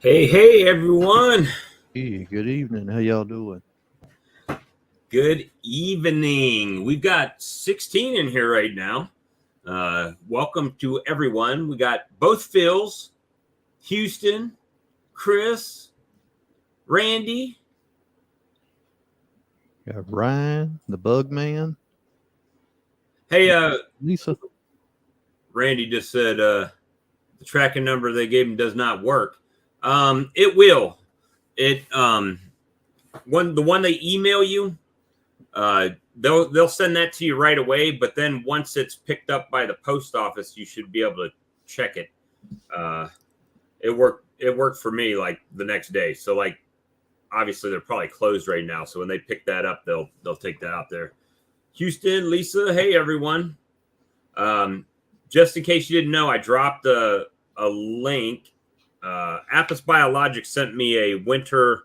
Hey, everyone. Hey, good evening. How y'all doing? Good evening. We've got 16 in here right now. Welcome to everyone. We got both Phils, Houston, Chris, Randy. Got Ryan, the Bug Man. Hey, Lisa. Randy just said the tracking number they gave him does not work. It will. The one they email you, they'll send that to you right away. But then once it's picked up by the post office, you should be able to check it. It worked for me like the next day. So like, obviously they're probably closed right now. So when they pick that up, they'll take that out there. Houston, Lisa, hey everyone. Just in case you didn't know, I dropped a link. Apis Biologics sent me a winter.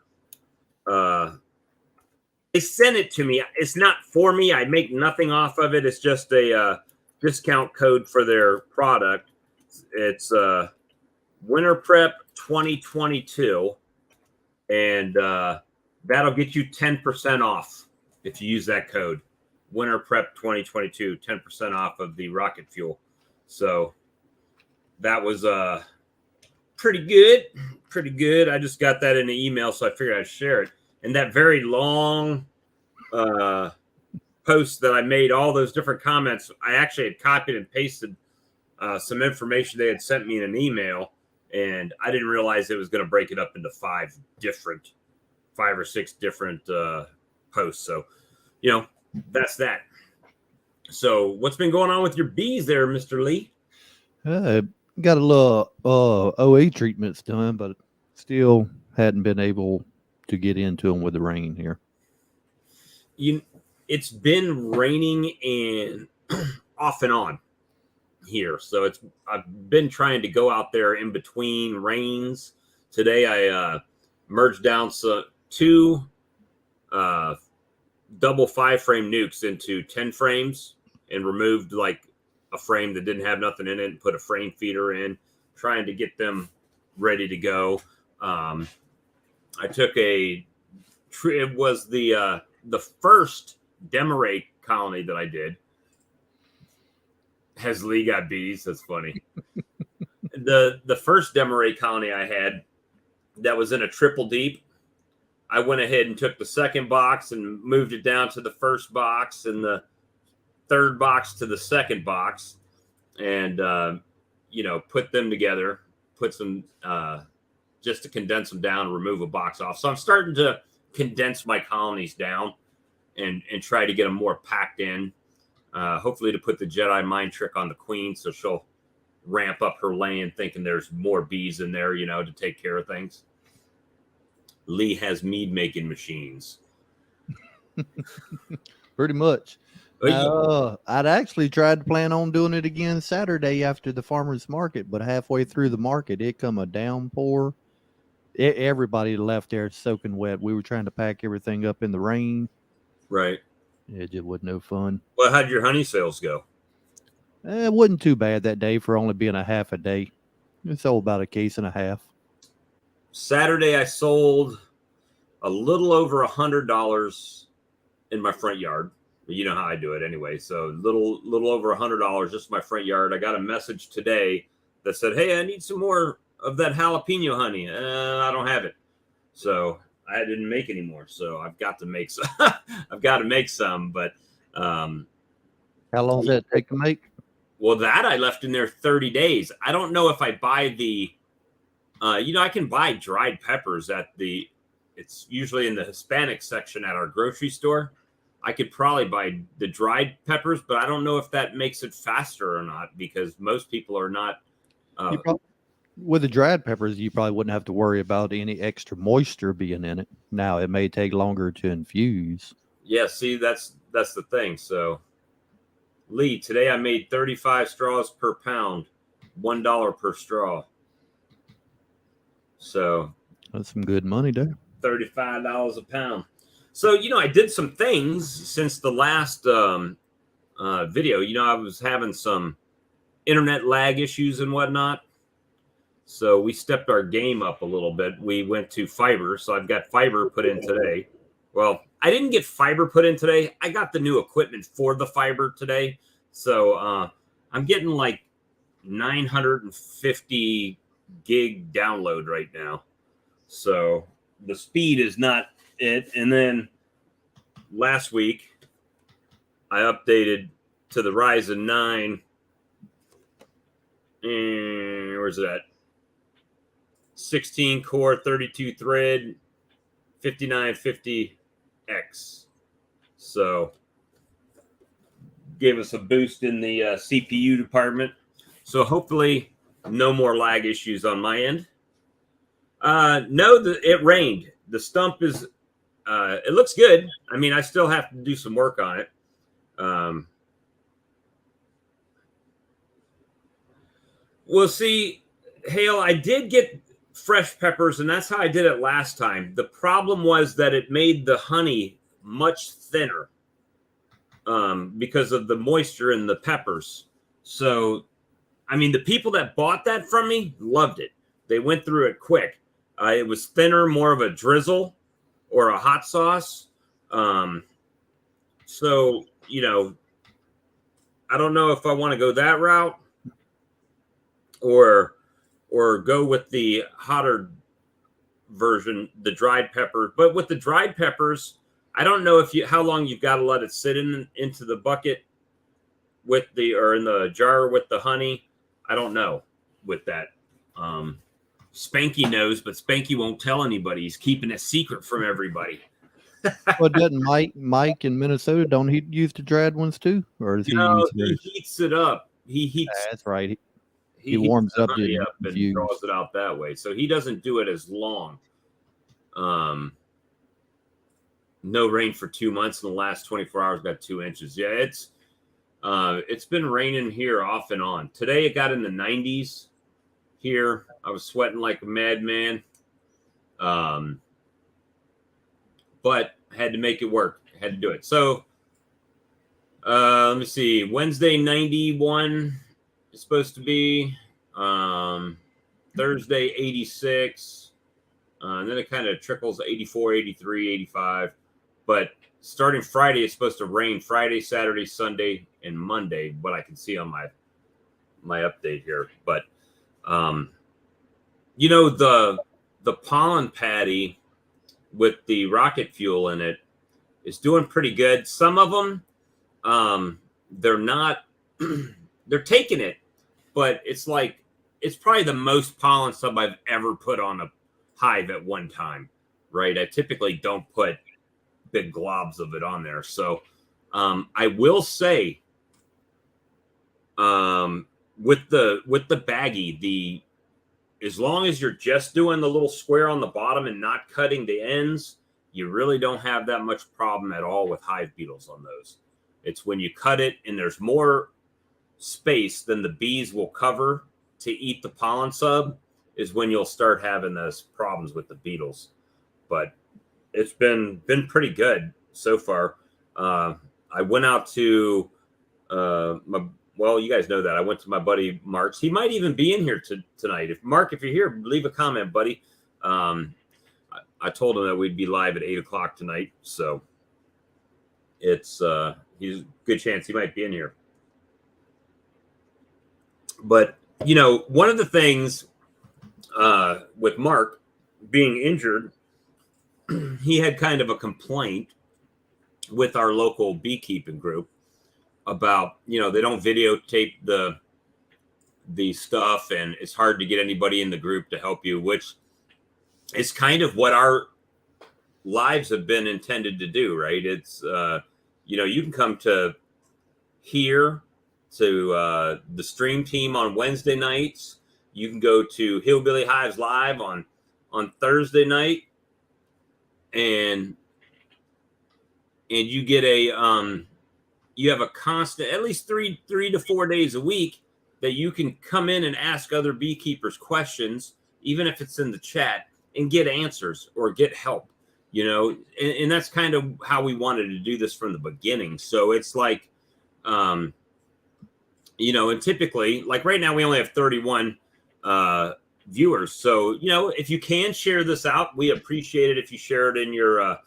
They sent it to me. It's not for me. I make nothing off of it. It's just a discount code for their product. It's Winter Prep 2022, and that'll get you 10% off if you use that code. Winter Prep 2022, 10% off of the rocket fuel. So that was pretty good. I just got that in an email, so I figured I'd share it. And that very long post that I made, all those different comments, I actually had copied and pasted some information they had sent me in an email, and I didn't realize it was going to break it up into 5 or 6 different posts. So, that's that. So what's been going on with your bees there, Mr. Lee? Got a little OA treatments done, but still hadn't been able to get into them with the rain here. It's been raining and off and on here. So I've been trying to go out there in between rains. Today I merged down 2 double 5-frame nukes into 10 frames and removed like a frame that didn't have nothing in it and put a frame feeder in, trying to get them ready to go. I took it was the first Demeray colony that I did. Has Lee got bees? That's funny. The first Demeray colony I had that was in a triple deep, I went ahead and took the second box and moved it down to the first box and the third box to the second box, and put them together, put some just to condense them down, remove a box off. So I'm starting to condense my colonies down and try to get them more packed in. Hopefully to put the Jedi mind trick on the queen so she'll ramp up her laying thinking there's more bees in there, to take care of things. Lee has mead making machines. Pretty much. I'd actually tried to plan on doing it again Saturday after the farmer's market, but halfway through the market, it come a downpour. Everybody left there soaking wet. We were trying to pack everything up in the rain. Right. It just wasn't no fun. Well, how'd your honey sales go? It wasn't too bad that day for only being a half a day. It sold about a case and a half. Saturday, I sold a little over $100 in my front yard. You know how I do it anyway. So little over $100 just in my front yard. I got a message today that said, "Hey, I need some more of that jalapeno honey. I don't have it." So I didn't make any more. So I've got to make some. I've got to make some. But how long does that take to make? Well, that I left in there 30 days. I don't know if I buy the, I can buy dried peppers it's usually in the Hispanic section at our grocery store. I could probably buy the dried peppers, but I don't know if that makes it faster or not because most people are not. With the dried peppers, you probably wouldn't have to worry about any extra moisture being in it. Now, it may take longer to infuse. Yeah, see, that's the thing. So, Lee, today I made 35 straws per pound, $1 per straw. So that's some good money there. $35 a pound. So, I did some things since the last video. I was having some internet lag issues and whatnot. So we stepped our game up a little bit. We went to fiber. So I've got fiber put in today. Well, I didn't get fiber put in today. I got the new equipment for the fiber today. So I'm getting like 950 gig download right now. So the speed is not it. And then last week, I updated to the Ryzen 9. And where's it at? 16 core, 32 thread, 5950X. So gave us a boost in the CPU department. So hopefully no more lag issues on my end. No, it rained. The stump is, it looks good. I mean, I still have to do some work on it. We'll see. Hale, I did get fresh peppers, and that's how I did it last time. The problem was that it made the honey much thinner because of the moisture in the peppers. So, I mean, the people that bought that from me loved it. They went through it quick. It was thinner, more of a drizzle or a hot sauce. So, I don't know if I want to go that route or go with the hotter version, the dried pepper. But with the dried peppers, I don't know how long you've got to let it sit into the bucket or in the jar with the honey. I don't know with that. Spanky knows, but Spanky won't tell anybody. He's keeping a secret from everybody. Well, doesn't Mike in Minnesota, don't he use the dried ones too? Or does he heats it up. He heats. That's right. He warms it up, and draws it out that way. So he doesn't do it as long. No rain for 2 months. In the last 24 hours, got 2 inches. Yeah, it's been raining here off and on. Today it got in the 90s here. I was sweating like a madman. But I had to make it work. I had to do it. So let me see. Wednesday 91 is supposed to be. Thursday 86. And then it kind of trickles 84, 83, 85. But starting Friday, it's supposed to rain Friday, Saturday, Sunday, and Monday, what I can see on my update here. But the pollen patty with the rocket fuel in it is doing pretty good. Some of them, they're not, they're taking it, but it's probably the most pollen stuff I've ever put on a hive at one time right? I typically don't put big globs of it on there. So I will say with the baggie, as long as you're just doing the little square on the bottom and not cutting the ends, you really don't have that much problem at all with hive beetles on those. It's when you cut it and there's more space than the bees will cover to eat the pollen sub is when you'll start having those problems with the beetles. But it's been pretty good so far. I went out to you guys know that I went to my buddy Mark's. He might even be in here tonight. If Mark, if you're here, leave a comment, buddy. I told him that we'd be live at 8:00 tonight, so it's he's a good chance he might be in here. But one of the things with Mark being injured, he had kind of a complaint with our local beekeeping group about, they don't videotape the stuff, and it's hard to get anybody in the group to help you, which is kind of what our lives have been intended to do, right? It's, you can come to here to the stream team on Wednesday nights. You can go to Hillbilly Hives Live on Thursday night, and you get you have a constant, at least three to 4 days a week that you can come in and ask other beekeepers questions, even if it's in the chat, and get answers or get help, and that's kind of how we wanted to do this from the beginning. So it's like, and typically, like right now, we only have 31 viewers. So, if you can share this out, we appreciate it if you share it in your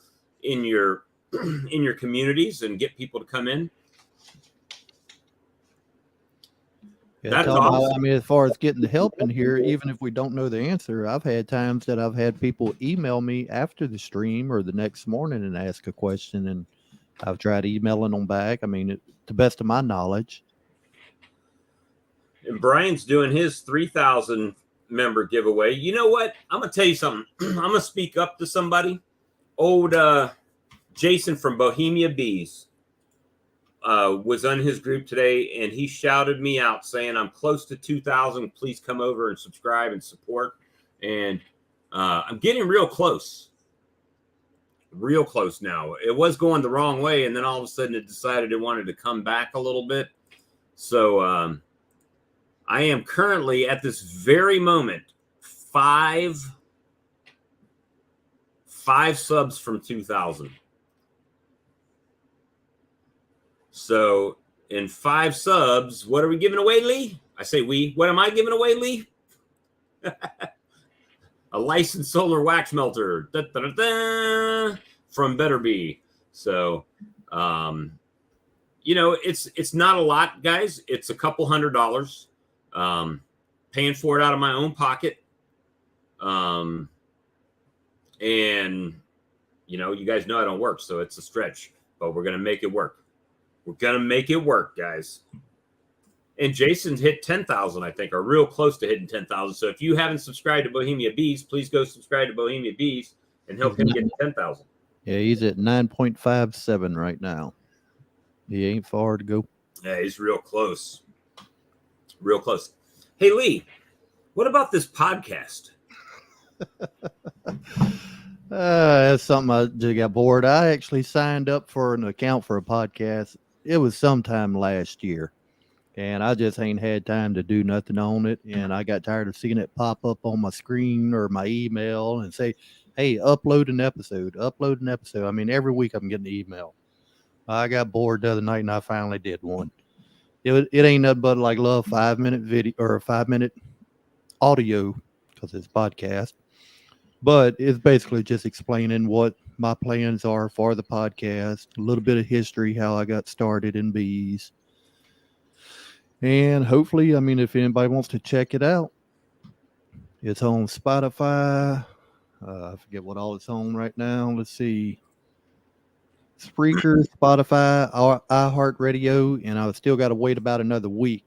in your communities and get people to come in. Yeah, that's awesome. I mean, as far as getting the help in here, even if we don't know the answer, I've had times that I've had people email me after the stream or the next morning and ask a question, and I've tried emailing them back. I mean, to the best of my knowledge. And Brian's doing his 3,000 member giveaway. You know what? I'm going to tell you something. I'm going to speak up to somebody. Old Jason from Bohemia Bees was on his group today, and he shouted me out saying, I'm close to 2,000. Please come over and subscribe and support. And I'm getting real close now. It was going the wrong way, and then all of a sudden it decided it wanted to come back a little bit. So I am currently at this very moment five subs from 2,000. So in 5 subs, what are we giving away, Lee? I say we. What am I giving away, Lee? A licensed solar wax melter from Better Bee. So, it's not a lot, guys. It's a couple $100. Paying for it out of my own pocket. And, you guys know I don't work, so it's a stretch. But we're going to make it work. We're going to make it work, guys. And Jason's hit 10,000, I think, or real close to hitting 10,000. So if you haven't subscribed to Bohemia Bees, please go subscribe to Bohemia Bees and help him get to 10,000. Yeah, he's at 9.57 right now. He ain't far to go. Yeah, he's real close. Real close. Hey, Lee, what about this podcast? That's something I just got bored. I actually signed up for an account for a podcast. It was sometime last year, and I just ain't had time to do nothing on it. And I got tired of seeing it pop up on my screen or my email and say, hey, upload an episode. I mean, every week I'm getting an email. I got bored the other night, and I finally did one. It ain't nothing but like 5-minute video or a 5-minute audio, because it's podcast. But it's basically just explaining what my plans are for the podcast, a little bit of history, how I got started in bees. And hopefully, I mean, if anybody wants to check it out, it's on Spotify. I forget what all it's on right now. Let's see. Spreaker, Spotify, iHeartRadio, and I've still got to wait about another week.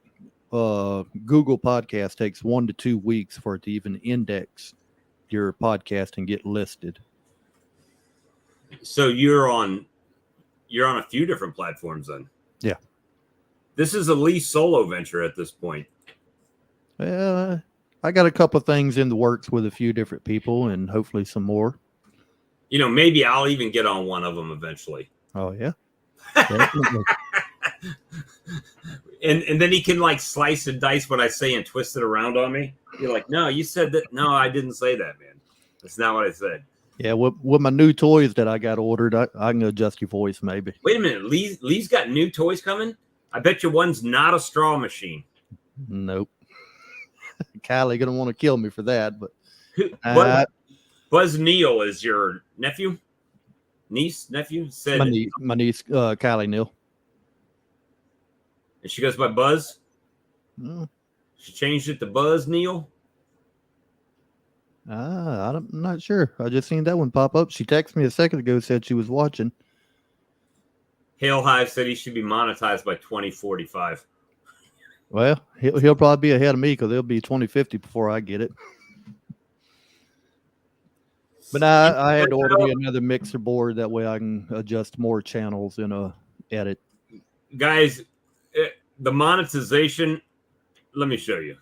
Google Podcast takes 1 to 2 weeks for it to even index your podcast and get listed. So you're on a few different platforms then. Yeah. This is a Lee solo venture at this point. I got a couple of things in the works with a few different people, and hopefully some more. Maybe I'll even get on one of them eventually. Oh yeah. Definitely. And then he can like slice and dice what I say and twist it around on me. You're like, no, you said that. No, I didn't say that, man. That's not what I said. Yeah, with my new toys that I got ordered, I can adjust your voice maybe. Wait a minute, Lee's got new toys coming. I bet you one's not a straw machine. Nope. Kylie gonna want to kill me for that, but Buzz Neal is your nephew, nephew. Said my niece, Kylie Neal. And she goes by Buzz. Oh. She changed it to Buzz Neal. I'm not sure. I just seen that one pop up. She texted me a second ago, said she was watching. Hail Hive said he should be monetized by 2045. Well, he'll probably be ahead of me because it'll be 2050 before I get it. But I had to order me another mixer board. That way I can adjust more channels in a edit. Guys, the monetization, let me show you.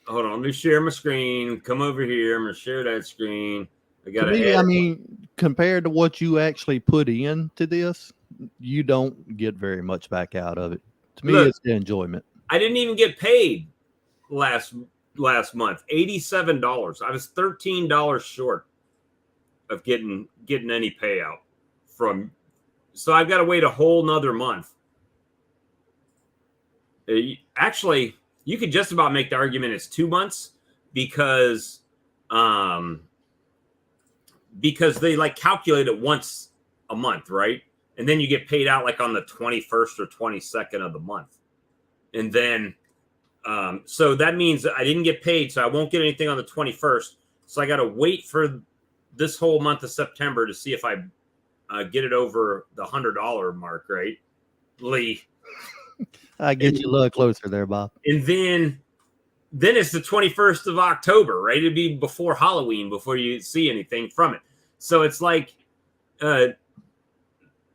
Hold on, let me share my screen. Come over here. I'm going to share that screen. I mean, compared to what you actually put into this, you don't get very much back out of it. To me, it's the enjoyment. I didn't even get paid last month. $87. I was $13 short of getting any payout from. So I've got to wait a whole nother month. Actually, you could just about make the argument it's 2 months because they like calculate it once a month, right? And then you get paid out like on the 21st or 22nd of the month. And then, so that means I didn't get paid. So I won't get anything on the 21st. So I got to wait for this whole month of September to see if I get it over the $100 mark, right? Lee. I get you a little closer there, Bob. And then it's the 21st of October, right? It'd be before Halloween before you see anything from it. So it's like,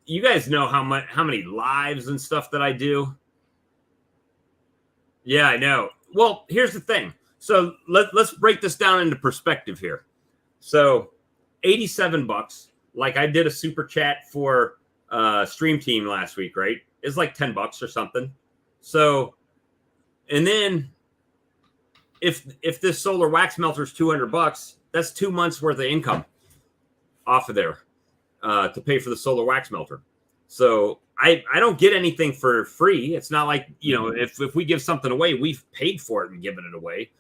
you guys know how many lives and stuff that I do. Yeah, I know. Well, here's the thing. So let's break this down into perspective here. So $87, like I did a super chat for Stream Team last week, right? It's like $10 or something. So, and then if this solar wax melter is $200, that's 2 months worth of income off of there to pay for the solar wax melter. So I don't get anything for free. It's not like, if we give something away, we've paid for it and given it away.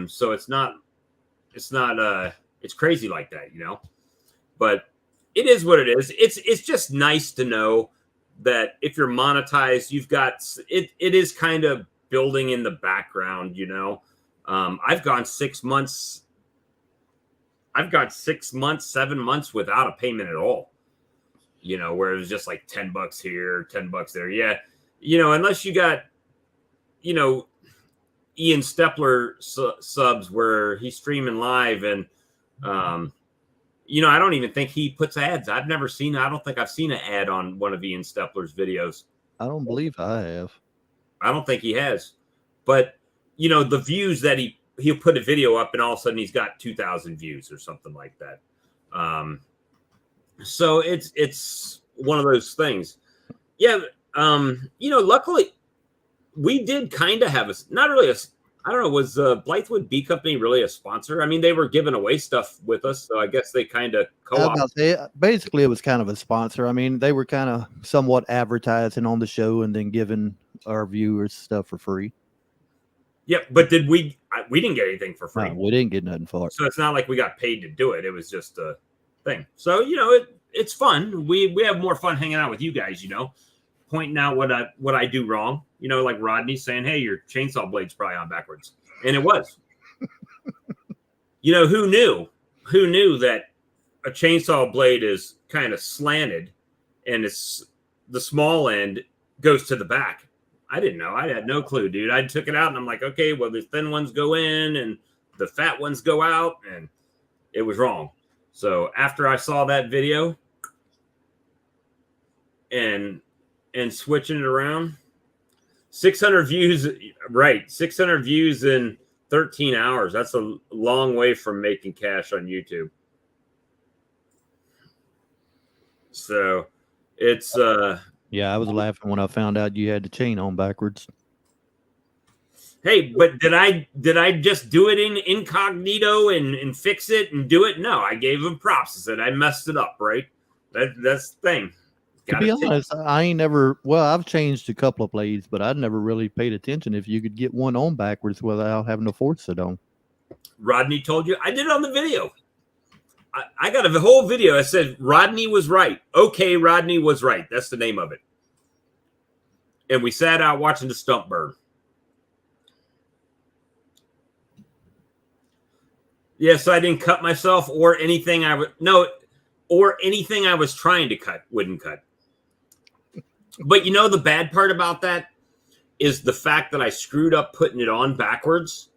So it's crazy like that, but it is what it is. It's just nice to know that if you're monetized, you've got it is kind of building in the background, I've gone 6 months. I've got 6 months, 7 months without a payment at all, where it was just like $10 here, $10 there. Yeah. Unless you got, Ian Stepler subs where he's streaming live and, I don't even think he puts ads. I don't think I've seen an ad on one of Ian Stepler's videos. I don't believe I have. I don't think he has. But, the views that he'll put a video up and all of a sudden he's got 2,000 views or something like that. So it's one of those things. Yeah. Luckily we did kind of have I don't know, was Blythewood B Company really a sponsor? I mean, they were giving away stuff with us, so I guess they kind of co-opted. Basically, it was kind of a sponsor. I mean, they were kind of somewhat advertising on the show and then giving our viewers stuff for free. Yeah, but we didn't get anything for free. No, we didn't get nothing for it. So it's not like we got paid to do it. It was just a thing. So, it's fun. We have more fun hanging out with you guys, pointing out what I do wrong. Like Rodney saying, hey, your chainsaw blade's probably on backwards. And it was. Who knew? Who knew that a chainsaw blade is kind of slanted and it's the small end goes to the back? I didn't know. I had no clue, dude. I took it out and I'm like, okay, well, the thin ones go in and the fat ones go out, and it was wrong. So after I saw that video and switching it around, 600 views, right? 600 views in 13 hours. That's a long way from making cash on YouTube. So it's Yeah, I was laughing when I found out you had the chain on backwards. hey, but did I just do it in incognito and fix it and do it? No, I gave him props. I said I messed it up, right? That's the thing. To be honest, I ain't never. Well, I've changed a couple of blades, but I'd never really paid attention if you could get one on backwards without having to force it on. Rodney told you. I did it on the video. I got a whole video. I said Rodney was right. Okay, Rodney was right. That's the name of it. And we sat out watching the stump burn. Yes, I didn't cut myself or anything I was trying to cut wouldn't cut. But you know the bad part about that is the fact that I screwed up putting it on backwards.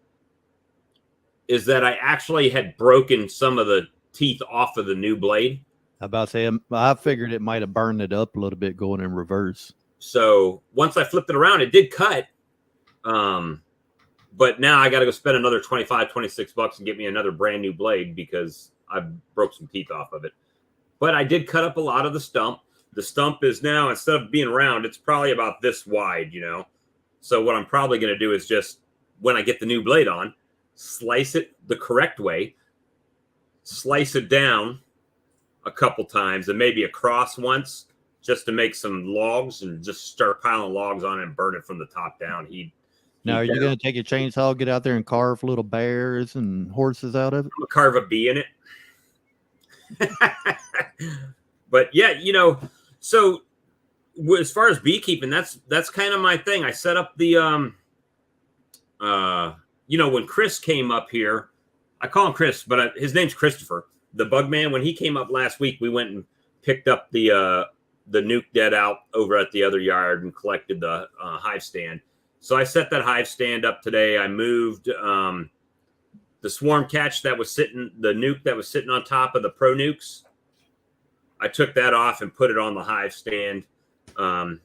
Is that I actually had broken some of the teeth off of the new blade. I figured it might have burned it up a little bit going in reverse. So once I flipped it around, it did cut. But now I got to go spend another $25-$26 and get me another brand new blade because I broke some teeth off of it. But I did cut up a lot of the stump. The stump is now, instead of being round, it's probably about this wide, you know. So what I'm probably going to do is just, when I get the new blade on, slice it the correct way, slice it down a couple times and maybe across once just to make some logs and just start piling logs on it and burn it from the top down. Now, are you going to take your chainsaw, get out there and carve little bears and horses out of it? I'm going to carve a bee in it. But yeah, you know, so as far as beekeeping, that's kind of my thing. I set up the, you know, when Chris came up here, I call him Chris, but his name's Christopher, the bug man. When he came up last week, we went and picked up the nuke dead out over at the other yard and collected the hive stand. So I set that hive stand up today. I moved the swarm catch the nuke that was sitting on top of the pro nukes. I took that off and put it on the hive stand. Now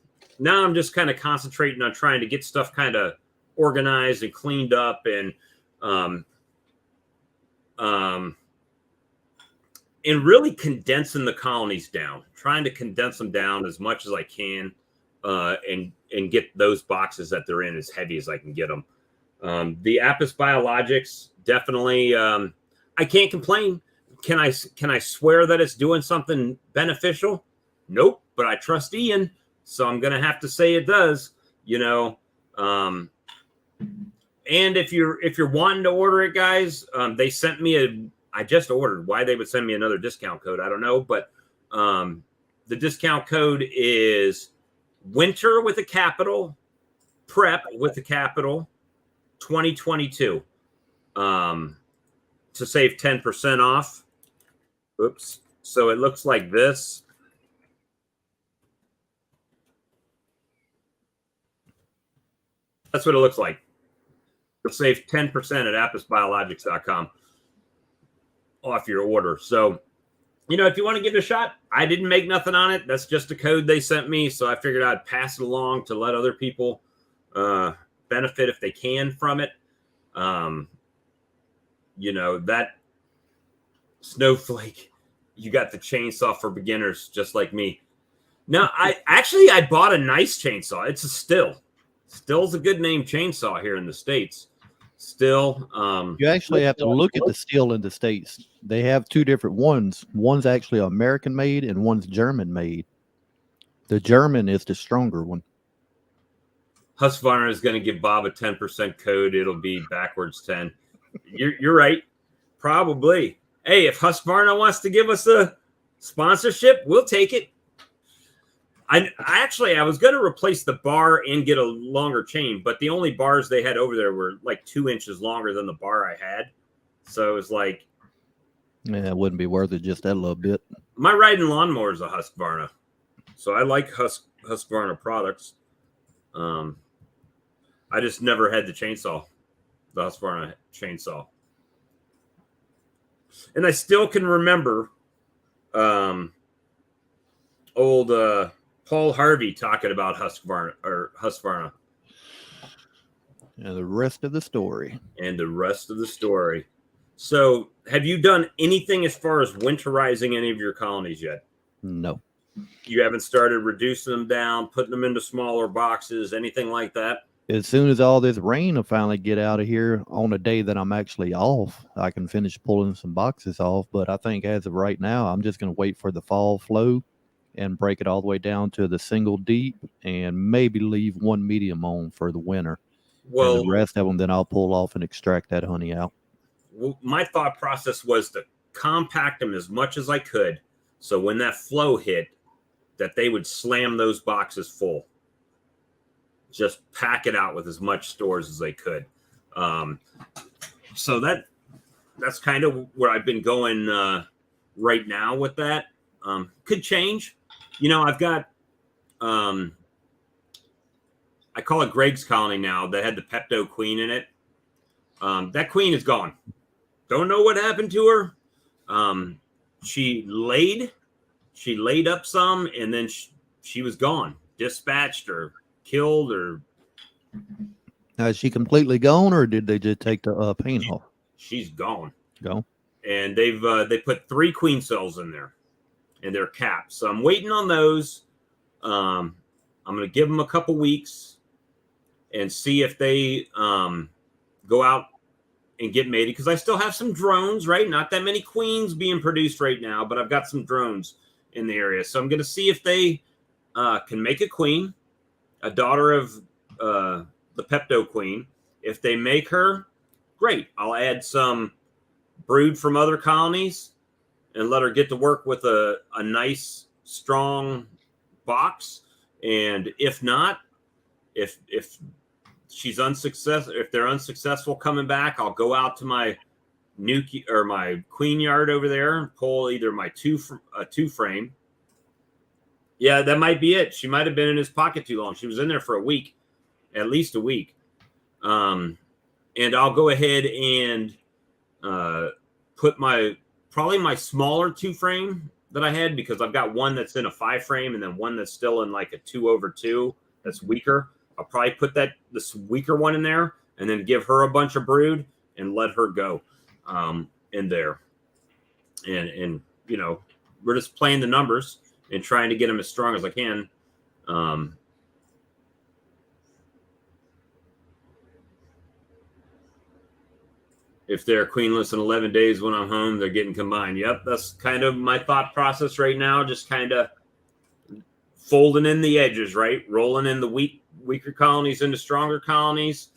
I'm just kind of concentrating on trying to get stuff kind of organized and cleaned up and really condensing the colonies down, trying to condense them down as much as I can and get those boxes that they're in as heavy as I can get them. The Apis Biologics, definitely, I can't complain. Can I swear that it's doing something beneficial? Nope, but I trust Ian, so I'm going to have to say it does, you know. And if you're wanting to order it, guys, they sent me I just ordered. Why they would send me another discount code, I don't know, but the discount code is winter with a capital, prep with a capital, 2022 to save 10% off. Oops. So it looks like this. That's what it looks like. You'll save 10% at apisbiologics.com off your order. So, you know, if you want to give it a shot, I didn't make nothing on it. That's just a code they sent me. So I figured I'd pass it along to let other people benefit if they can from it. You know, that Snowflake, you got the chainsaw for beginners just like me. No, I bought a nice chainsaw. It's a Stihl. Stihl's a good name chainsaw here in the States. Stihl. You actually have to look at the Stihl in the States. They have two different ones. One's actually American made and one's German made. The German is the stronger one. Husqvarna is going to give Bob a 10% code. It'll be backwards 10. You're right. Probably. Hey, if Husqvarna wants to give us a sponsorship, we'll take it. I was going to replace the bar and get a longer chain, but the only bars they had over there were like 2 inches longer than the bar I had. So it was like, yeah, it wouldn't be worth it just that little bit. My riding lawnmower is a Husqvarna, so I like Husqvarna products. I just never had the chainsaw, the Husqvarna chainsaw. And I still can remember old Paul Harvey talking about Husqvarna. And the rest of the story. And the rest of the story. So, have you done anything as far as winterizing any of your colonies yet? No. You haven't started reducing them down, putting them into smaller boxes, anything like that? As soon as all this rain will finally get out of here on a day that I'm actually off, I can finish pulling some boxes off. But I think as of right now, I'm just going to wait for the fall flow and break it all the way down to the single deep and maybe leave one medium on for the winter. Well, and the rest of them, then I'll pull off and extract that honey out. Well, my thought process was to compact them as much as I could. So when that flow hit, that they would slam those boxes full. Just pack it out with as much stores as they could. So that's kind of where I've been going right now with that. Could change. I've got, I call it Greg's Colony now, that had the Pepto Queen in it. That queen is gone. Don't know what happened to her. She laid up some, and then she was gone, dispatched or killed or. Now, is she completely gone, or did they just take the paint off? She's gone. Gone. And they put 3 queen cells in there, and they're capped. So I'm waiting on those. I'm going to give them a couple weeks and see if they go out and get mated, because I still have some drones, right? Not that many queens being produced right now, but I've got some drones in the area. So I'm going to see if they can make a queen, a daughter of the Pepto Queen. If they make her, great. I'll add some brood from other colonies and let her get to work with a nice, strong box. And if not, if she's unsuccessful, if they're unsuccessful coming back, I'll go out to my my queen yard over there and pull either my two frame. Yeah, that might be it. She might have been in his pocket too long. She was in there for a week, at least a week. And I'll go ahead and put probably my smaller 2 frame that I had, because I've got one that's in a 5 frame and then one that's still in like a 2/2 that's weaker. I'll probably put this weaker one in there and then give her a bunch of brood and let her go in there. And we're just playing the numbers and trying to get them as strong as I can. If they're queenless in 11 days when I'm home, they're getting combined. Yep, that's kind of my thought process right now. Just kind of folding in the edges, right? Rolling in the weaker colonies into stronger colonies.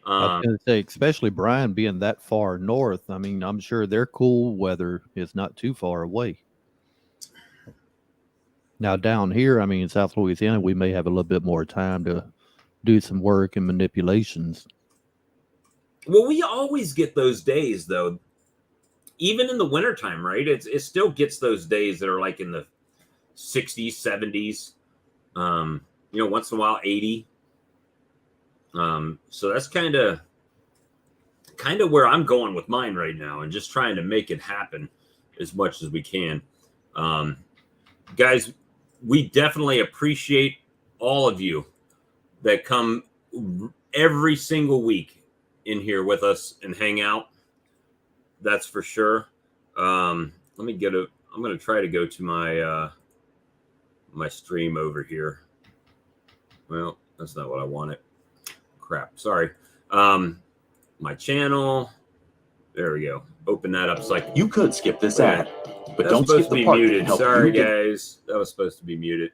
I was going to say, especially Brian being that far north. I mean, I'm sure their cool weather is not too far away. Now down here, I mean, in South Louisiana, we may have a little bit more time to do some work and manipulations. Well, we always get those days, though. Even in the wintertime, right? It still gets those days that are like in the 60s, 70s. Once in a while, 80. So that's kind of where I'm going with mine right now, and just trying to make it happen as much as we can. Guys, we definitely appreciate all of you that come every single week in here with us and hang out. That's for sure. I'm going to try to go to my my stream over here. Well, that's not what I wanted. Crap. Sorry. My channel. There we go. Open that up. So you could skip this ad, but that's don't supposed skip to the be part muted. that helped Sorry, you get... guys. That was supposed to be muted.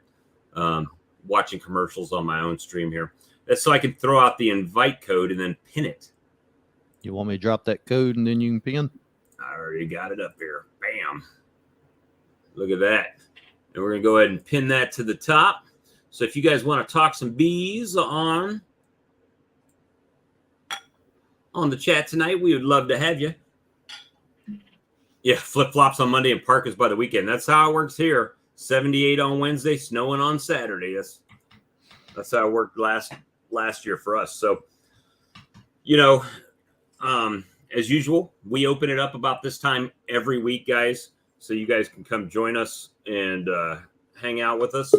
Watching commercials on my own stream here. That's so I can throw out the invite code and then pin it. You want me to drop that code and then you can pin? I already got it up here. Bam. Look at that. And we're going to go ahead and pin that to the top. So if you guys want to talk some bees on the chat tonight, we would love to have you. Yeah, flip-flops on Monday and parkas by the weekend. That's how it works here. 78 on Wednesday, snowing on Saturday. That's how it worked last year for us. So, and as usual, we open it up about this time every week, guys, so you guys can come join us and hang out with us.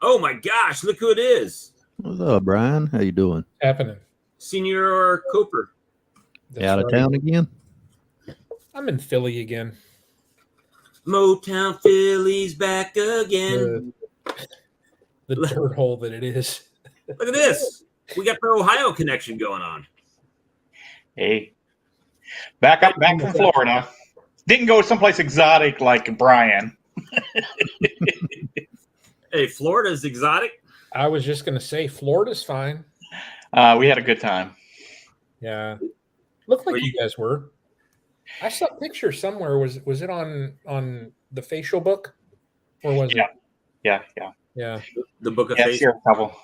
Oh my gosh, look who it is. What's up, Brian? How you doing? Happening. Senior Cooper. That's Out of right. town again? I'm in Philly again. Motown Philly's back again. The dirt hole that it is. Look at this. We got the Ohio connection going on. Hey, back from Florida. Didn't go someplace exotic like Brian. Hey, Florida's exotic. I was just going to say Florida's fine. We had a good time. Yeah. Looked like Well, you guys were. I saw a picture somewhere. Was it on the facial book? Or was it? Yeah. Yeah. The Book of Yeah, Faces. sure, couple.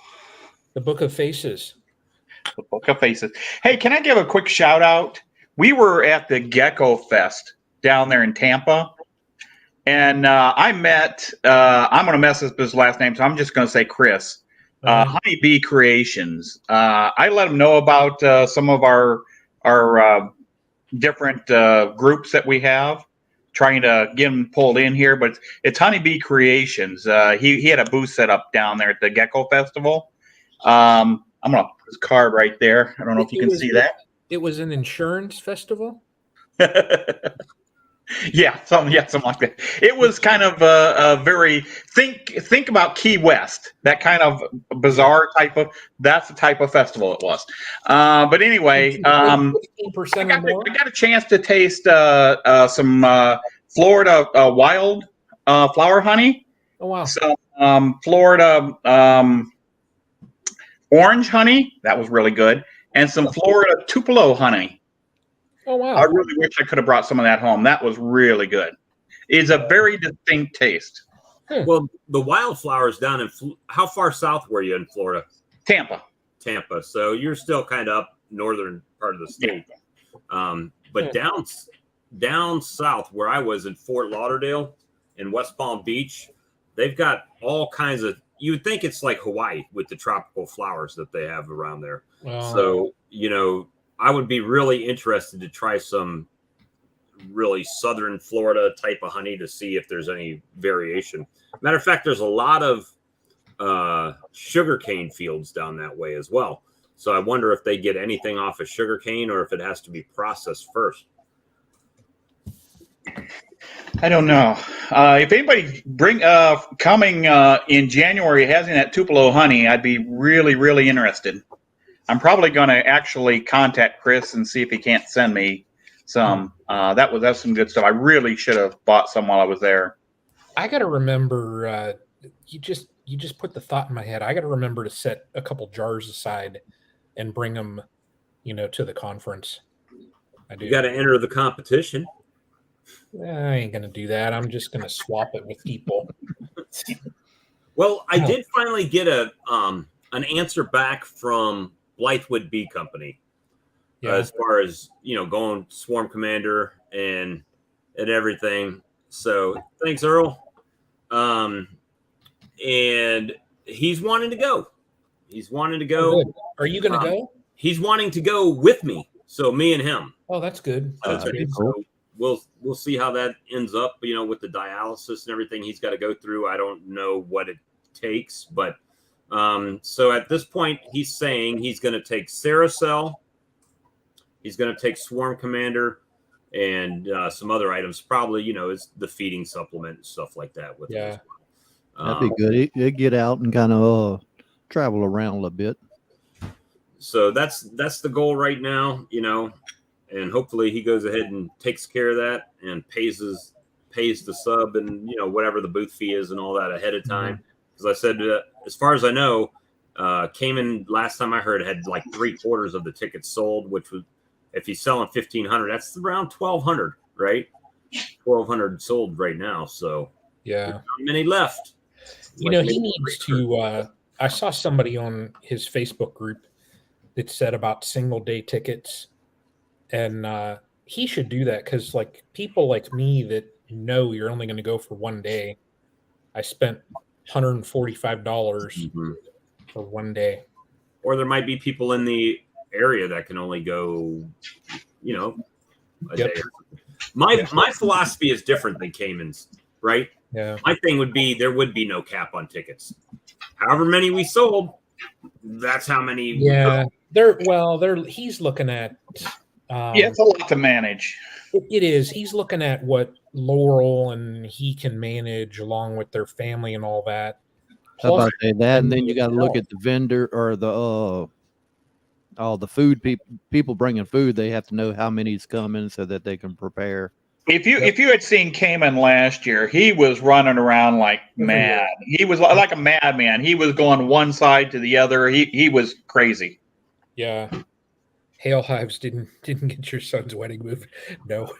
The Book of Faces. The Book of Faces. Hey, can I give a quick shout out? We were at the Gecko Fest down there in Tampa. And I met, I'm going to mess up his last name, so I'm just going to say Chris. Honeybee Creations. I let him know about some of our different groups that we have, trying to get him pulled in here. But it's Honeybee Creations. He had a booth set up down there at the Gecko Festival. I'm going to put his card right there. I don't know if you can see that. It was an insurance festival? Yeah, something like that. It was kind of a very think about Key West, that kind of bizarre type of. That's the type of festival it was. But anyway, I 15% got a chance to taste some Florida wild flower honey. Oh wow! Some Florida orange honey, that was really good, and some Florida Tupelo honey. Oh wow! I really wish I could have brought some of that home. That was really good. It's a very distinct taste. Well, the wildflowers down in how far south were you in Florida? Tampa. So you're still kind of up northern part of the state. But down south where I was in Fort Lauderdale and West Palm Beach, they've got all kinds of. You would think it's like Hawaii with the tropical flowers that they have around there. Wow. So I would be really interested to try some really southern Florida type of honey to see if there's any variation. Matter of fact, there's a lot of sugarcane fields down that way as well. So I wonder if they get anything off of sugarcane or if it has to be processed first. I don't know. If anybody coming in January has any of that Tupelo honey, I'd be really, really interested. I'm probably going to actually contact Chris and see if he can't send me some. That's some good stuff. I really should have bought some while I was there. I got to remember. You just put the thought in my head. I got to remember to set a couple jars aside and bring them, to the conference. I do. You got to enter the competition. I ain't gonna do that. I'm just gonna swap it with people. Well, I did finally get an answer back from Blythewood Bee Company, as far as going Swarm Commander and everything. So thanks, Earl. And he's wanting to go. Oh, are you gonna go? He's wanting to go with me. So me and him. Oh, that's good. That's good. So we'll see how that ends up. With the dialysis and everything he's got to go through. I don't know what it takes, but so at this point, he's saying he's going to take Saracel, he's going to take Swarm Commander, and some other items. Probably, it's the feeding supplement and stuff like that. With him as well. That'd be good. He'd get out and kind of travel around a little bit. So that's the goal right now, and hopefully he goes ahead and takes care of that and pays the sub and whatever the booth fee is and all that ahead of time. Because I said, as far as I know, Cayman last time I heard had like 3/4 of the tickets sold, which was if he's selling 1,500, that's around 1,200, right? 1,200 sold right now. So yeah, not many left. He needs to. I saw somebody on his Facebook group that said about single day tickets, and he should do that because like people like me that you're only going to go for one day. I spent $145 for one day. Or there might be people in the area that can only go, a Yep. day. My philosophy is different than Cayman's, right? Yeah. My thing would be there would be no cap on tickets. However many we sold, that's how many. Yeah. He's looking at. Yeah, it's a lot to manage. It is. He's looking at what Laurel and he can manage along with their family and all that. How about that? And then venue you got to look itself. at the vendor or the all the food people bringing food. They have to know how many's coming so that they can prepare. If you had seen Cayman last year, he was running around like mad. He was like a madman. He was going one side to the other. He was crazy. Yeah. Hail Hives didn't get your son's wedding move. No.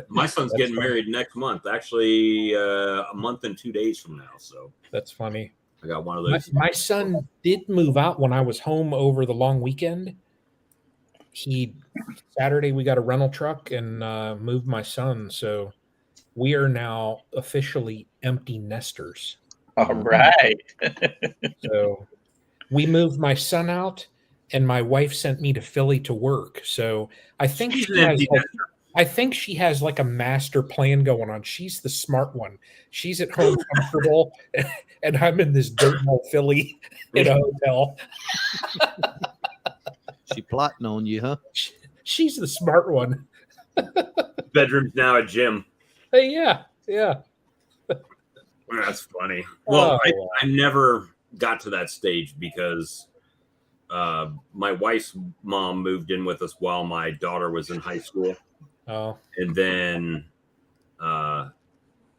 My son's That's getting funny. married next month, actually a month and 2 days from now. So That's funny. I got one of those. My son did move out when I was home over the long weekend. Saturday we got a rental truck and moved my son. So we are now officially empty nesters. All right. So we moved my son out, and my wife sent me to Philly to work. So I think She's she an has empty like, I think she has like a master plan going on. She's the smart one. She's at home comfortable, and I'm in this dirtball Philly in a hotel. She plotting on you, huh? She's the smart one. Bedroom's now a gym. Hey, yeah. That's funny. Well, Oh. I never got to that stage because my wife's mom moved in with us while my daughter was in high school. Oh. And then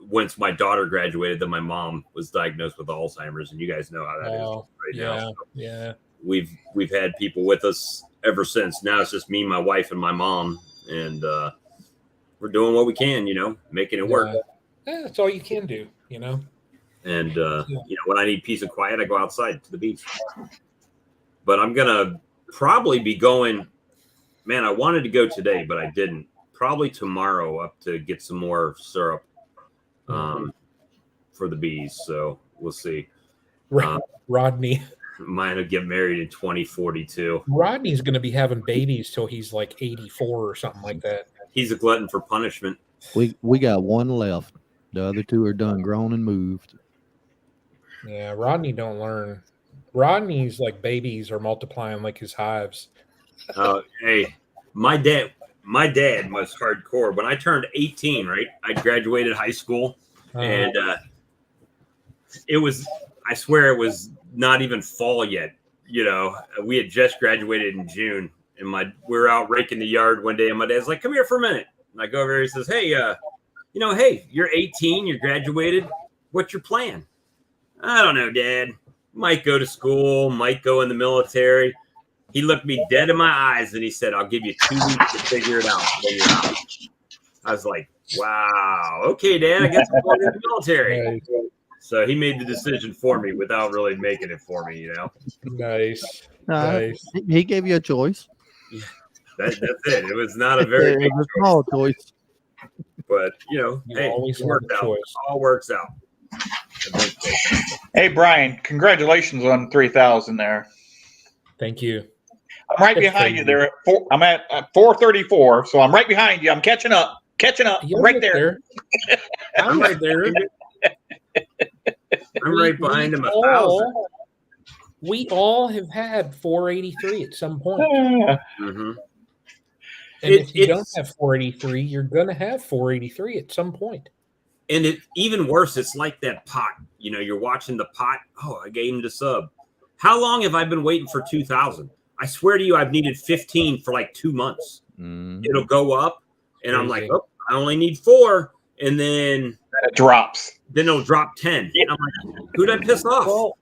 once my daughter graduated, then my mom was diagnosed with Alzheimer's, and you guys know how that is right now. So Yeah. we've had people with us ever since. Now it's just me, my wife, and my mom, and we're doing what we can, making it work. Yeah, that's all you can do, And when I need peace and quiet, I go outside to the beach. But I'm gonna probably be going. Man, I wanted to go today, but I didn't. Probably tomorrow up to get some more syrup for the bees. So we'll see. Rodney. Mine will get married in 2042. Rodney's going to be having babies till he's like 84 or something like that. He's a glutton for punishment. We got one left. The other two are done, grown, and moved. Yeah, Rodney don't learn. Rodney's like babies are multiplying like his hives. Hey, my dad was hardcore. When I turned 18, right, I graduated high school, and it was, I swear it was not even fall yet. We had just graduated in June, and we were out raking the yard one day, and my dad's like, "Come here for a minute." And I go over here. He says, "Hey, hey, you're 18, you're graduated. What's your plan?" "I don't know, Dad. Might go to school, might go in the military." He looked me dead in my eyes and he said, "I'll give you 2 weeks to figure it out. Then you're out." I was like, "Wow, okay, Dad, I guess I'm going to the military." Nice. So he made the decision for me without really making it for me, Nice. Nice. He gave you a choice. That's it. It was not a very big a small choice. but You hey, always it worked have a out. choice. All works out. Hey, Brian, congratulations on 3,000 there. Thank you. I'm right That's behind you crazy. there. I'm at 434, so I'm right behind you. I'm catching up. You're Right there. I'm right there. I'm right behind him 1,000. We all have had 483 at some point. Mm-hmm. And if you don't have 483, you're going to have 483 at some point. And it even worse, it's like that pot. You're watching the pot. Oh, I gave him the sub. How long have I been waiting for 2,000? I swear to you, I've needed 15 for like 2 months. It'll go up, and I'm like, oh, I only need 4, and then it drops. Then it'll drop 10. And I'm like, who'd I piss off? Well,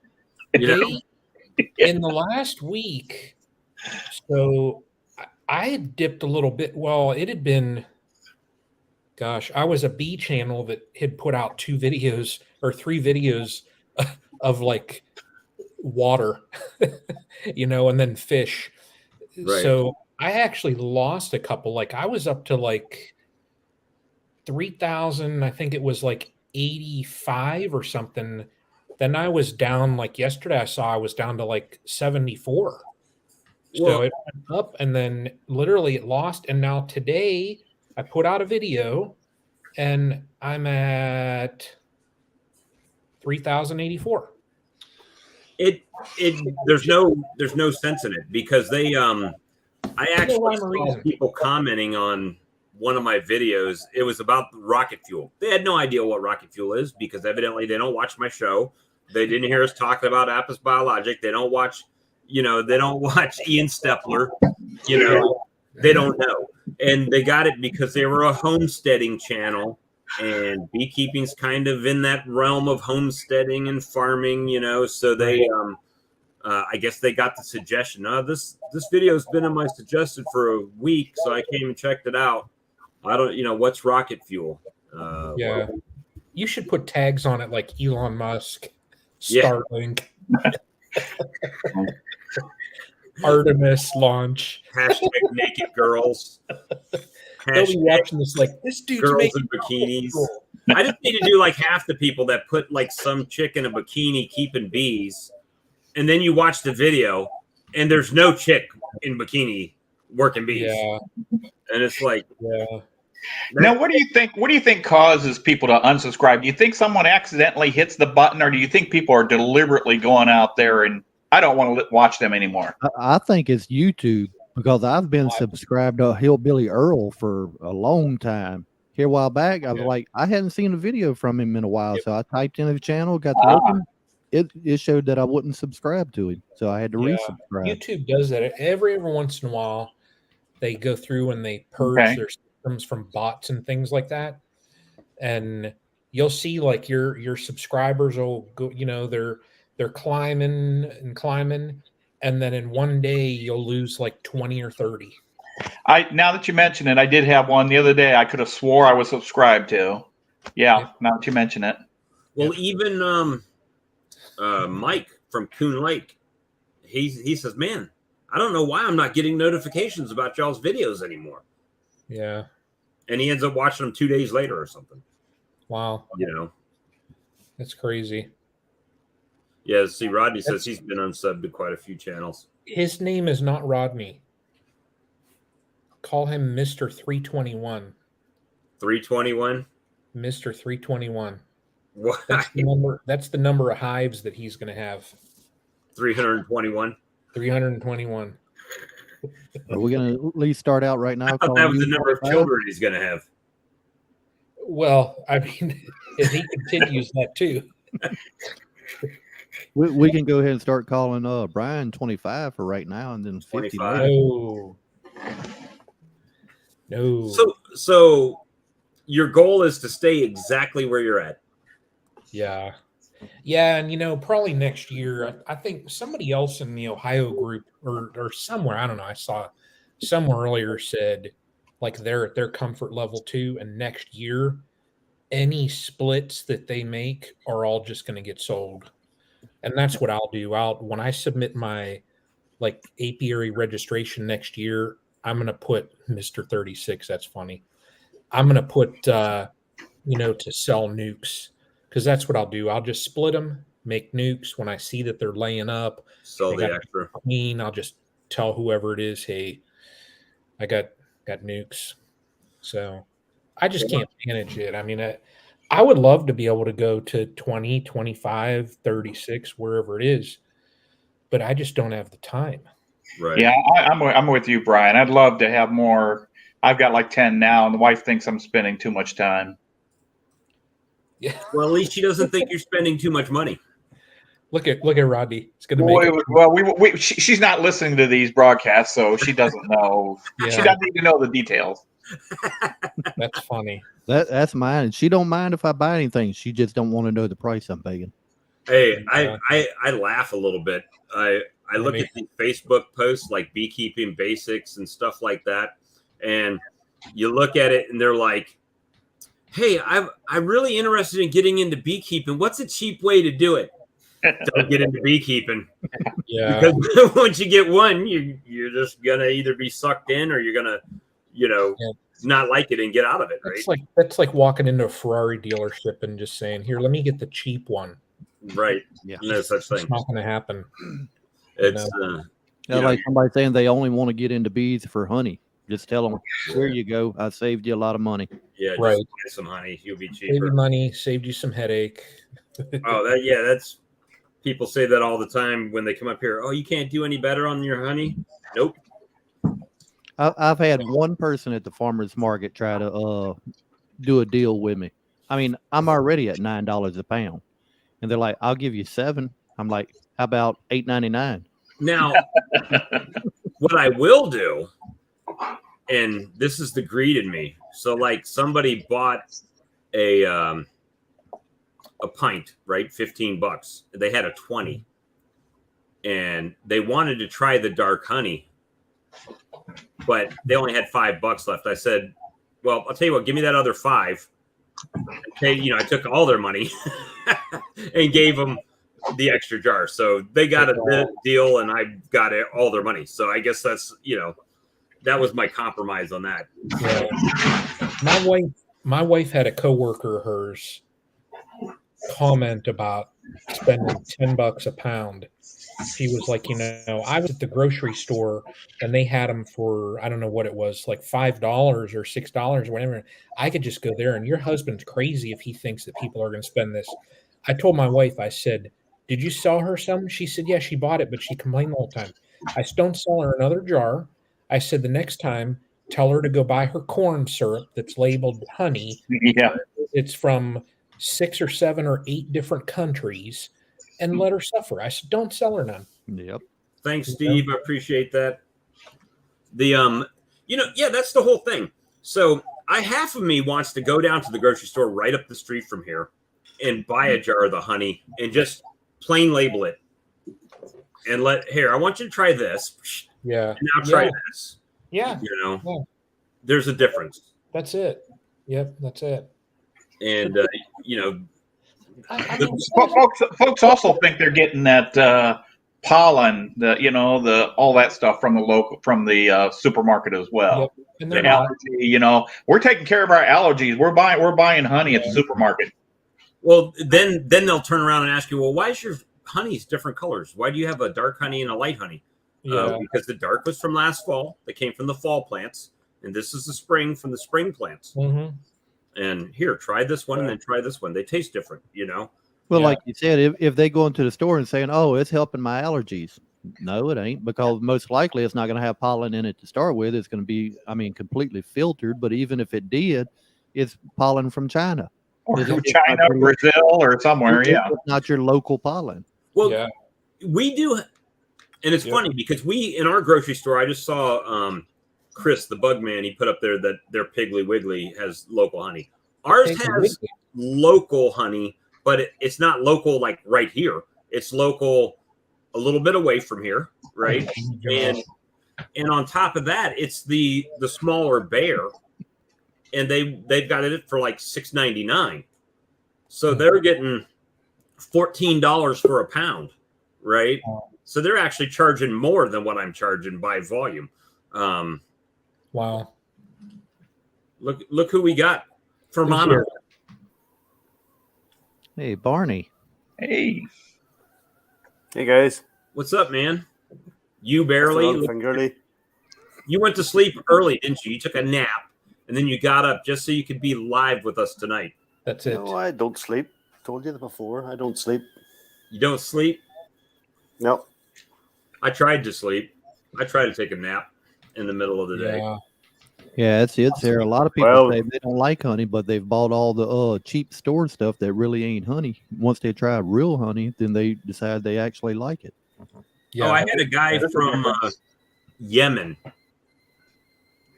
in the last week, so I had dipped a little bit. Well, it had been, gosh, I was a B channel that had put out 2 videos or 3 videos of like water, and then fish. Right. So I actually lost a couple. Like I was up to like 3,000. I think it was like 85 or something. Then I was down, like yesterday I saw I was down to like 74. So it went up and then literally it lost. And now today I put out a video and I'm at 3,084. There's no sense in it because they I actually saw people commenting on one of my videos. It was about rocket fuel. They had no idea what rocket fuel is because evidently they don't watch my show. They didn't hear us talk about Apis Biologic. They don't watch, they don't watch Ian Stepler. They don't know. And they got it because they were a homesteading channel, and beekeeping's kind of in that realm of homesteading and farming, so they I guess they got the suggestion. This video has been in my suggested for a week, so I came and checked it out. I don't, what's rocket fuel? Yeah, you should put tags on it like Elon Musk, Starlink, Artemis launch, #naked girls. They'll be watching this like this dude's girls in bikinis. I just need to do like half the people that put like some chick in a bikini keeping bees. And then you watch the video, and there's no chick in bikini working bees. Yeah, and it's like, Now, what do you think? What do you think causes people to unsubscribe? Do you think someone accidentally hits the button, or do you think people are deliberately going out there and I don't want to watch them anymore? I think it's YouTube because I've been subscribed to Hillbilly Earl for a long time. Here a while back, I was like, I hadn't seen a video from him in a while, so I typed in his channel, got to looking. It showed that I wouldn't subscribe to him, so I had to resubscribe. YouTube does that every once in a while. They go through and they purge their systems from bots and things like that, and you'll see like your subscribers will go. They're climbing and climbing, and then in one day you'll lose like 20 or 30. Now that you mention it, I did have one the other day. I could have swore I was subscribed to. Yeah. Now that you mention it. Well, even Mike from Coon Lake, he says, man, I don't know why I'm not getting notifications about y'all's videos anymore. Yeah. And he ends up watching them 2 days later or something. Wow. That's crazy. Yeah, see, Rodney says he's been unsubbed to quite a few channels. His name is not Rodney. Call him Mr. 321. 321? Mr. 321. What? That's the number of hives that he's going to have. 321. 321. Are we going to at least start out right now? That was the number of children he's going to have. Well, I mean, if he continues that too. We can go ahead and start calling Brian 25 for right now, and then 50. No. So your goal is to stay exactly where you're at. Yeah. Yeah, and probably next year, I think somebody else in the Ohio group or somewhere, I don't know, I saw somewhere earlier said like they're at their comfort level too, and next year any splits that they make are all just going to get sold. And that's what I'll do. When I submit my like apiary registration next year, I'm going to put Mr. 36. That's funny. I'm going to put, to sell nukes, because that's what I'll do. I'll just split them, make nukes. When I see that they're laying up, sell the extra. I'll just tell whoever it is, hey, I got nukes. So I just can't manage it. I mean, I would love to be able to go to 20, 25, 36, wherever it is, but I just don't have the time. Right. Yeah, I'm with you, Brian. I'd love to have more. I've got like 10 now, and the wife thinks I'm spending too much time. Yeah. Well, at least she doesn't think you're spending too much money. Look at Rodney. It's going to make well, she's not listening to these broadcasts, so she doesn't know. Yeah. She doesn't need to know the details. That's funny. That's mine. She don't mind if I buy anything. She just don't want to know the price I'm paying. Hey, I laugh a little bit. I look at the Facebook posts like beekeeping basics and stuff like that, and you look at it and they're like, hey, I'm really interested in getting into beekeeping. What's a cheap way to do it? Don't get into beekeeping. Yeah. Because once you get one, you're just gonna either be sucked in or you're gonna, not like it and get out of it, right? That's like walking into a Ferrari dealership and just saying, here, let me get the cheap one. Right. Yeah. No such thing. It's not gonna happen. It's Like somebody saying they only want to get into bees for honey. Just tell them, here you go. I saved you a lot of money. Yeah, Right. just get some honey. You'll be Save cheaper. you money, saved you some headache. Oh, that's people say that all the time when they come up here. Oh, you can't do any better on your honey? Nope. I've had one person at the farmer's market try to do a deal with me. I mean, I'm already at $9 a pound, and they're like, "I'll give you 7." I'm like, "How about $8.99?" Now, what I will do, and this is the greed in me. So, like, somebody bought a pint, right? $15. They had a 20, and they wanted to try the dark honey, but they only had $5 left. I said, "Well, I'll tell you what. Give me that other 5." Okay, I took all their money and gave them the extra jar. So they got a deal, and I got all their money. So I guess that's that was my compromise on that. Yeah. My wife had a coworker of hers comment about spending $10 a pound. She was like, I was at the grocery store and they had them for, I don't know what it was, like $5 or $6 or whatever. I could just go there, and your husband's crazy if he thinks that people are going to spend this. I told my wife, I said, "Did you sell her some?" She said, "Yeah, she bought it, but she complained the whole time." I said, "Don't sell her another jar." I said, "The next time, tell her to go buy her corn syrup that's labeled honey. Yeah. It's from 6 or 7 or 8 different countries, and let her suffer." I said, "Don't sell her none." Yep. Thanks, Steve. I appreciate that. That's the whole thing. So half of me wants to go down to the grocery store right up the street from here and buy a jar of the honey and just plain label it and I want you to try this. Yeah. And now try this. Yeah. There's a difference. That's it. Yep. That's it. And, folks also think they're getting that pollen, all that stuff from the supermarket as well. Yep. And the allergy, we're taking care of our allergies. We're buying honey at the supermarket. Well, then they'll turn around and ask you, well, why is your honey's different colors? Why do you have a dark honey and a light honey? Because the dark was from last fall. They came from the fall plants, and this is the spring from the spring plants. Mm-hmm. And here, try this one, and then try this one. They taste different, Well, like you said, if they go into the store and saying, "Oh, it's helping my allergies," no, it ain't, because most likely it's not going to have pollen in it to start with. It's going to be, completely filtered. But even if it did, it's pollen from China. Or China, Brazil, or somewhere, it's not your local pollen. Well, we do, and it's funny because in our grocery store, I just saw Chris, the bug man, he put up there that their Piggly Wiggly has local honey. Ours has local honey, but it's not local like right here. It's local a little bit away from here, right? And on top of that, it's the smaller bear. And they've got it for like $6.99, so they're getting $14 for a pound, right? So they're actually charging more than what I'm charging by volume. Wow! Look who we got from Mono. Hey, Barney. Hey guys. What's up, man? You barely. You went to sleep early, didn't you? You took a nap. And then you got up just so you could be live with us tonight. That's it. No, I don't sleep. Told you that before. I don't sleep. You don't sleep? No. I tried to sleep. I tried to take a nap in the middle of the day. Yeah, it's there. A lot of people say they don't like honey, but they've bought all the cheap store stuff that really ain't honey. Once they try real honey, then they decide they actually like it. Yeah. I had a guy from Yemen.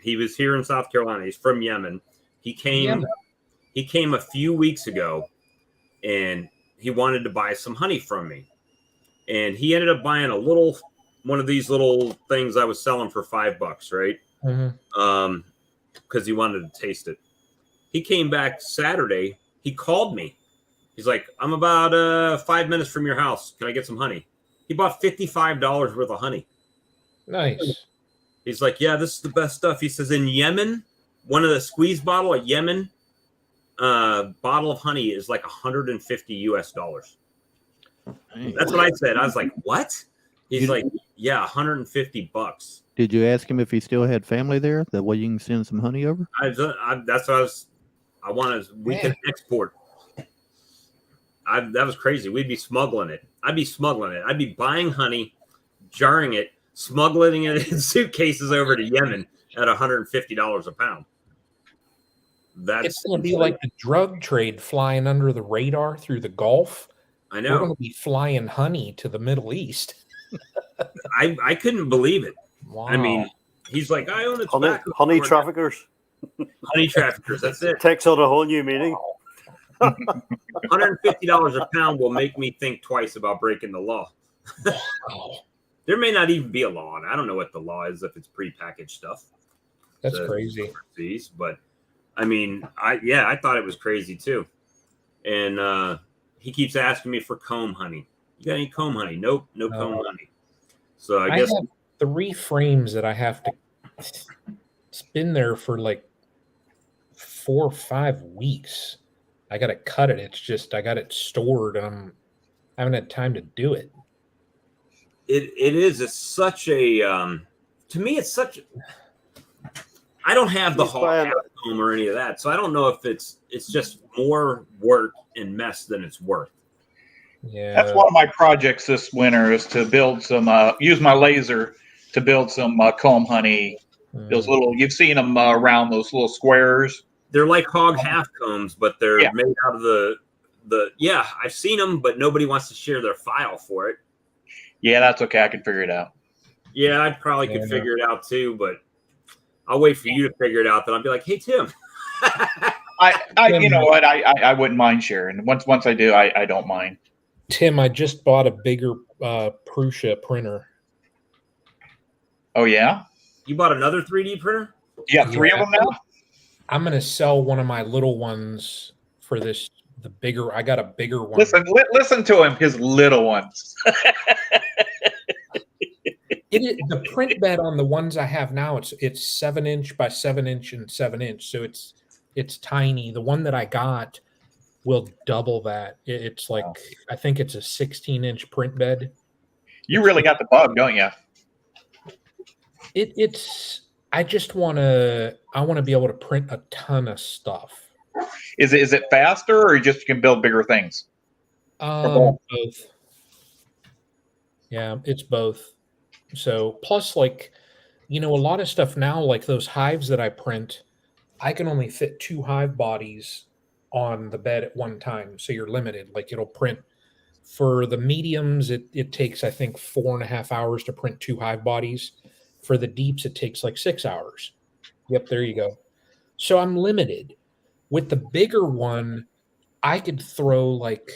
He was here in South Carolina. He's from Yemen. He came a few weeks ago, and he wanted to buy some honey from me. And he ended up buying one of these little things I was selling for $5, right? Mm-hmm. Because he wanted to taste it. He came back Saturday. He called me. He's like, "I'm about 5 minutes from your house. Can I get some honey?" He bought $55 worth of honey. Nice. He's like, "Yeah, this is the best stuff." He says, in Yemen, one of the squeeze bottle at Yemen, bottle of honey is like $150 US. That's what I said. I was like, "What?" He's like, yeah, $150. Did you ask him if he still had family there? That way you can send some honey over? That's what I want to, we can export. That was crazy. We'd be smuggling it. I'd be smuggling it. I'd be buying honey, jarring it, smuggling it in suitcases over to Yemen at $150 a pound. It's going to be like the drug trade flying under the radar through the Gulf. I know. We're going to be flying honey to the Middle East. I couldn't believe it. Wow. I mean, he's like, I own a honey traffickers. Honey traffickers. That's it. Takes on a whole new meaning. $150 a pound will make me think twice about breaking the law. Wow. There may not even be a law, and I don't know what the law is if it's prepackaged stuff. That's crazy. But I mean, I thought it was crazy too. And he keeps asking me for comb honey. You got any comb honey? Nope, no comb honey. So I guess have 3 frames that I have to. It's been there for like 4 or 5 weeks. I got to cut it. It's just I got it stored, and I haven't had time to do it. It is. It's such a to me. It's such. I don't have the home or any of that, so I don't know if it's just more work and mess than it's worth. Yeah, that's one of my projects this winter is to build some. Use my laser to build some comb honey. Those little, you've seen them around those little squares. They're like hog half combs, but they're made out of the. Yeah, I've seen them, but nobody wants to share their file for it. Yeah, that's okay. I can figure it out. Yeah, I probably could figure it out too, but I'll wait for you to figure it out. Then I'll be like, "Hey, Tim." You know what? I wouldn't mind sharing. Once I do, I don't mind. Tim, I just bought a bigger Prusa printer. Oh yeah, you bought another 3D printer? Yeah, 3 of them now. I'm gonna sell one of my little ones for this. The bigger, I got a bigger one. Listen to him. His little ones. The print bed on the ones I have now, it's 7" by 7" and 7". So it's tiny. The one that I got will double that. It's like I think it's a 16" print bed. You really got the bug, don't you? It's. I just want to. I want to be able to print a ton of stuff. Is it faster, or you just can build bigger things? Both. Yeah, it's both. So plus, like, a lot of stuff now, like those hives that I print, I can only fit 2 hive bodies on the bed at one time. So you're limited. Like it'll print for the mediums. It takes, I think, 4.5 hours to print 2 hive bodies. For the deeps, it takes like 6 hours. Yep, there you go. So I'm limited. With the bigger one, I could throw like,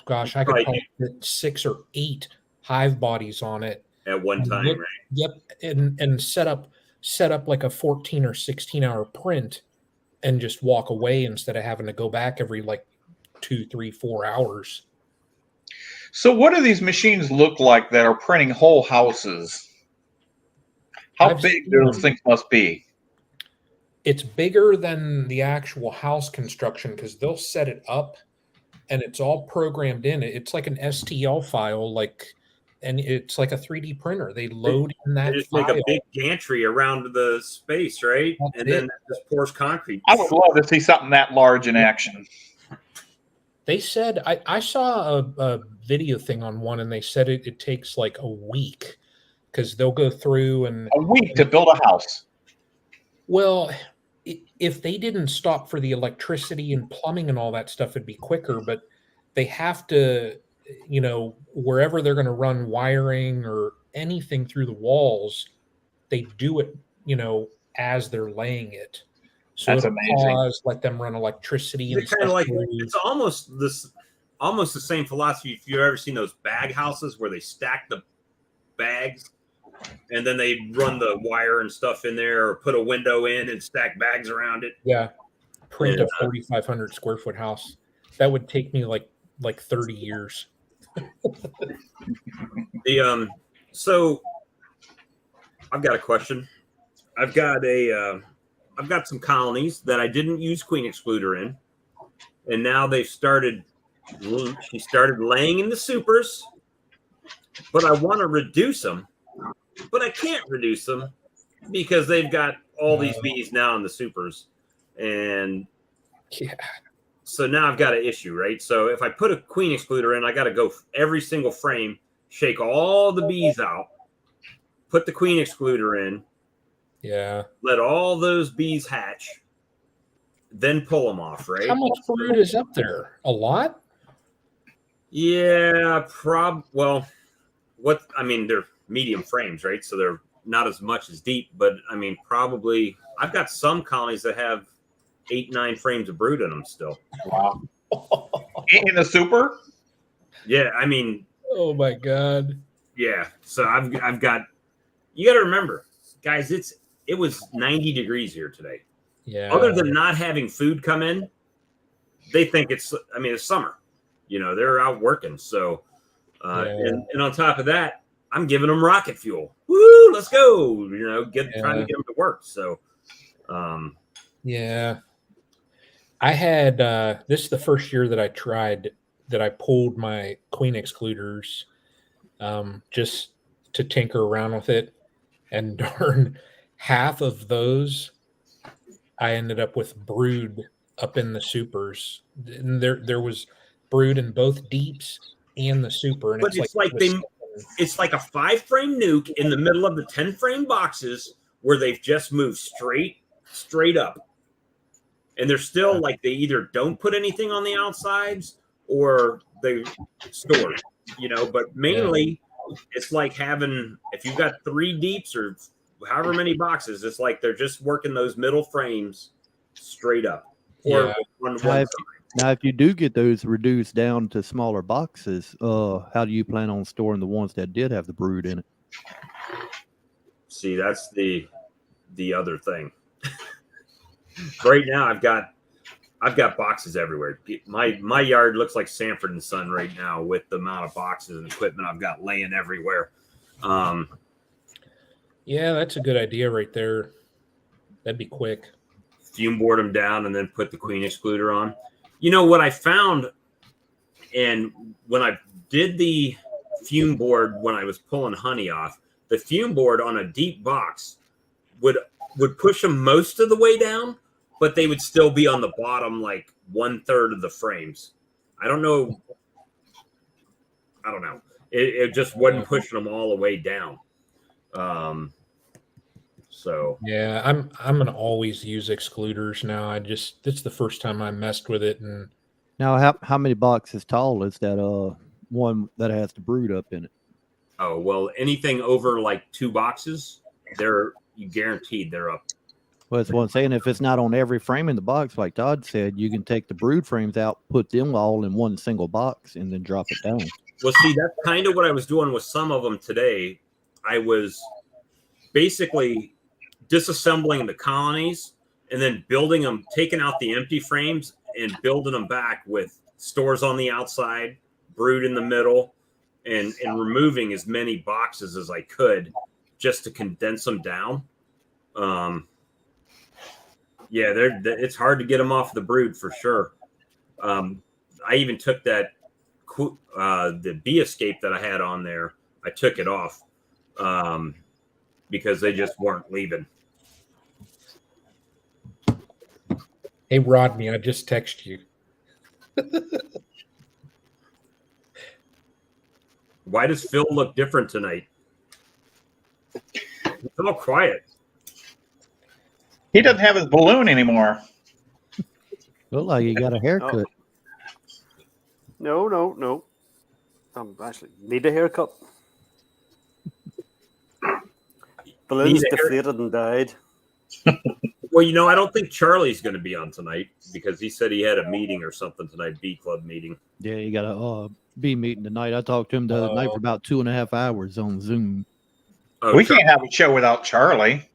gosh, I could probably put 6 or 8 hive bodies on it at one time, right? Yep, and set up like a 14 or 16 hour print, and just walk away instead of having to go back every like 2, 3, 4 hours. So, what do these machines look like that are printing whole houses? How big do those things must be? It's bigger than the actual house construction because they'll set it up and it's all programmed in. It's like an STL file, and it's like a 3D printer. They load in that. They just make a big gantry around the space, right? Then that just pours concrete. I would love to see something that large in action. They said I saw a video thing on one, and they said it takes like a week because they'll go through and a week to build a house. Well, if they didn't stop for the electricity and plumbing and all that stuff, it'd be quicker. But they have to, wherever they're going to run wiring or anything through the walls, they do it, as they're laying it. So that's amazing. Pause, let them run electricity. It's kind of like it's almost the same philosophy. If you've ever seen those bag houses where they stack the bags and then they run the wire and stuff in there, or put a window in and stack bags around it. Yeah, print a 4,500 square foot house. That would take me like 30 years. So I've got a question. I've got some colonies that I didn't use queen excluder in, and now she started laying in the supers, but I want to reduce them, but I can't reduce them because they've got all these bees now in the supers. And Yeah. so now I've got an issue, right? So if I put a queen excluder in, I got to go every single frame, shake all the bees out, put the queen excluder in, Yeah. let all those bees hatch, then pull them off, right? How much brood is up there? A lot? Yeah, well, they're medium frames, right? So they're not as much as deep, but I mean, probably I've got some colonies that have 8-9 frames of brood in them still. Wow. In the super? Yeah, I mean, Oh my God. yeah. So I've got. You got to remember, guys. It was 90 degrees here today. Yeah. Other than not having food come in, they think it's. I mean, it's summer. You know, they're out working. So, and on top of that, I'm giving them rocket fuel. Woo! Let's go. You know, trying to get them to work. So, yeah. I had this is the first year that I pulled my queen excluders just to tinker around with it, and darn, half of those I ended up with brood up in the supers. And there was brood in both deeps and the super, and but it's like it's like a 5-frame nuke in the middle of the 10-frame boxes where they've just moved straight up. And they're still like they either don't put anything on the outsides or they store, you know, but mainly it's like having, if you've got 3 deeps or however many boxes, it's like they're just working those middle frames straight up. Or one side. Now, if you do get those reduced down to smaller boxes, how do you plan on storing the ones that did have the brood in it? See, that's the other thing. Right now, I've got boxes everywhere. My yard looks like Sanford and Son right now with the amount of boxes and equipment I've got laying everywhere. Yeah, that's a good idea right there. That'd be quick. Fume board them down and then put the queen excluder on. You know what I found, and when I did the fume board when I was pulling honey off, the fume board on a deep box would push them most of the way down, but they would still be on the bottom, like 1/3 of the frames. I don't know. It just wasn't pushing them all the way down. So yeah, I'm gonna always use excluders now. It's the first time I messed with it, and now how many boxes tall is that one that has the brood up in it? Oh, well, anything over like 2 boxes, you guaranteed they're up. Well, that's what I'm saying. If it's not on every frame in the box, like Todd said, you can take the brood frames out, put them all in one single box, and then drop it down. Well, see, that's kind of what I was doing with some of them today. I was basically disassembling the colonies and then building them, taking out the empty frames and building them back with stores on the outside, brood in the middle, and removing as many boxes as I could just to condense them down. Yeah, it's hard to get them off the brood for sure. I even took that the bee escape that I had on there. I took it off because they just weren't leaving. hey, Rodney, I just texted you. Why does Phil look different tonight? He's all quiet. He doesn't have his balloon anymore. Look like you got a haircut. No. Actually need a haircut. Balloon's deflated and died. Well, you know, I don't think Charlie's going to be on tonight because he said he had a meeting or something tonight, Bee Club meeting. Yeah, you got a bee meeting tonight. I talked to him the other night for about 2.5 hours on Zoom. Oh, We can't have a show without Charlie.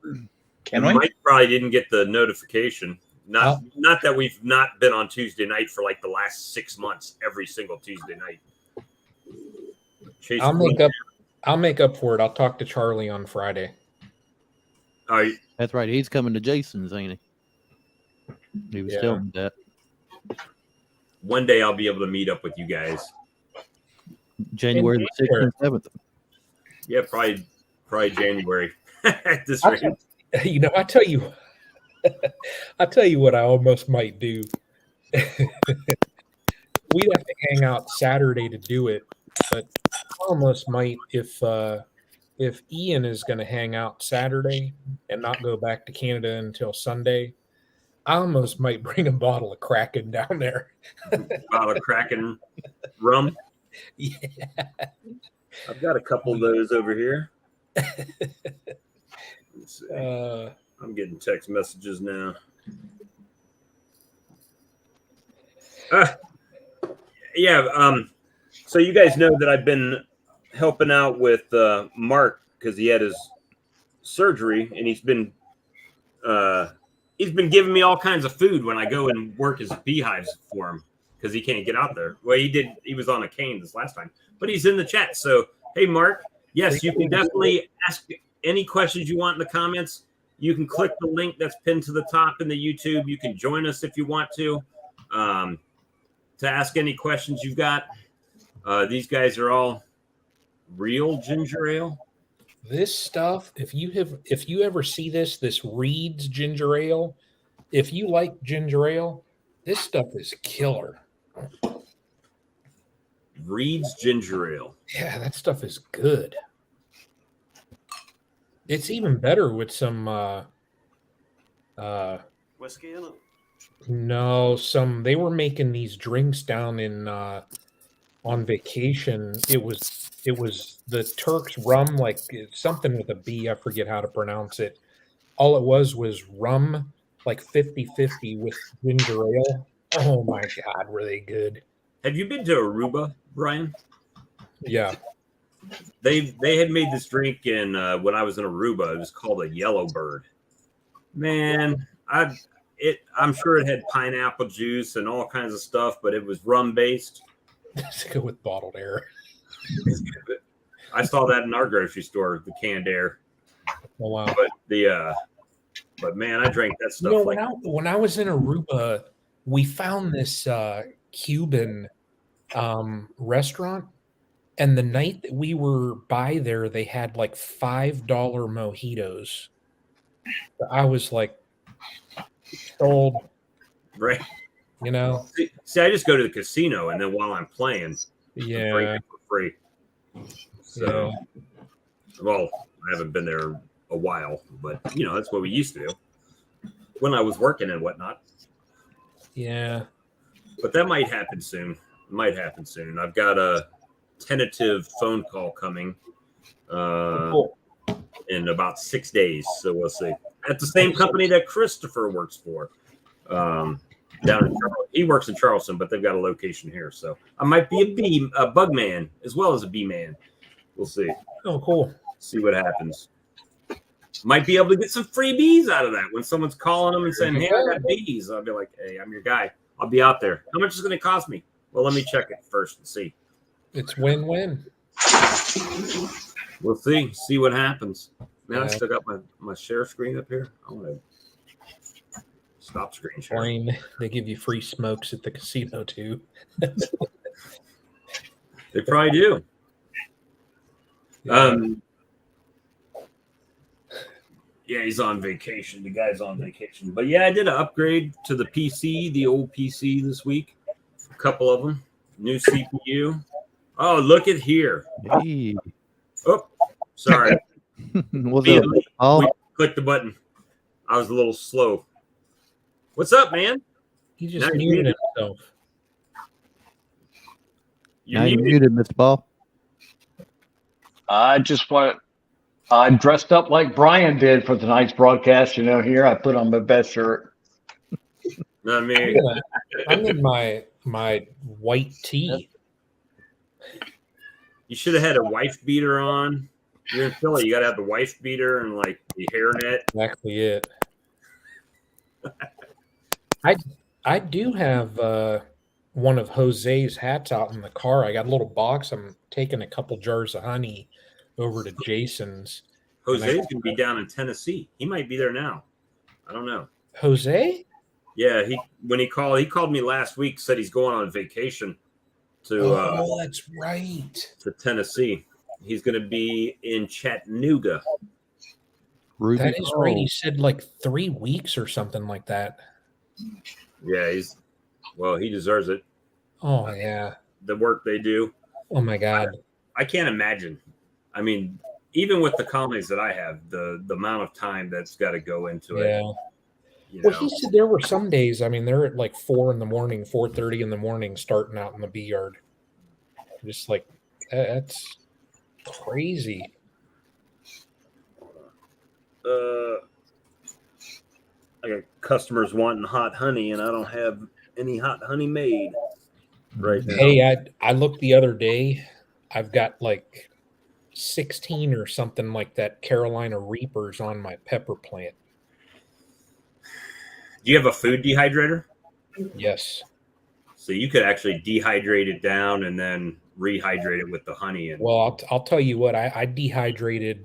Can we? Mike probably didn't get the notification. Not that we've not been on Tuesday night for like the last 6 months, every single Tuesday night. I'll make up for it. I'll talk to Charlie on Friday. That's right. He's coming to Jason's, ain't he? He was telling me that. One day I'll be able to meet up with you guys. January the 6th and 7th. Yeah, probably January at this rate. You know, I tell you what I almost might do. We'd have to hang out Saturday to do it, but I almost might if Ian is going to hang out Saturday and not go back to Canada until Sunday. I almost might bring a bottle of Kraken down there. Bottle of Kraken rum. Yeah. I've got a couple of those over here. Let's see. I'm getting text messages now. Yeah. So you guys know that I've been helping out with Mark because he had his surgery, and he's been giving me all kinds of food when I go and work his beehives for him because he can't get out there. Well, he was on a cane this last time, but he's in the chat. So, hey, Mark, yes, you can definitely ask any questions you want in the comments. You can click the link that's pinned to the top in the YouTube. You can join us if you want to ask any questions you've got. These guys are all real ginger ale. This stuff, if you ever see this Reed's ginger ale, if you like ginger ale, this stuff is killer. Reed's ginger ale. Yeah, that stuff is good. It's even better with some Whiskey in it. no, they were making these drinks down in on vacation. It was the Turk's rum, like something with a B. I forget how to pronounce it. All it was rum, like 50-50 with ginger ale. Oh my God, were they good? Have you been to Aruba, Brian? Yeah. They had made this drink in when I was in Aruba. It was called a Yellow Bird. Man, I'm sure it had pineapple juice and all kinds of stuff, but it was rum based. Let's go with bottled air. I saw that in our grocery store, the canned air. Oh wow! But man, I drank that stuff. You know, when I was in Aruba, we found this Cuban restaurant, and the night that we were by there, they had like $5 mojitos. I was like, sold. Right. You know. See, I just go to the casino, and then while I'm playing, yeah, drink it for free. So, well, I haven't been there a while, but you know that's what we used to do when I was working and whatnot. Yeah, but that might happen soon. I've got a tentative phone call coming in about 6 days, so we'll see. At the same company that Christopher works for, down in Charleston. He works in Charleston, but they've got a location here, so I might be a bug man as well as a bee man. We'll see. Oh, cool. See what happens. Might be able to get some free bees out of that when someone's calling them and saying, "Hey, I got bees." I'll be like, "Hey, I'm your guy. I'll be out there. How much is it going to cost me?" Well, let me check it first and see. It's win-win. We'll see. See what happens. Man, I still got my share screen up here. I want to stop screen sharing. They give you free smokes at the casino too. They probably do. Yeah, he's on vacation. The guy's on vacation. But yeah, I did an upgrade to the PC, the old PC this week. A couple of them. New CPU. Oh, look at here. Hey. Oh, sorry. What's up? Oh, click the button. I was a little slow. What's up, man? He just muted himself. You're muted, Mr. Paul. I dressed up like Brian did for tonight's broadcast. You know, here I put on my best shirt. Not me. I'm in my white tee. You should have had a wife beater on. You're in Philly. You got to have the wife beater and like the hairnet. Exactly it. I do have one of Jose's hats out in the car. I got a little box. I'm taking a couple jars of honey over to Jason's. Jose's going to be down in Tennessee. He might be there now. I don't know. Jose? Yeah, he called me last week, said he's going on vacation to that's right. To Tennessee. He's going to be in Chattanooga. Ruby That is right. He Falls. said like 3 weeks or something like that. Yeah, he deserves it. Oh yeah. The work they do. Oh my God. I can't imagine. I mean, even with the colonies that I have, the amount of time that's got to go into it. Yeah. You Well, know, he said there were some days. I mean, they're at like 4 in the morning, 4:30 in the morning, starting out in the bee yard. Just like that's crazy. I got customers wanting hot honey, and I don't have any hot honey made right now. Hey, I looked the other day. I've got like 16 or something like that Carolina Reapers on my pepper plant. Do you have a food dehydrator? Yes. So you could actually dehydrate it down and then rehydrate it with the honey. And Well, I'll tell you what. I dehydrated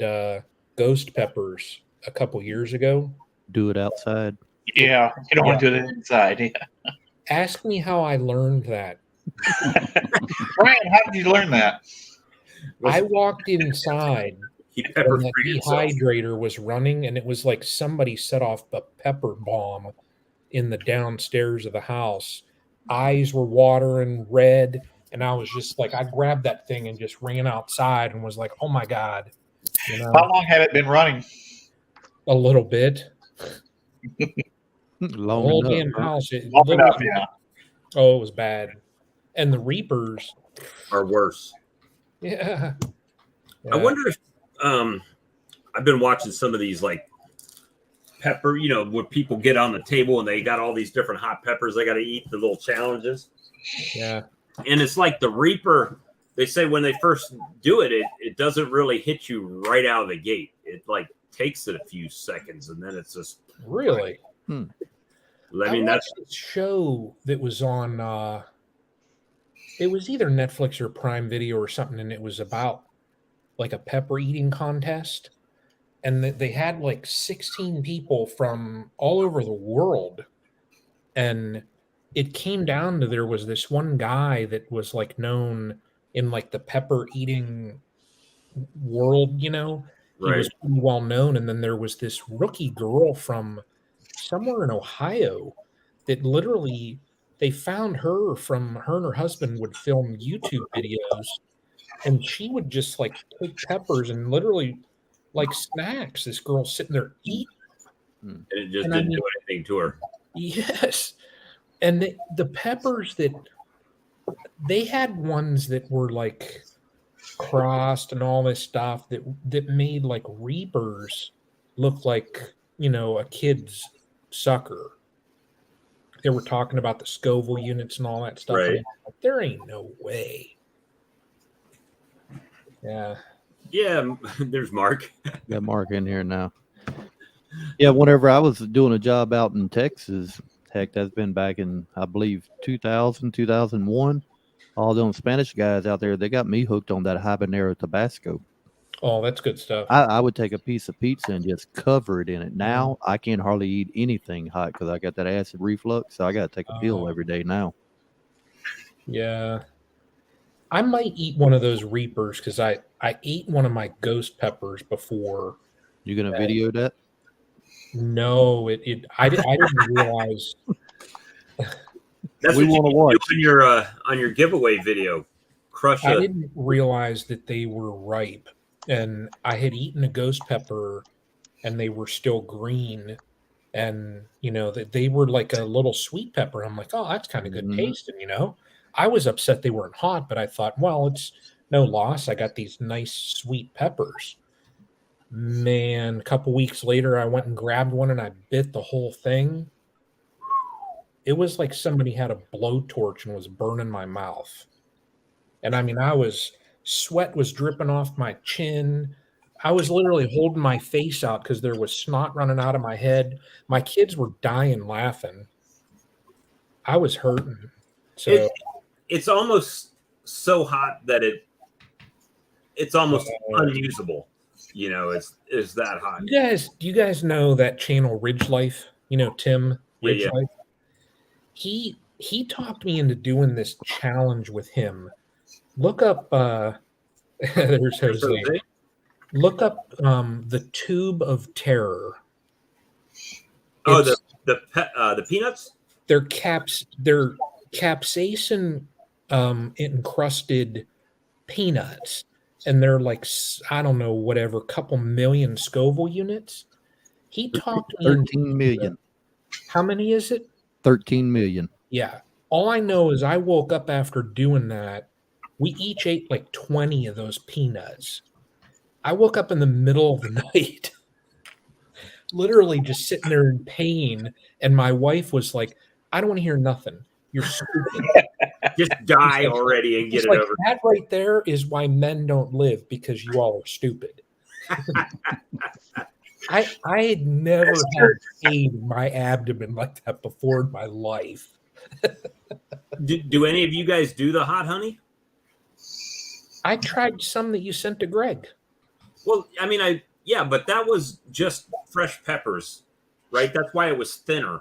ghost peppers a couple years ago. Do it outside. Yeah, you don't want to do it inside. Yeah. Ask me how I learned that. Brian, how did you learn that? I walked inside he pepper and that sprayed himself. dehydrator was running, and it was like somebody set off a pepper bomb in the downstairs of the house. Eyes were watering red, and I was just like, I grabbed that thing and just ran outside and was like, oh my God. You know, How long had it been running? a little bit. The Long whole enough. damn huh? house. It Long enough, literally- yeah. Oh, it was bad. And the Reapers, Are worse. yeah. I wonder if I've been watching some of these like pepper, where people get on the table and they got all these different hot peppers they got to eat, the little challenges. Yeah. And it's like the Reaper, they say when they first do it, it doesn't really hit you right out of the gate. It like takes it a few seconds and then it's just Really? I mean, watched that's a show that was on it was either Netflix or Prime Video or something, and it was about like a pepper eating contest. And they had like 16 people from all over the world. And it came down to there was this one guy that was like known in like the pepper eating world, He right. was pretty well known. And then there was this rookie girl from somewhere in Ohio that literally they found her and her husband would film YouTube videos, and she would just like take peppers and literally like snacks. This girl sitting there eating. And it just And I didn't mean- do anything to her. Yes. And the peppers that they had ones that were like crossed and all this stuff that made like Reapers look like, a kid's sucker. They were talking about the Scoville units and all that stuff. Right. And I'm like, there ain't no way. Yeah. Yeah, there's Mark. Got Mark in here now. Yeah, whenever I was doing a job out in Texas, heck, that's been back in, I believe, 2000, 2001. All them Spanish guys out there, they got me hooked on that habanero Tabasco. Oh, that's good stuff. I would take a piece of pizza and just cover it in it. Now I can't hardly eat anything hot because I got that acid reflux, so I got to take a pill every day now. Yeah. I might eat one of those Reapers because I ate one of my ghost peppers before. You gonna video that? No, I didn't realize. That's We what wanna you watch. do on your giveaway video. Crush I a didn't realize that they were ripe, and I had eaten a ghost pepper, and they were still green, and that they were like a little sweet pepper. I'm like, oh, that's kind of good Mhm. tasting, I was upset they weren't hot, but I thought, well, it's no loss. I got these nice sweet peppers. Man, a couple weeks later, I went and grabbed one and I bit the whole thing. It was like somebody had a blowtorch and was burning my mouth. And I mean, sweat was dripping off my chin. I was literally holding my face out because there was snot running out of my head. My kids were dying laughing. I was hurting. So it's almost so hot that it's almost unusable. It's that hot. do you guys know that channel Ridge Life? Tim Ridge Yeah. Life? He talked me into doing this challenge with him. Look up There's Jose. Look up the Tube of Terror. Oh, It's- the peanuts. They're capsaicin encrusted peanuts, and they're like, I don't know, whatever, couple million Scoville units. He talked me 13 million. How many is it? 13 million. Yeah. All I know is I woke up after doing that. We each ate like 20 of those peanuts. I woke up in the middle of the night, literally just sitting there in pain. And my wife was like, I don't want to hear nothing. You're stupid. Just die already and get it over. That right there is why men don't live, because you all are stupid. I had never had pain in my abdomen like that before in my life. Do any of you guys do the hot honey? I tried some that you sent to Greg. Well, I mean, but that was just fresh peppers, right? That's why it was thinner.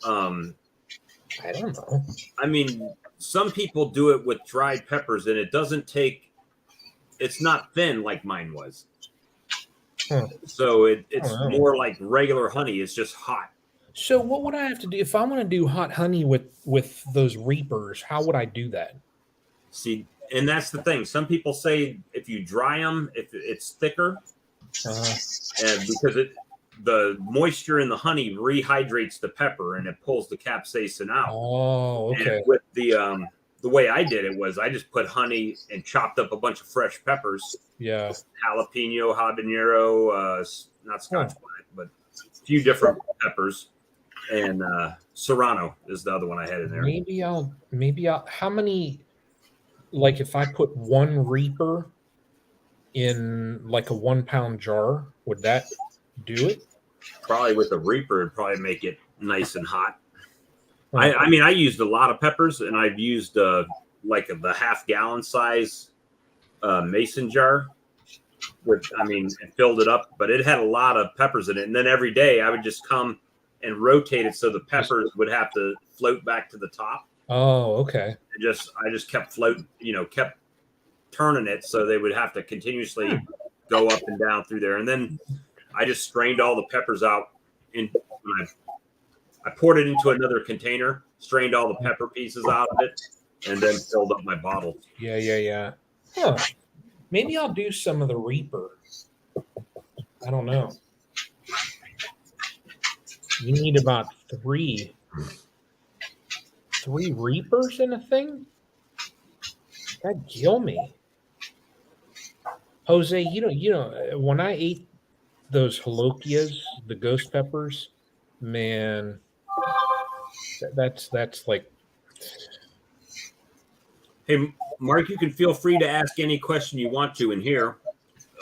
I don't know. I mean, some people do it with dried peppers, and it doesn't take. It's not thin like mine was. So it's more like regular honey. It's just hot. So what would I have to do if I want to do hot honey with those reapers? How would I do that? See, and that's the thing. Some people say if you dry them, if it's thicker, and because the moisture in the honey rehydrates the pepper and it pulls the capsaicin out. Oh, okay. And with the way I did it was I just put honey and chopped up a bunch of fresh peppers. Yeah. Jalapeno, habanero, not Scotch bonnet, but a few different peppers. And Serrano is the other one I had in there. Maybe I'll how many, like if I put one reaper in like a 1 pound jar, would that do it? Probably with a reaper, it'd probably make it nice and hot. I mean, I used a lot of peppers, and I've used like the half-gallon size mason jar. And filled it up, but it had a lot of peppers in it. And then every day I would just come and rotate it so the peppers would have to float back to the top. Oh, okay. I just kept floating, kept turning it so they would have to continuously go up and down through there. And then I just strained all the peppers out. I poured it into another container, strained all the pepper pieces out of it, and then filled up my bottle. Yeah. Huh. Maybe I'll do some of the reaper. I don't know. You need about three reapers in a thing? That'd kill me. Jose, you know, when I ate those holokias, the ghost peppers, man, that's like. Hey, Mark, you can feel free to ask any question you want to in here.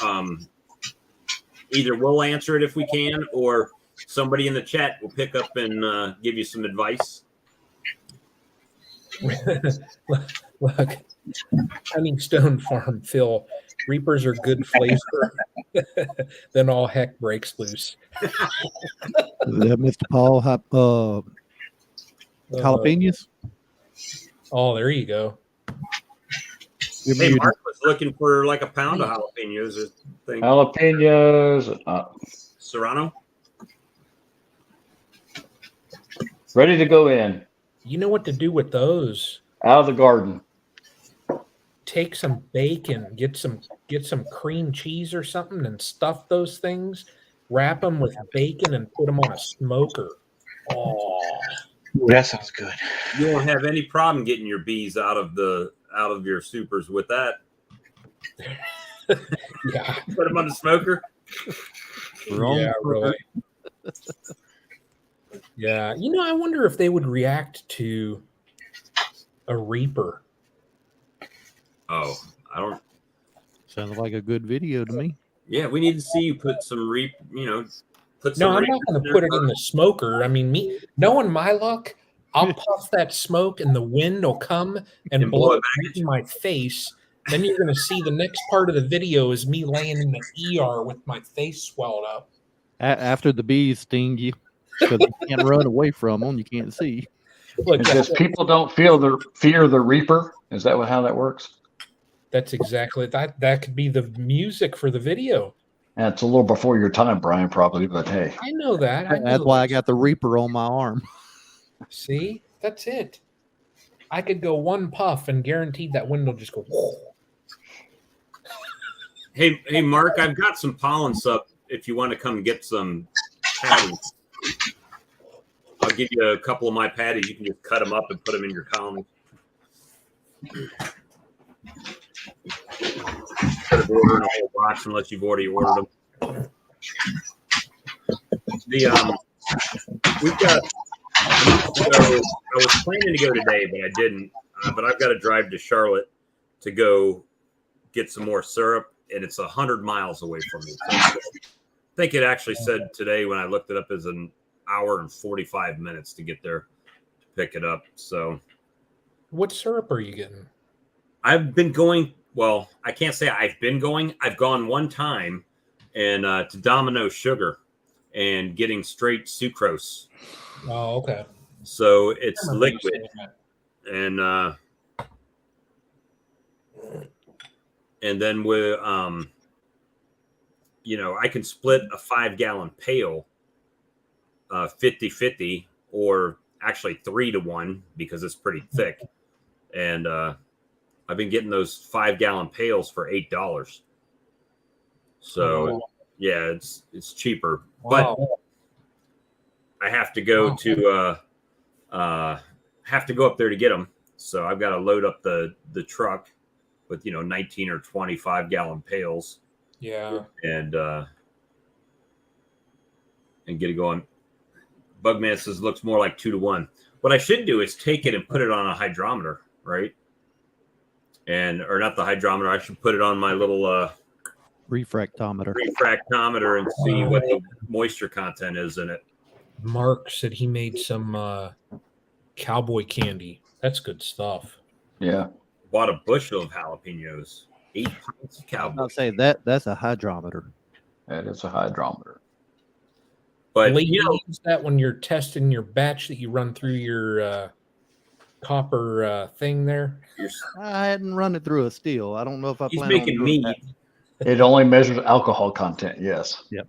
Either we'll answer it if we can, or somebody in the chat will pick up and give you some advice. Look, Stone Farm, Phil. Reapers are good flavor. Then all heck breaks loose. Mr. Paul, jalapenos? Oh, there you go. Hey, Mark was looking for like a pound of jalapenos. Jalapenos. Serrano? Ready to go in. You know what to do with those? Out of the garden. Take some bacon, get some cream cheese or something, and stuff those things. Wrap them with bacon and put them on a smoker. Oh, Ooh, that sounds good. You won't have any problem getting your bees out of your supers with that. Yeah. Put them on the smoker. Yeah, really. Yeah. I wonder if they would react to a reaper. Oh, I don't. Sounds like a good video to me. Yeah, we need to see you put some put some. No, I'm not going to put it in the smoker. I mean, knowing my luck, I'll puff that smoke and the wind will come and blow it back in my face. Then you're going to see the next part of the video is me laying in the ER with my face swelled up. After the bees sting you, because you can't run away from them, you can't see. Look, it's just people don't fear the reaper. Is that how that works? That's exactly that. That could be the music for the video. And it's a little before your time, Brian, probably, but hey. I know that. That's why I got the Reaper on my arm. See, that's it. I could go one puff and guaranteed that wind will just go. Whoa. Hey, Mark, I've got some pollen up if you want to come get some patties. I'll give you a couple of my patties. You can just cut them up and put them in your colony. Instead of ordering a whole box unless you've already ordered them. We've got. So I was planning to go today, but I didn't. But I've got to drive to Charlotte to go get some more syrup, and it's 100 miles away from me. So I think it actually said today when I looked it up as an hour and 45 minutes to get there to pick it up. So, what syrup are you getting? I've been going. Well, I can't say I've been going. I've gone one time, and to Domino Sugar, and getting straight sucrose. Oh, okay. So it's liquid, and then with I can split a 5-gallon pail 50-50, or actually 3-to-1 because it's pretty thick. And I've been getting those 5-gallon pails for $8. So yeah, it's cheaper. Wow. But I have to go to have to go up there to get them. So I've got to load up the truck with 19 or 25-gallon pails. Yeah. And get it going. Bugman says it looks more like 2-to-1. What I should do is take it and put it on a hydrometer, right? Or not the hydrometer. I should put it on my little refractometer and see what the moisture content is in it. Mark said he made some cowboy candy. That's good stuff. Yeah. Bought a bushel of jalapenos. 8 pounds of cowboy. I'll say that's a hydrometer. That is a hydrometer. But Lee, you use that when you're testing your batch that you run through your copper thing there. I hadn't run it through a steel. I don't know if I He's plan making on mead. It only measures alcohol content. Yes. Yep.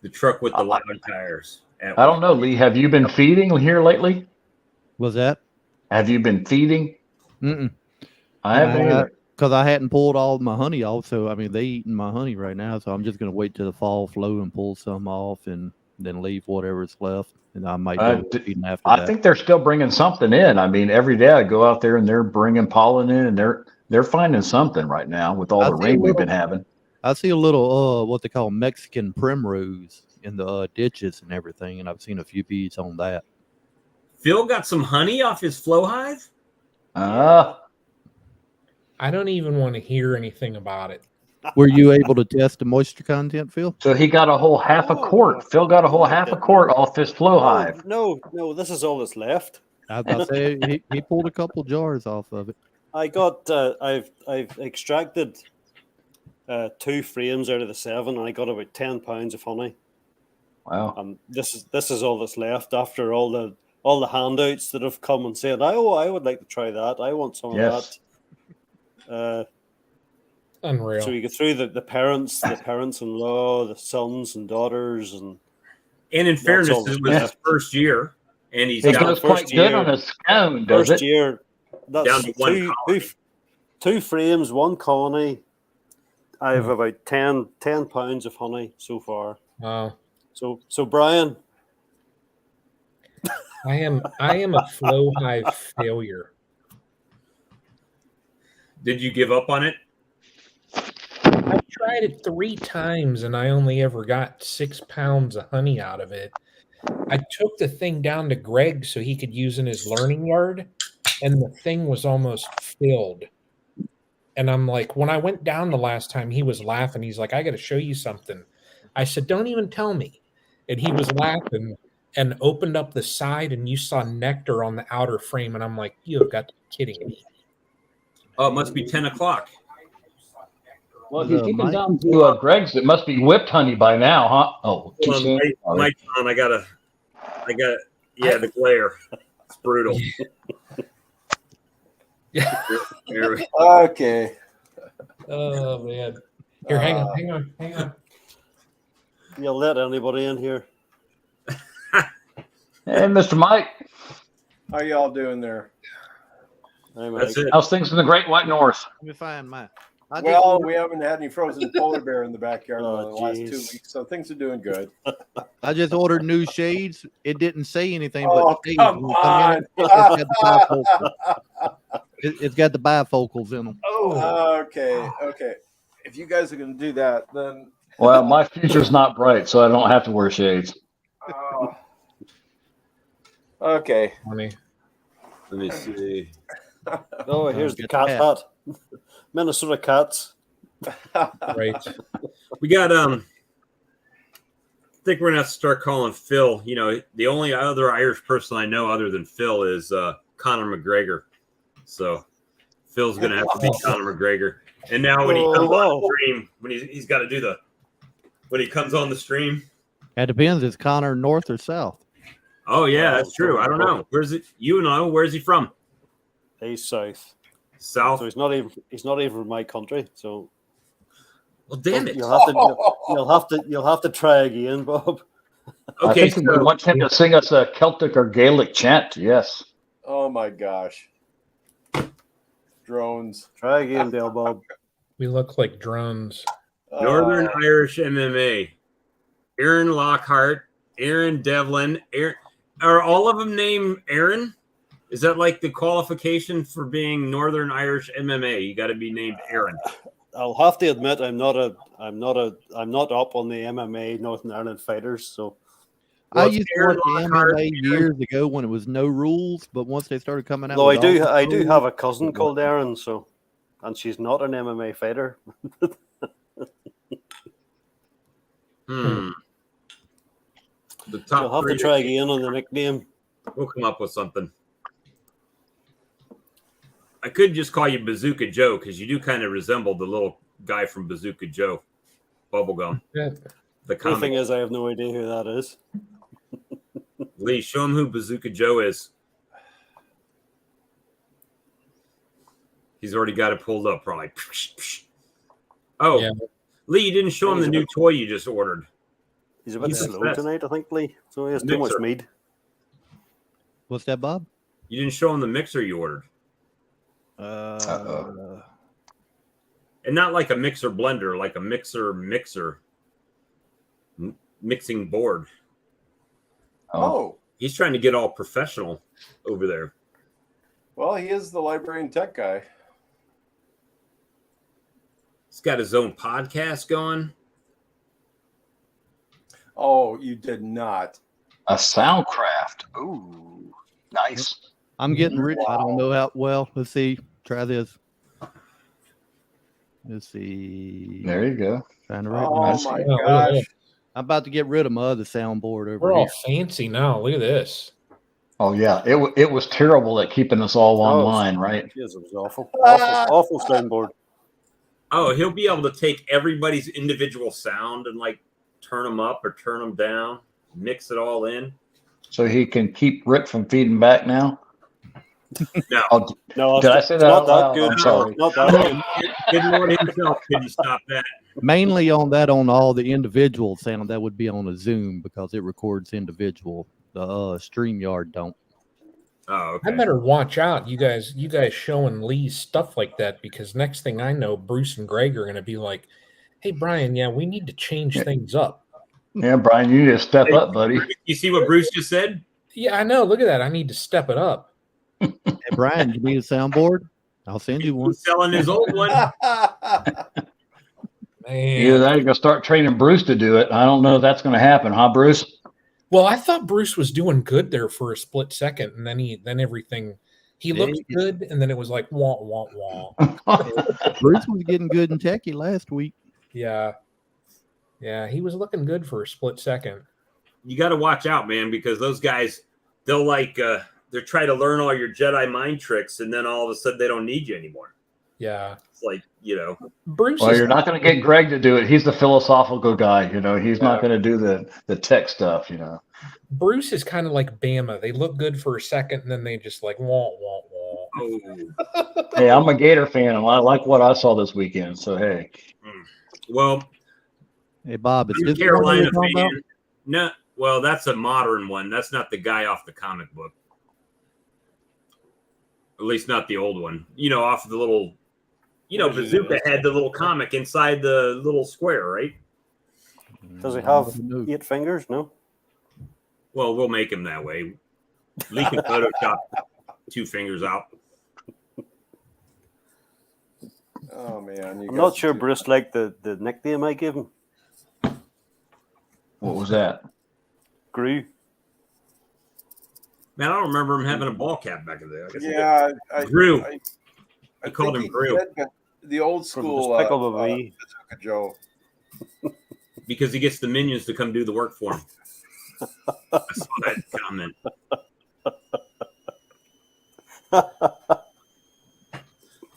The truck with the loud tires. I don't know, Lee. Have you been feeding here lately? Was that? Have you been feeding? Mm-mm. I haven't either. Because I hadn't pulled all my honey off. So, I mean, they eating my honey right now. So I'm just going to wait till the fall flow and pull some off and then leave whatever's left. And I might go feeding after that. I think they're still bringing something in. I mean, every day I go out there and they're bringing pollen in, and they're finding something right now with all the rain we've been having. I see a little what they call Mexican primrose in the ditches and everything, and I've seen a few bees on that. Phil got some honey off his flow hive? I don't even want to hear anything about it. Were you able to test the moisture content, Phil? So he got a whole half a quart. Phil got a whole half a quart off his flow hive. No, this is all that's left. I'll say he pulled a couple jars off of it. I got I've extracted 2 frames out of the 7, and I got about 10 pounds of honey. Wow. This is all that's left after all the handouts that have come and said, I would like to try that. I want some of that. Unreal. So you go through the parents-in-law, the sons and daughters, and in fairness, it was his first year, and he's it goes quite good on a scone, does first it? year. That's down to 1 colony. 2 frames, 1 colony. I have about 10 pounds of honey so far. Wow. So Brian, I am a flow hive failure. Did you give up on it? I tried it 3 times and I only ever got 6 pounds of honey out of it. I took the thing down to Greg so he could use in his learning yard, and the thing was almost filled. And I'm like, when I went down the last time, he was laughing. He's like, I got to show you something. I said, don't even tell me. And he was laughing and opened up the side, and you saw nectar on the outer frame. And I'm like, you have got to be kidding me. Oh, it must be 10 o'clock. Well, if he's getting down to Greg's, it must be whipped honey by now, huh? Oh, Mike's on. I got the glare. It's brutal. There we- Okay. Oh man. Here, hang on. You'll let anybody in here. Hey, Mr. Mike, How y'all doing there? Hey, That's Mike. it. how's things in the Great White North? Let me find mine. I just Well, ordered- we haven't had any frozen polar bear in the backyard in Oh, the last 2 geez. weeks, so things are doing good. I just ordered new shades. It didn't say anything, Oh, but shades come will come in. on. It's got the bifocals. It's got the bifocals in them. Okay. If you guys are going to do that, then Well, my future's not bright, so I don't have to wear shades. okay. Funny. Let me see. Oh, here's the get cat the hat. Minnesota Cats. Right. We got I think we're gonna have to start calling Phil. You know, the only other Irish person I know other than Phil is Conor McGregor. So Phil's gonna have to be Conor McGregor. And now when he comes on the stream, when he's got to do when he comes on the stream. It depends. Is Connor north or south? Oh yeah, that's true. I don't know. Where's it? You know, where's he from? He's south. South. So he's not even from my country. So Well, damn it. you'll have to try again, Bob. Okay, I think we want him to sing us a Celtic or Gaelic chant. Yes. Oh my gosh. Drones. Try again, Dale Bob. We look like drones. Northern Irish MMA. Aaron Lockhart, Aaron Devlin. Are all of them named Aaron? Is that like the qualification for being Northern Irish MMA? You got to be named Aaron. I'll have to admit I'm not up on the MMA Northern Ireland fighters. So I Well, used to Aaron watch the Lockhart, MMA years ago when it was no rules, but once they started coming out, though I with do all the rules, have a cousin called Erin, so and she's not an MMA fighter. The top You'll have to three, try again on the nickname. we'll come up with something. I could just call you Bazooka Joe because you do kind of resemble the little guy from Bazooka Joe, Bubblegum. Yeah. The The comic. thing is, I have no idea who that is. Lee, show him who Bazooka Joe is. He's already got it pulled up, probably. Oh, Yeah. Lee, you didn't show him the new toy you just ordered. He's a bit He's slow obsessed. tonight, I think, Lee. So he has too much Mixer. mead. What's that, Bob? You didn't show him the mixer you ordered. Uh, And not like a mixer blender, like a mixer mixing board. Oh, He's trying to get all professional over there. well, he is the librarian tech guy. He's got his own podcast going. Oh, you did not. A Soundcraft. Ooh, nice. I'm getting rich. I don't know how well. Let's see. Try this. Let's see. There you go. Trying to write Oh mine. my Oh, look at gosh. that. I'm about to get rid of my other soundboard over We're all here. fancy now. Look at this. Oh yeah, it was terrible at keeping us all Oh, online, right? Yes, it was awful. Awful soundboard. Oh, he'll be able to take everybody's individual sound and like turn them up or turn them down, mix it all in. So he can keep Rick from feeding back now. No. Oh, No, Did I it's say that not out that loud? good. I'm sorry. Not that good. Good Lord himself, could you stop that? Mainly on all the individual sound that would be on a Zoom because it records individual. The StreamYard don't. Oh, I okay. better watch out, you guys showing Lee stuff like that, because next thing I know, Bruce and Greg are going to be like, "Hey, Brian, yeah, we need to change things up." yeah, Brian, you need to step up, buddy. You see what Bruce just said? Yeah, I know. Look at that. I need to step it up. Hey, Brian, you need a soundboard? I'll send you one. He's selling his old one. Man. Either that, or you're gonna start training Bruce to do it. I don't know if that's gonna happen, huh, Bruce? Well, I thought Bruce was doing good there for a split second, and then everything he looked good, and then it was like wah wah wah. Bruce was getting good and techie last week. Yeah, he was looking good for a split second. You got to watch out, man, because those guys, they'll like, they're trying to learn all your Jedi mind tricks, and then all of a sudden they don't need you anymore. Yeah, It's like, you know, Bruce. Well, is you're not gonna get Greg to do it. He's the philosophical guy, you know. He's not gonna do the tech stuff, you know. Bruce is kind of like Bama. They look good for a second, and then they just like wah wah wah. Oh, Hey, I'm a Gator fan, and I like what I saw this weekend. So hey, well, Hey, Bob, is I'm a this the one they Carolina were talking about? fan. No, well, that's a modern one. That's not the guy off the comic book. At least not the old one. You know, off the little. You know, Bazooka had the little comic inside the little square, right? Does he have 8 fingers? No. Well, we'll make him that way. Lee can Photoshop 2 fingers out. Oh man, I'm not sure Bruce liked the nickname I gave him. what was that? Gru. Man, I don't remember him having a ball cap back in there. Yeah, Grew. I He called him Grew the old school Bazooka Joe. because he gets the minions to come do the work for him. I saw that comment.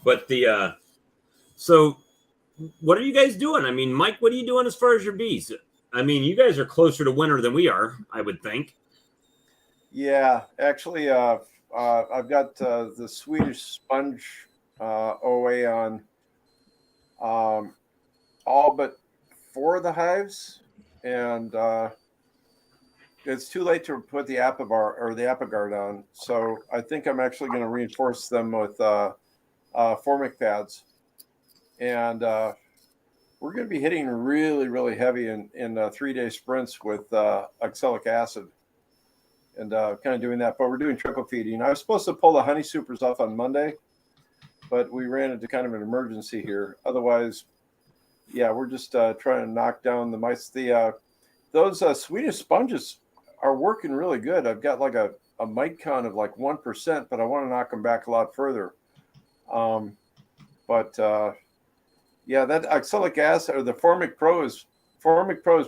But so what are you guys doing? I mean, Mike, what are you doing as far as your bees? I mean, you guys are closer to winter than we are, I would think. Yeah, actually, I've got the Swedish sponge OA on all but 4 of the hives, and it's too late to put the Apogard on. So I think I'm actually going to reinforce them with formic pads, and we're going to be hitting really, really heavy in 3-day sprints with oxalic acid. And kind of doing that, but we're doing trickle feeding. I was supposed to pull the honey supers off on Monday, but we ran into kind of an emergency here. Otherwise, yeah, we're just trying to knock down the mice. Those Swedish sponges are working really good. I've got like a mite count of like 1%, but I want to knock them back a lot further. Yeah, that oxalic acid or the Formic Pro is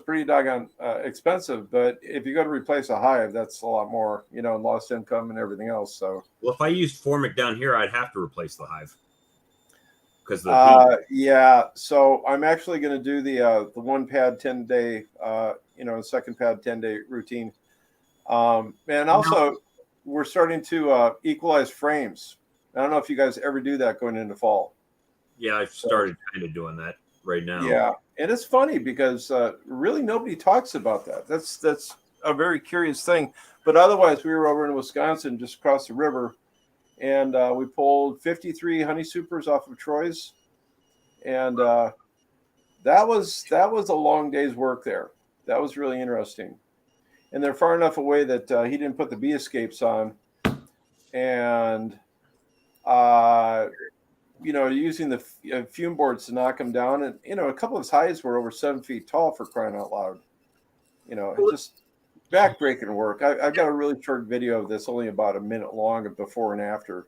pretty doggone expensive, but if you go to replace a hive, that's a lot more, lost income and everything else. So, well, if I used Formic down here, I'd have to replace the hive because yeah. So I'm actually going to do the 1 pad 10-day, second pad 10-day routine, and also we're starting to equalize frames. I don't know if you guys ever do that going into fall. Yeah, I've started kind of doing that right now. Yeah, and it's funny because really nobody talks about that. That's a very curious thing. But otherwise, we were over in Wisconsin, just across the river, and we pulled 53 honey supers off of Troy's, and that was a long day's work there. That was really interesting, and they're far enough away that he didn't put the bee escapes on, and using the fume boards to knock them down. And, a couple of his highs were over 7 feet tall, for crying out loud. Just backbreaking work. I've got a really short video of this, only about a minute long, of before and after.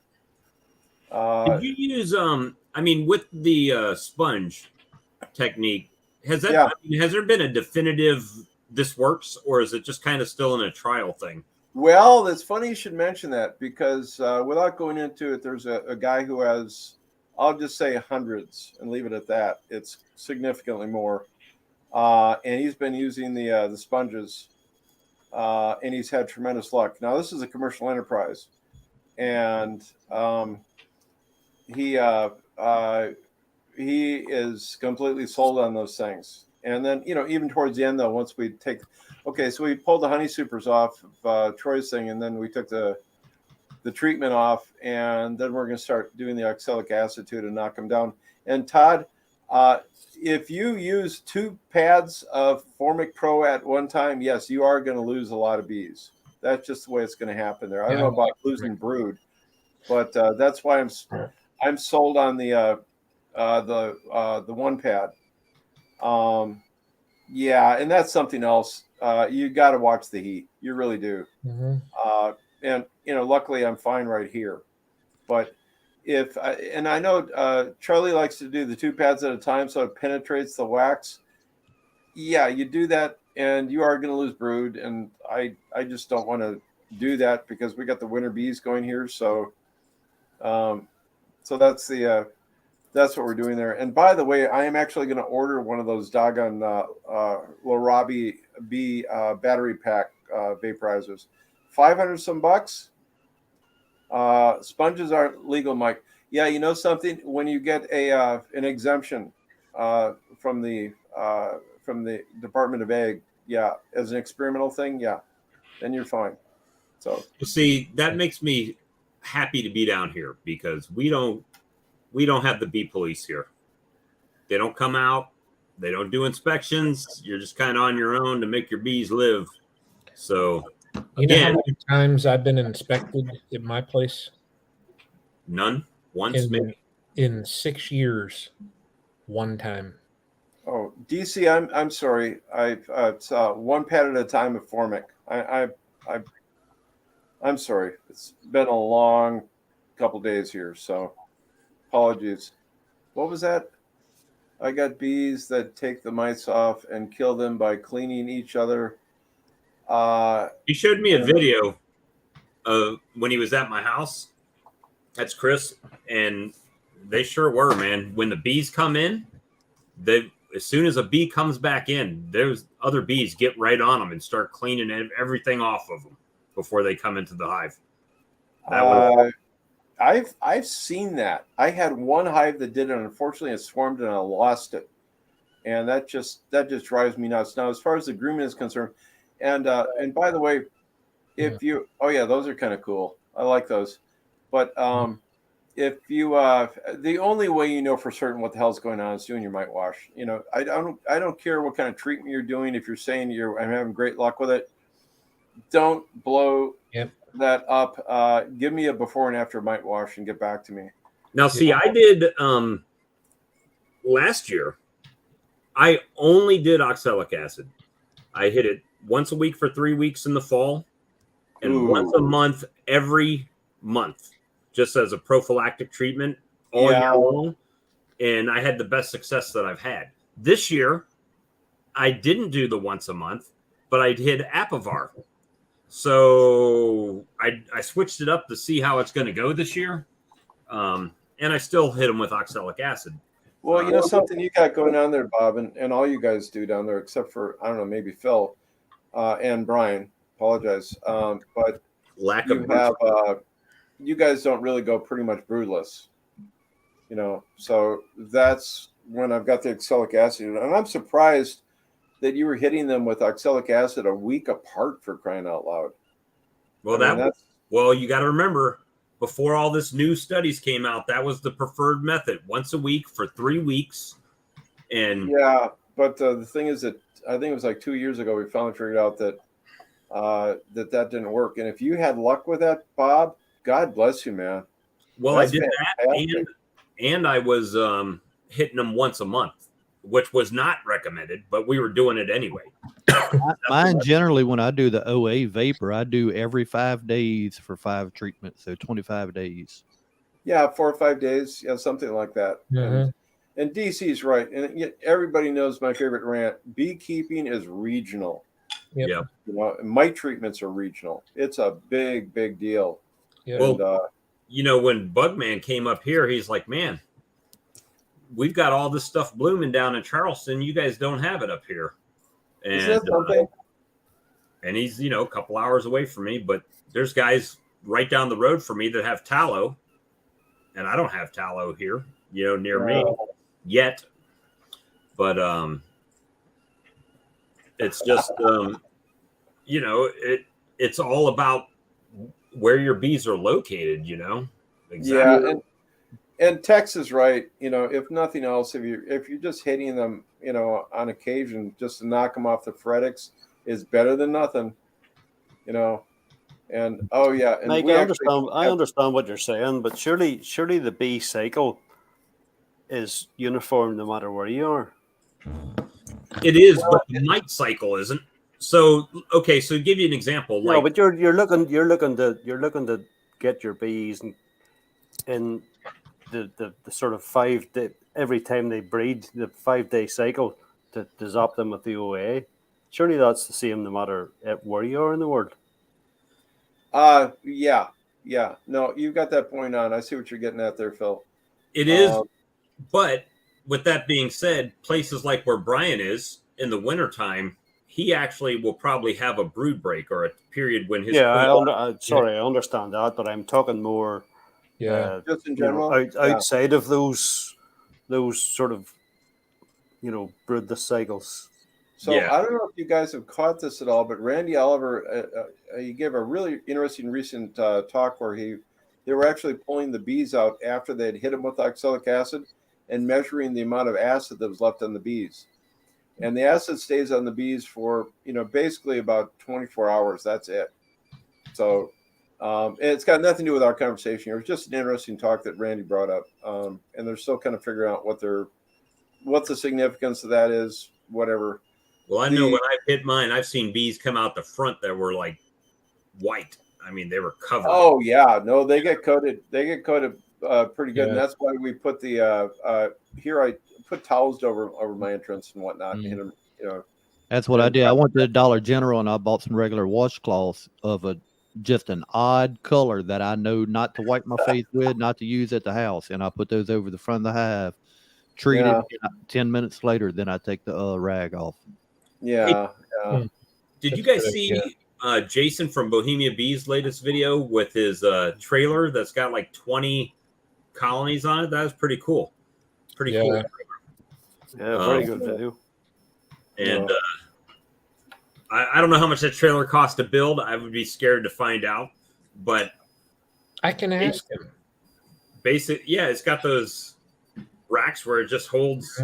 Did you use, with the sponge technique, has that, Yeah. has there been a definitive this works, or is it just kind of still in a trial thing? Well, it's funny you should mention that because without going into it, there's a guy who has, I'll just say hundreds and leave it at that. It's significantly more. And he's been using the sponges and he's had tremendous luck. Now, this is a commercial enterprise, and he is completely sold on those things. And then, even towards the end, though, once we so we pulled the honey supers off of Troy's thing, and then we took the treatment off, and then we're going to start doing the oxalic acid to knock them down. And Todd, if you use 2 pads of Formic Pro at one time, yes, you are going to lose a lot of bees. That's just the way it's going to happen there. I don't know about losing brood, but that's why I'm sold on the 1 pad. Yeah, and that's something else. You got to watch the heat. You really do. Mm-hmm. And luckily I'm fine right here. But and I know Charlie likes to do the 2 pads at a time so it penetrates the wax. Yeah, you do that and you are going to lose brood, and I just don't want to do that because we got the winter bees going here. So that's what we're doing there. And by the way, I am actually going to order one of those doggone Larabi bee battery pack vaporizers. $500 some bucks. Sponges aren't legal, Mike. Yeah, you know something? When you get an exemption from the Department of Ag, yeah, as an experimental thing, yeah, then you're fine. So See, that makes me happy to be down here because we don't have the bee police here. They don't come out. They don't do inspections. You're just kind of on your own to make your bees live. So, You know how again, many times I've been inspected at my place? none. Once, maybe. In 6 years, one time. oh, DC, I'm sorry. It's one pat at a time at Formic. I'm sorry. It's been a long couple days here, so apologies. What was that? I got bees that take the mites off and kill them by cleaning each other. He showed me a video of when he was at my house. That's Chris, and they sure were, man. When the bees come in, as soon as a bee comes back in, those other bees get right on them and start cleaning everything off of them before they come into the hive. I've seen that. I had one hive that did it. Unfortunately, it swarmed and I lost it, and that just drives me nuts. Now, as far as the grooming is concerned, and by the way, if you those are kind of cool. I like those, but if you the only way you know for certain what the hell's going on is doing your mite wash. You know, I don't care what kind of treatment you're doing. If you're saying I'm having great luck with it, don't blow that up. Give me a before and after mite wash and get back to me. Now, see, I did last year. I only did oxalic acid. I hit it once a week for 3 weeks in the fall, and once a month every month, just as a prophylactic treatment all year long. And I had the best success that I've had. This year, I didn't do the once a month, but I did Apivar. So I switched it up to see how it's going to go this year. And I still hit them with oxalic acid. Well, you know something you got going on there, Bob, and all you guys do down there, except for, I don't know, maybe Phil and Brian. Apologize. But lack of you guys don't really go pretty much broodless. You know, so that's when I've got the oxalic acid. And I'm surprised that you were hitting them with oxalic acid a week apart, for crying out loud. Well, you got to remember, before all this new studies came out, that was the preferred method, once a week for 3 weeks. And yeah, but the thing is that I think it was like 2 years ago we finally figured out that that didn't work. And if you had luck with that, Bob, God bless you, man. Well, I did that, and I was hitting them once a month, which was not recommended, but we were doing it anyway. Mine generally, when I do the OA vapor, I do every 5 days for 5 treatments, so 25 days. Yeah, 4 or 5 days, yeah, something like that. Mm-hmm. And DC's right, and yet everybody knows my favorite rant: beekeeping is regional. Yep. Yeah, you know, mite treatments are regional. It's a big deal. Yeah. Well, you know, when Bugman came up here, he's like, "Man, we've got all this stuff blooming down in Charleston. You guys don't have it up here." And is that something? And he's, you know, a couple hours away from me, but there's guys right down the road from me that have tallow, and I don't have tallow here, you know, near me yet. But it's just you know, it's all about where your bees are located, you know. Exactly. Yeah, and Tex is right. You know, if nothing else, if you're just hitting them, you know, on occasion, just to knock them off the fretics is better than nothing. You know, and and Mike, I understand what you're saying, but surely the bee cycle is uniform no matter where you are. It is, but the mite cycle isn't. So okay, so to give you an example, no, but you're looking to get your bees in the sort of 5 day, every time they breed, the 5 day cycle to zap them with the OA. Surely that's the same no matter where you are in the world. Yeah. No, you've got that point on. I see what you're getting at there, Phil. It is, but with that being said, places like where Brian is in the wintertime, he actually will probably have a brood break or a period when his Yeah, queen. sorry, I understand that, but I'm talking more Just in you know, general. outside of those sort of brood the cycles. So Yeah. I don't know if you guys have caught this at all, but Randy Oliver, he gave a really interesting recent talk where they were actually pulling the bees out after they'd hit them with oxalic acid and measuring the amount of acid that was left on the bees. And the acid stays on the bees for, basically about 24 hours. That's it. So it's got nothing to do with our conversation. It was just an interesting talk that Randy brought up. And they're still kind of figuring out what the significance of that is, whatever. Well, I know when I've hit mine, I've seen bees come out the front that were like white. I mean, they were covered. Oh yeah, no, they get coated. They get coated pretty good, and Yeah. that's why we put the here. I put towels over my entrance and whatnot. Mm. Hit them, That's what I And- did. I went to the Dollar General and I bought some regular washcloths of just an odd color that I know not to wipe my face with, not to use at the house, and I put those over the front of the hive. Treat Yeah. it. 10 minutes later, then I take the rag off. Yeah, yeah. Did you That's a guys good see idea. Jason from Bohemia Bees' latest video with his trailer that's got like 20 colonies on it? That was pretty cool. Pretty cool. Yeah. Yeah, very good video. And I don't know how much that trailer cost to build. I would be scared to find out. But I can ask him. it's got those racks where it just holds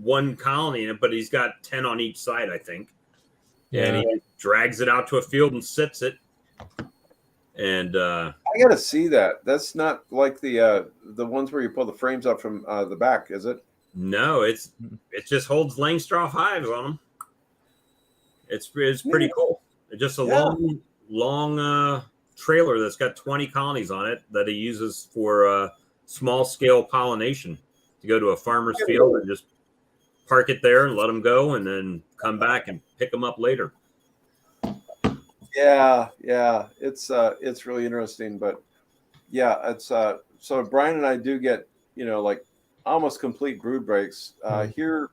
one colony in it, but he's got 10 on each side, I think. And Yeah. he drags it out to a field and sits it. And I got to see that. That's not like the ones where you pull the frames up from the back, is it? no, it just holds Langstroth hives on them. It's pretty cool. It's just a long trailer that's got 20 colonies on it that he uses for small scale pollination, to go to a farmer's field and just park it there and let them go, and then come back and pick them up later. Yeah, it's really interesting, but yeah, it's so Brian and I do get like almost complete brood breaks here,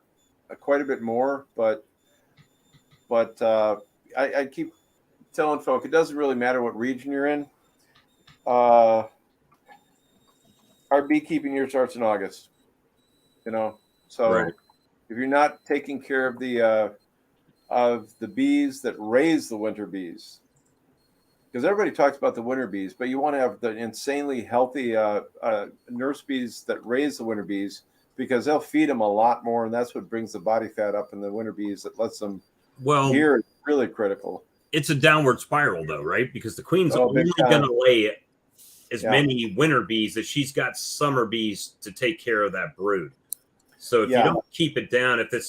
quite a bit more, but I keep telling folk it doesn't really matter what region you're in. Our beekeeping year starts in August, so Right. if you're not taking care of the bees that raise the winter bees, because everybody talks about the winter bees, but you want to have the insanely healthy nurse bees that raise the winter bees, because they'll feed them a lot more, and that's what brings the body fat up in the winter bees that lets them. Well, here it's really critical. It's a downward spiral, though, right? Because the queen's Oh, only big time. going to lay as many winter bees as she's got summer bees to take care of that brood. So if you don't keep it down, if they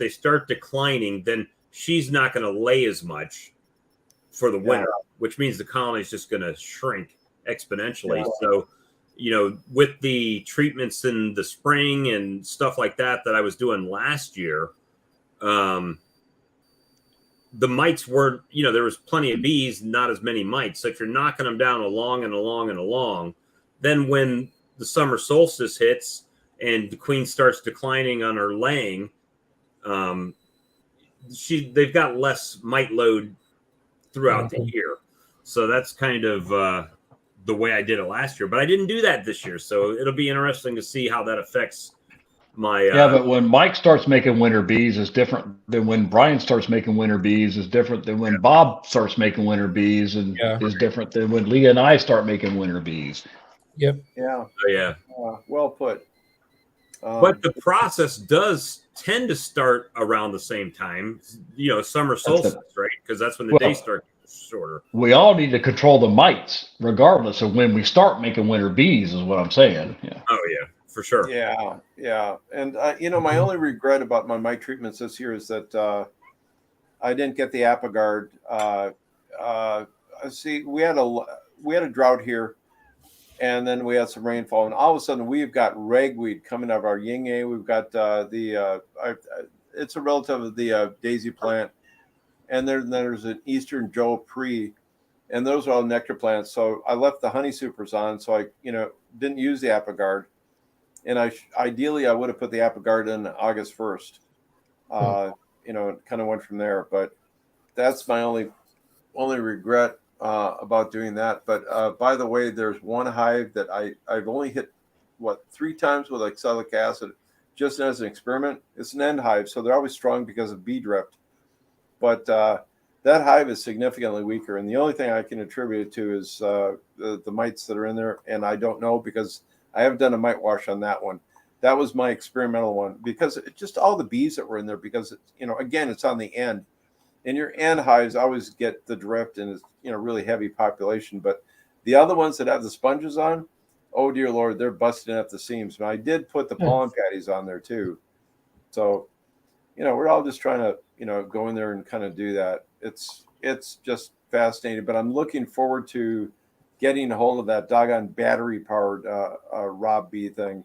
start declining, then she's not going to lay as much for the winter, which means the colony is just going to shrink exponentially. Yeah. So, with the treatments in the spring and stuff like that I was doing last year, the mites were, there was plenty of bees, not as many mites. So if you're knocking them down along, then when the summer solstice hits and the queen starts declining on her laying, they've got less mite load throughout the year. So that's kind of the way I did it last year. But I didn't do that this year. So it'll be interesting to see how that affects my but when Mike starts making winter bees is different than when Brian starts making winter bees, is different than when Bob starts making winter bees, and is different than when Leah and I start making winter bees. Yep. Yeah. Oh, yeah. Well put. But the process does tend to start around the same time, summer solstice, right? Because that's when the days start shorter. We all need to control the mites, regardless of when we start making winter bees, is what I'm saying. Yeah. Oh, yeah, for sure. Yeah. And, my only regret about my mite treatments this year is that I didn't get the Apogard. See, we had a drought here, and then we had some rainfall, and all of a sudden we've got ragweed coming out of our yin-yang. We've got it's a relative of the daisy plant, and there's an Eastern Joe Pre, and those are all nectar plants. So I left the honey supers on, so I didn't use the Apogard, and ideally I would have put the Apogard in August 1st. kind of went from there. But that's my only regret about doing that. But by the way, there's one hive that I've only hit 3 times with oxalic acid, just as an experiment. It's an end hive, so they're always strong because of bee drift. But that hive is significantly weaker, and the only thing I can attribute it to is the mites that are in there, and I don't know because I haven't done a mite wash on that one. That was my experimental one because just all the bees that were in there, because again, it's on the end. And your end hives always get the drift and it's really heavy population. But the other ones that have the sponges on, oh dear Lord, they're busting up the seams. But I did put the pollen patties on there too. So, we're all just trying to, go in there and kind of do that. It's just fascinating. But I'm looking forward to getting a hold of that doggone battery powered Rob B thing.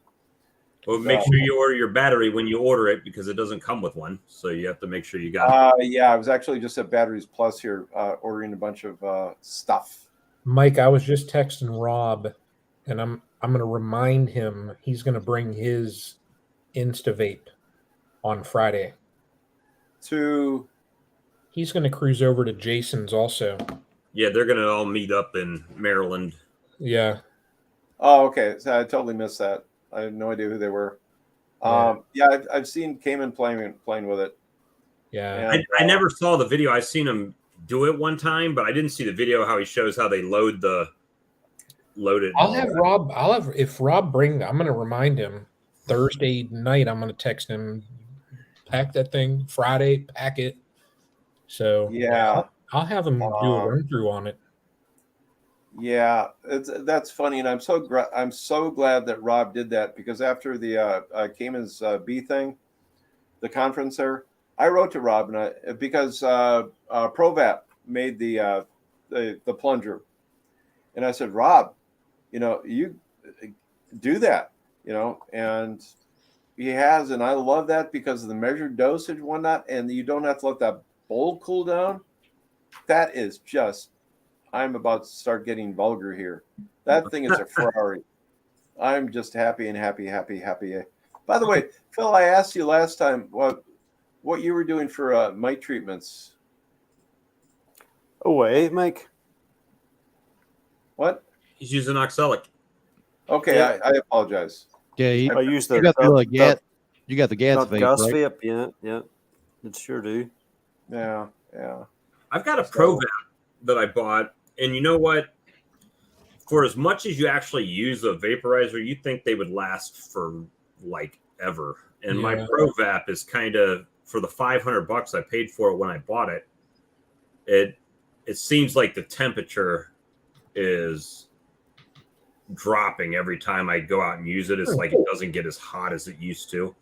Well, make sure you order your battery when you order it because it doesn't come with one. So you have to make sure you got it. Yeah, I was actually just at Batteries Plus here ordering a bunch of stuff. Mike, I was just texting Rob, and I'm going to remind him he's going to bring his InstaVape on Friday. He's going to cruise over to Jason's also. Yeah, they're going to all meet up in Maryland. Yeah. Oh, okay. So I totally missed that. I had no idea who they were. Yeah, I've seen Cayman playing with it. Yeah, and, I never saw the video. I seen him do it one time, but I didn't see the video how he shows how they load it. If Rob I'm going to remind him Thursday night. I'm going to text him, pack that thing. Friday, pack it. So yeah, I'll have him do a run through on it. Yeah, that's funny, and I'm so glad that Rob did that because after the Cayman's bee thing, the conference there, I wrote to Rob because Provap made the plunger, and I said, Rob, you do that, and he has, and I love that because of the measured dosage and whatnot, and you don't have to let that bowl cool down. That is just. I'm about to start getting vulgar here. That thing is a Ferrari. I'm just happy. By the way, Phil, I asked you last time what you were doing for mite treatments. Mike. What? He's using oxalic. Okay, Yeah. I apologize. Yeah, I used the. You got the gas vape, gas right? vape, yeah. It sure do. Yeah. I've got a Provap that I bought. And you know what? For as much as you actually use a vaporizer, you think they would last for like ever. And my Provap is kind of for the $500 I paid for it when I bought it. It seems like the temperature is dropping every time I go out and use it. It's like it doesn't get as hot as it used to.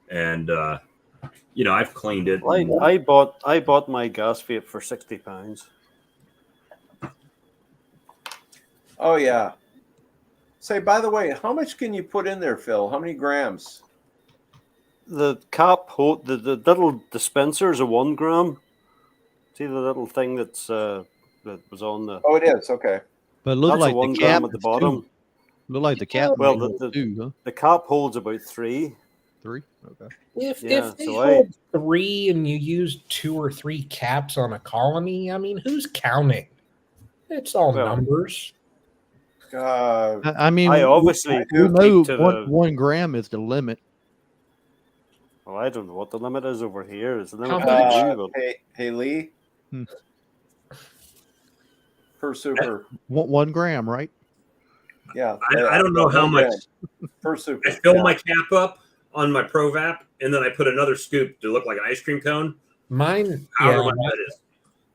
And I've cleaned it. I bought my gas vape for £60. Oh yeah. Say, by the way, how much can you put in there, Phil? How many grams? The cap hold the little dispenser is a 1 gram. See the little thing that was on the. Oh, it is okay. But it looked That's like a 1 the gram cap at the bottom. Look like the cap. Well, the cap holds about 3. 3. Okay. If they hold 3 and you use 2 or 3 caps on a colony, I mean, who's counting? It's all numbers. I mean, I obviously we know to 1 gram is the limit. Well, I don't know what the limit is over here. Is the limit hey Lee? Per super. 1 gram, right? Yeah. I don't know how much. Per super. I fill my cap up on my Provap, and then I put another scoop to look like an ice cream cone. Mine, however much that is.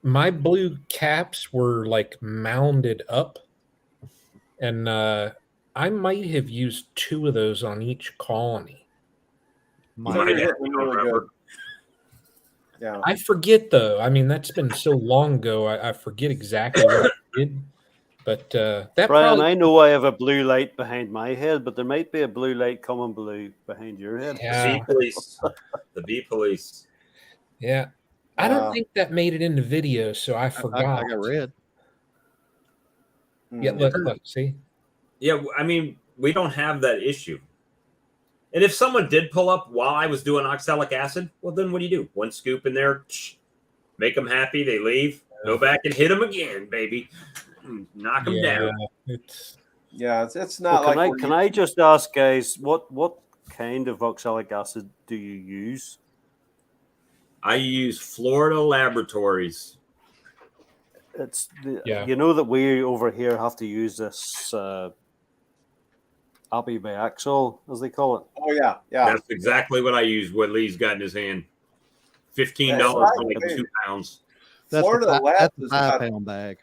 My blue caps were like mounded up. And I might have used 2 of those on each colony. Really good. Yeah. I forget though. I mean, that's been so long ago. I forget exactly what I did. But that Brian, I know I have a blue light behind my head, but there might be a blue light coming blue behind your head. Yeah. The bee police. Yeah. I don't think that made it into video, so I forgot. I got red. Yeah, look, see? Yeah, I mean, we don't have that issue. And if someone did pull up while I was doing oxalic acid, well, then what do? 1 scoop in there, make them happy. They leave. Go back and hit them again, baby. Knock them down. It's Well, not like. can I just ask, guys, what kind of oxalic acid do you use? I use Florida Laboratories. It's you know that we over here have to use this abivaxol, as they call it. Oh yeah. That's exactly what I use. What Lee's got in his hand, $15 for like 2 pounds. Florida Labs that's a has 5 got, pound bag.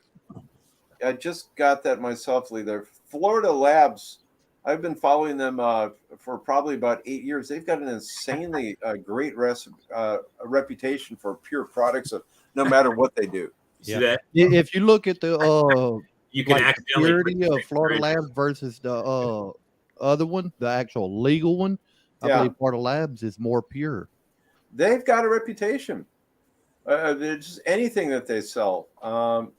I just got that myself, Lee. There, Florida Labs. I've been following them for probably about 8 years. They've got an insanely great reputation for pure products, no matter what they do. See that? If you look at the you can accidentally purity of Florida Labs versus the other one, the actual legal one, I believe Florida Labs is more pure. They've got a reputation. Just anything that they sell,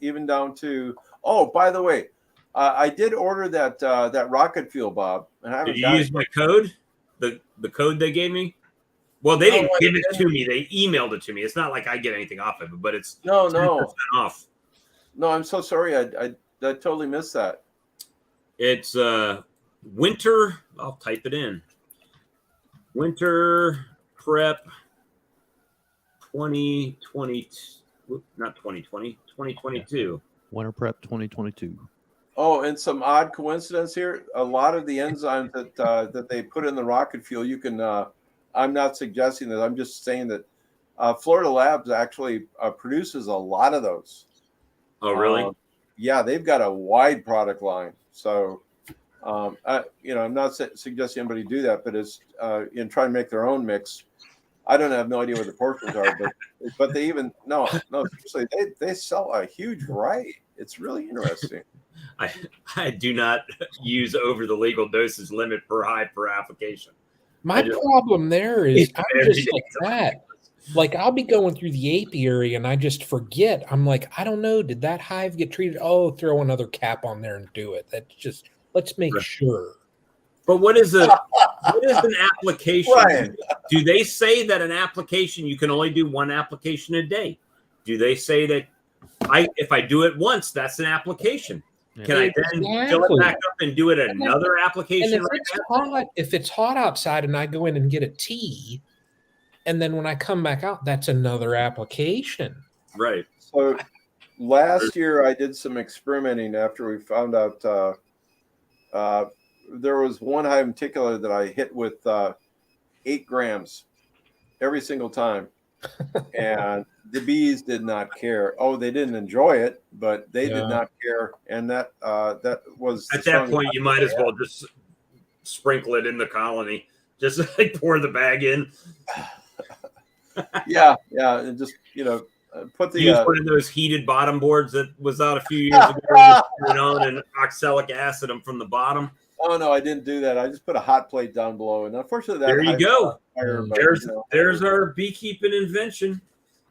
even down to. Oh, by the way, I did order that rocket fuel, Bob. And I haven't did you use my code? The code they gave me? Well, they didn't give it to me. They emailed it to me. It's not like I get anything off of it, but it's 10% off. No, I'm so sorry. I totally missed that. It's winter. I'll type it in. Winter prep 2020, not 2020, 2022. Winter prep 2022. Oh, and some odd coincidence here. A lot of the enzymes that they put in the rocket fuel, you can. I'm not suggesting that. I'm just saying that Florida Labs actually produces a lot of those. Oh, really? Yeah, they've got a wide product line. So, I'm not suggesting anybody do that, but it's in trying to make their own mix. I don't have no idea what the portions are, but they even no seriously, they sell a huge variety. It's really interesting. I do not use over the legal dosage limit per application. My problem there is I'm just like that. Like I'll be going through the apiary and I just forget. I'm like, I don't know. Did that hive get treated? Oh, throw another cap on there and do it. That's just let's make sure. But what is an application? Ryan. Do they say that an application you can only do 1 application a day? Do they say that if I do it once, that's an application? Can I then fill it back up and do it another application? And if it's hot outside and I go in and get a tea, and then when I come back out, that's another application. Right. So last year I did some experimenting after we found out there was one hive in particular that I hit with 8 grams every single time. And the bees did not care. Oh, they didn't enjoy it, but they did not care. And that was at that point you might as well just sprinkle it in the colony. Just like pour the bag in. yeah, and just put the use one of those heated bottom boards that was out a few years ago. On and oxalic acid them from the bottom. Oh no, I didn't do that. I just put a hot plate down below, and unfortunately, there you go. There's our beekeeping invention.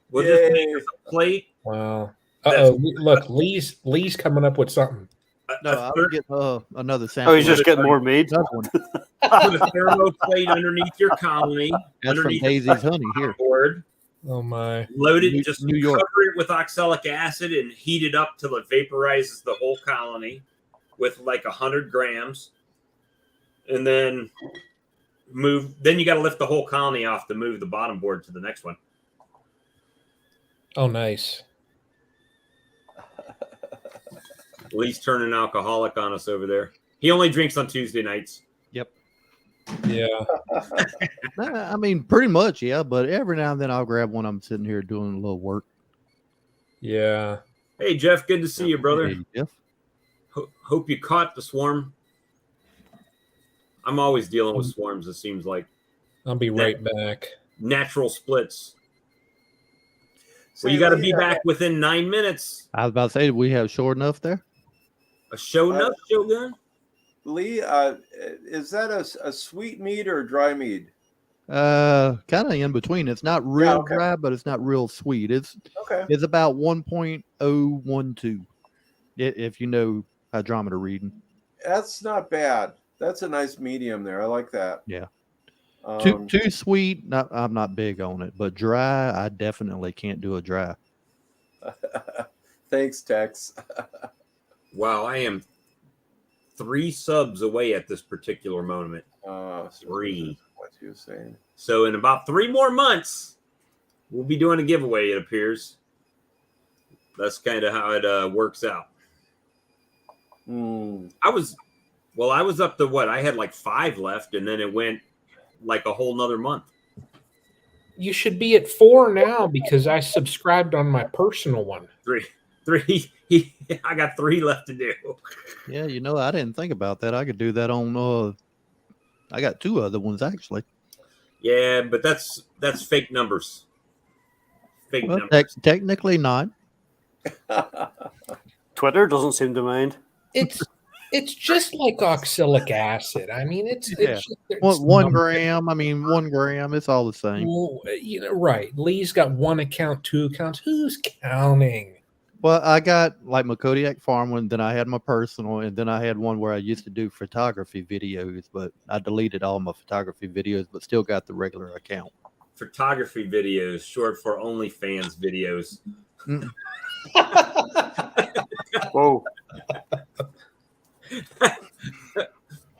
We'll just make a plate. Wow. Look, Lee's coming up with something. No, I'll get another sample. Oh, he's just getting more meat. Put a thermo plate underneath your colony. That's from Daisy's honey here. Board. Oh my! Load it, just New York. Cover it with oxalic acid and heat it up till it vaporizes the whole colony with like 100 grams, and then move. Then you got to lift the whole colony off to move the bottom board to the next one. Oh, nice. Lee's turning alcoholic on us over there. He only drinks on Tuesday nights. Yep. Yeah. I mean, pretty much, yeah. But every now and then I'll grab one. I'm sitting here doing a little work. Yeah. Hey, Jeff. Good to see you, brother. Hey, Jeff. Hope you caught the swarm. I'm always dealing with swarms, it seems like. I'll be right back. Natural splits. Well, you got to be back within 9 minutes. I was about to say, do we have short enough there? A show enough, Shogun? Lee, is that a sweet mead or a dry mead? Kind of in between. It's not real dry, but it's not real sweet. It's about 1.012. If you know hydrometer reading. That's not bad. That's a nice medium there. I like that. Yeah. Too sweet. I'm not big on it, but dry, I definitely can't do a dry. Thanks, Tex. Wow, I am 3 subs away at this particular moment. 3. What you were saying. So in about 3 more months, we'll be doing a giveaway, it appears. That's kind of how it works out. I was up to what? I had like 5 left, and then it went like a whole nother month. You should be at 4 now because I subscribed on my personal one. 3. I got 3 left to do. Yeah, I didn't think about that. I could do that on. I got 2 other ones actually. Yeah, but that's fake numbers. Fake Well, numbers. Technically not. Twitter doesn't seem to mind. It's just like oxalic acid. I mean, it's 1 gram. I mean, 1 gram. It's all the same. Well, right. Lee's got 1 account, 2 accounts. Who's counting? Well, I got like my Kodiak Farm one, then I had my personal, and then I had one where I used to do photography videos, but I deleted all my photography videos, but still got the regular account. Photography videos, short for OnlyFans videos. Whoa.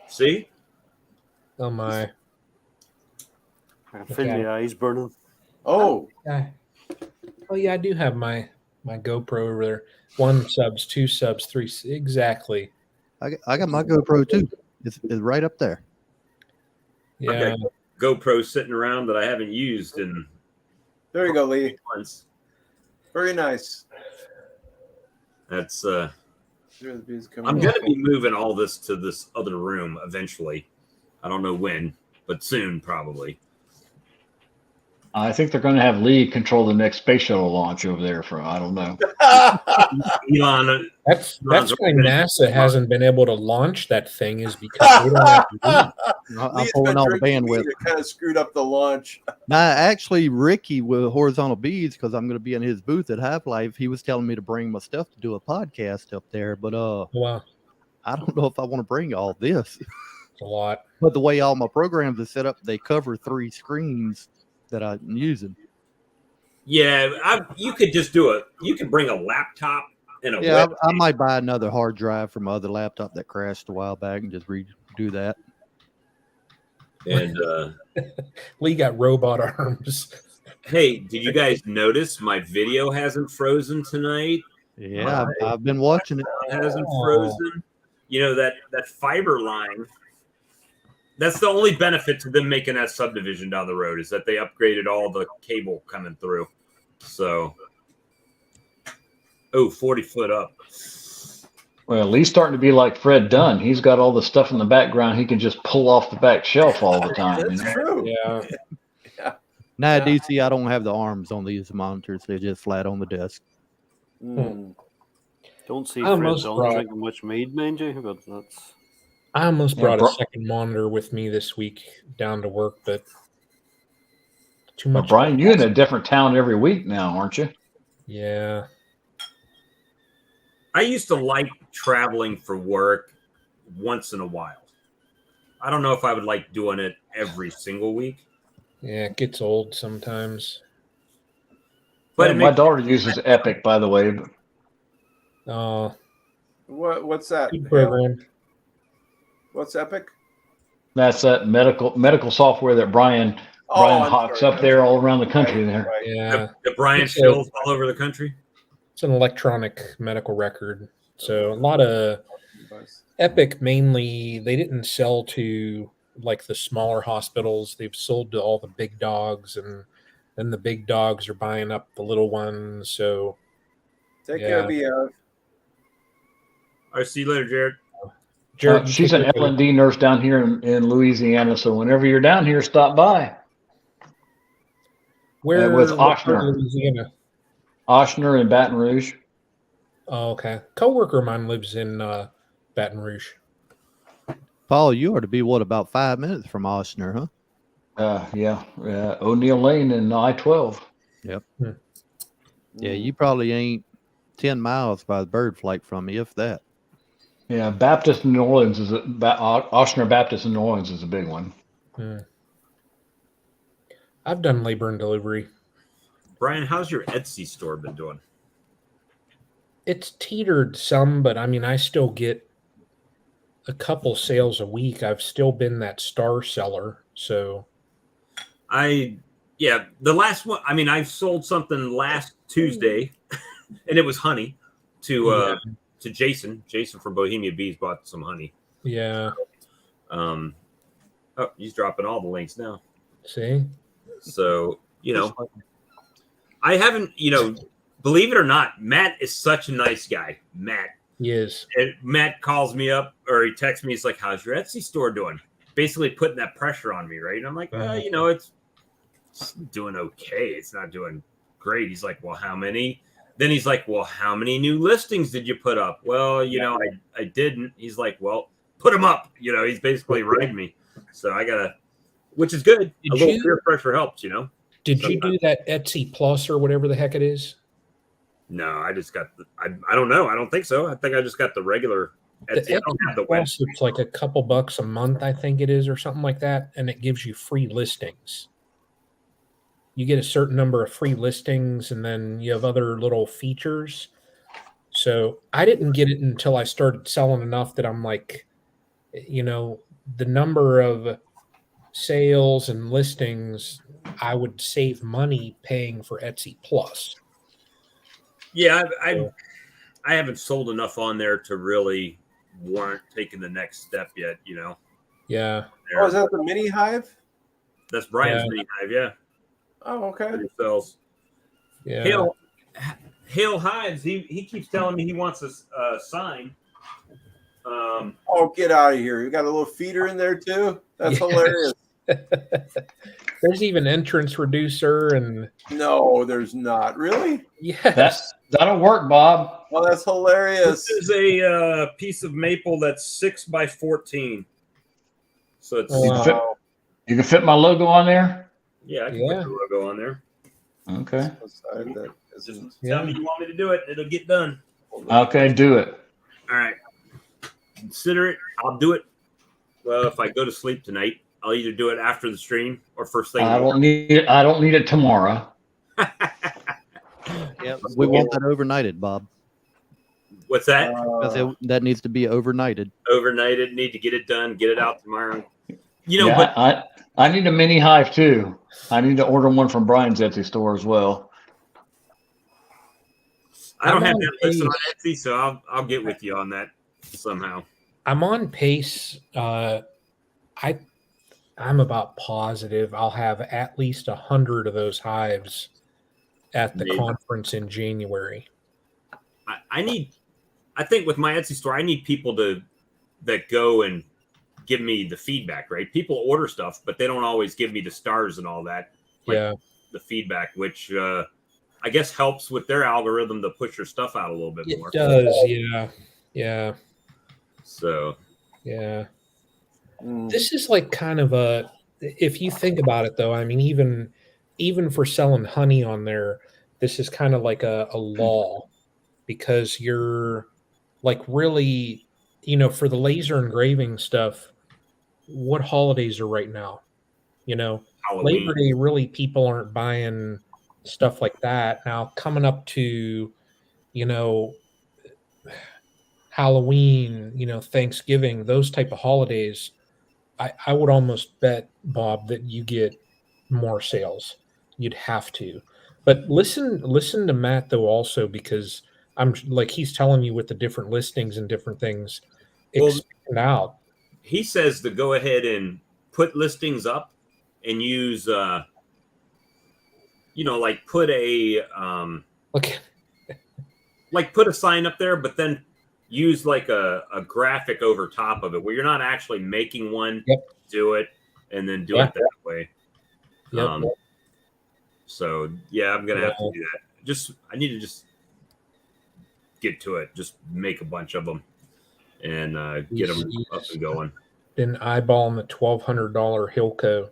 See? Oh my! I can feel the eyes burning. Oh. Oh yeah, I do have my GoPro over there. 1 subs, 2 subs, 3 exactly. I got my GoPro too. It's right up there. Yeah. I've got GoPro sitting around that I haven't used in. There you go, Lee. Months. Very nice. That's Here the bees coming I'm up. gonna be moving all this to this other room eventually. I don't know when, but soon probably. I think they're going to have Lee control the next space shuttle launch over there. I don't know. Elon, That's why NASA hasn't been able to launch that thing is because they don't have Lee. I'm pulling all the bandwidth. It kind of screwed up the launch. Now, actually, Ricky with Horizontal Bees, because I'm going to be in his booth at Half Life, he was telling me to bring my stuff to do a podcast up there, but Wow, I don't know if I want to bring all this. it's a lot. But the way all my programs are set up, they cover 3 screens that I'm using. yeah, you could just do it. You could bring a laptop and a Yeah, web. I might buy another hard drive from my other laptop that crashed a while back and just redo that. And Lee got robot arms. hey, did you guys notice my video hasn't frozen tonight? Yeah, I've been watching it. It hasn't frozen. That fiber line. That's the only benefit to them making that subdivision down the road is that they upgraded all the cable coming through. So, 40 foot up. Well, Lee's starting to be like Fred Dunn. He's got all the stuff in the background he can just pull off the back shelf all the time. That's true. Yeah. Now, DC, I don't have the arms on these monitors. They're just flat on the desk. Don't see I Fred almost Dunn brought- drinking much mead, mind you, but that's... I almost brought a second monitor with me this week down to work, but too Well, much. Brian, you're in a different town every week now, aren't you? Yeah. I used to like traveling for work once in a while. I don't know if I would like doing it every single week. Yeah, it gets old sometimes. But my daughter uses Epic, by the way. Oh, What's that? good program. What's Epic? That's that medical software that Brian I'm hawks sorry. up there all around the country there. Right. Yeah. the Brian It's shows all over the country. It's an electronic medical record. So a lot of Epic mainly, they didn't sell to like the smaller hospitals. They've sold to all the big dogs, and then the big dogs are buying up the little ones. So Take care, BF. All right, see you later, Jared. Jared, She's an L&D nurse down here in Louisiana, so whenever you're down here, stop by. where with what part of Ochsner. Louisiana? Ochsner in Baton Rouge. Oh, okay. Coworker of mine lives in Baton Rouge. Paul, you are to be about 5 minutes from Ochsner, huh? Yeah, O'Neill Lane and I-12. Yep. Yeah, you probably ain't 10 miles by the bird flight from me, if that. Yeah, Baptist in New Orleans Ochsner Baptist in New Orleans is a big one. I've done labor and delivery. Brian, how's your Etsy store been doing? It's teetered some, but I mean, I still get a couple sales a week. I've still been that star seller. So the last one, I mean, I sold something last Tuesday and it was honey to Jason. Jason from Bohemia Bees bought some honey. Yeah. Oh, he's dropping all the links now. See? So, I haven't, believe it or not, Matt is such a nice guy. Matt. He is. And Matt calls me up or he texts me. He's like, how's your Etsy store doing? Basically putting that pressure on me, right? And I'm like, it's doing okay. It's not doing great. He's like, well, how many? Then he's like, well, how many new listings did you put up? Well, I didn't. He's like, well, put them up. He's basically riding me. So I got to, which is good. A little peer pressure helps, Did you do that Etsy Plus or whatever the heck it is? No, I just got I don't know. I don't think so. I think I just got the regular Etsy. I don't have the Plus, it's like a couple bucks a month, I think it is, or something like that. And it gives you free listings. You get a certain number of free listings and then you have other little features. So I didn't get it until I started selling enough that I'm like, the number of sales and listings, I would save money paying for Etsy Plus. Yeah, I haven't sold enough on there to really warrant taking the next step yet, Yeah. Oh, is that the mini hive? That's Brian's mini hive, yeah. Oh, okay. Sells. Yeah. Hale Hives, he keeps telling me he wants a sign. Oh, get out of here. You got a little feeder in there too? That's hilarious. There's even entrance reducer and no, there's not. Really? Yes. That'll work, Bob. Oh, that's hilarious. This is a piece of maple that's 6 by 14. So it's you can fit my logo on there? Yeah, I can put the logo on there. Okay. Just tell me you want me to do it. It'll get done. Okay, do it. All right. Consider it. I'll do it. Well, if I go to sleep tonight, I'll either do it after the stream or first thing. I don't need it tomorrow. Yeah, we want that overnighted, Bob. What's that? That needs to be overnighted. Overnighted. Need to get it done. Get it out tomorrow. But I need a mini hive too. I need to order one from Brian's Etsy store as well. I don't have that listed on Etsy, so I'll get with you on that somehow. I'm on pace. I'm about positive I'll have at least 100 of those hives at the conference in January. I think with my Etsy store, I need people that go and give me the feedback, right? People order stuff, but they don't always give me the stars and all that. The feedback, which I guess helps with their algorithm to push your stuff out a little bit more. It does, yeah. So, yeah. This is like kind of if you think about it though, I mean, even for selling honey on there, this is kind of like a law because you're like really, for the laser engraving stuff, what holidays are right now? Halloween. Labor Day, really people aren't buying stuff like that. Now coming up to, Halloween, Thanksgiving, those type of holidays, I would almost bet, Bob, that you get more sales. You'd have to. But listen to Matt though also, because I'm like he's telling you with the different listings and different things. Expand out. He says to go ahead and put listings up and use like put a like put a sign up there, but then use like a graphic over top of it where you're not actually making one. Do it and then do it that way. So I'm gonna have to do that. I need to just get to it. Just make a bunch of them and get them up and going. Been eyeballing the $1,200 Hilco.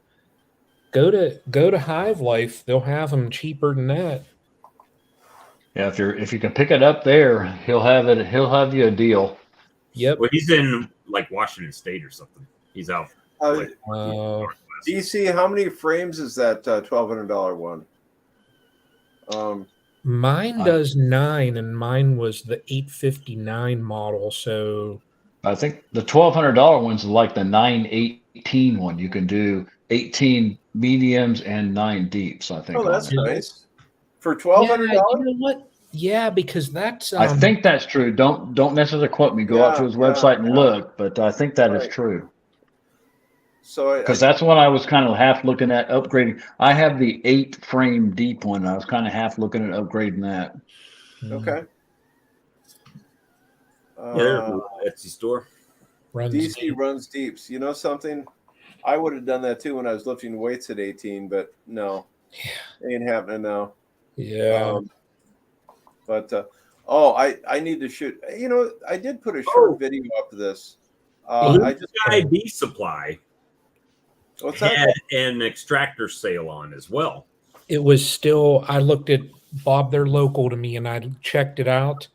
Go to Hive Life. They'll have them cheaper than that. Yeah, if you can pick it up there, he'll have you a deal. Yep. Well, he's in like Washington State or something. He's out. DC, how many frames is that $1,200 one? Mine does 9, and mine was the 859 model. So I think the $1,200 one's like the 918 one. You can do 18 mediums and 9 deeps. I think. Oh, that's on it. nice. For yeah, $1,200. you know what? Yeah, because that's I think that's true. Don't necessarily quote me. Go out to his website and look, but I think that is true. So because that's what I was kind of half looking at upgrading. I have the 8 frame deep one. I was kind of half looking at upgrading that. Okay. Yeah, there's an Etsy store. DC runs deeps. You know something? I would have done that too when I was lifting weights at 18, but no, ain't happening now. Yeah. I need to shoot. You know, I did put a short video up of this. I just IB Supply. What's had that? an extractor sale on as well. It was still. I looked at Bob. They're local to me, and I checked it out.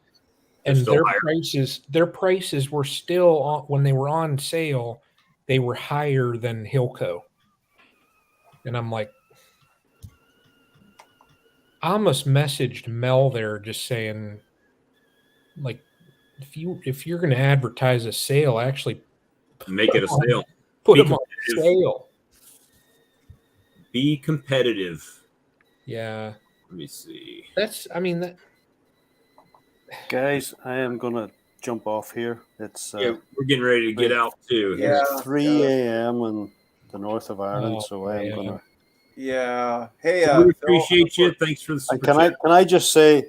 And their prices were still on, when they were on sale, they were higher than Hilco. And I'm like, I almost messaged Mel there just saying, like, if you're going to advertise a sale, actually make it a sale. Put them on sale. Be competitive. Yeah. Let me see. Guys, I am gonna jump off here. It's we're getting ready to get out too. It's 3 a.m. in the north of Ireland, so I am gonna. Yeah. Hey, we appreciate you. Thanks for the super chat. Can I just say,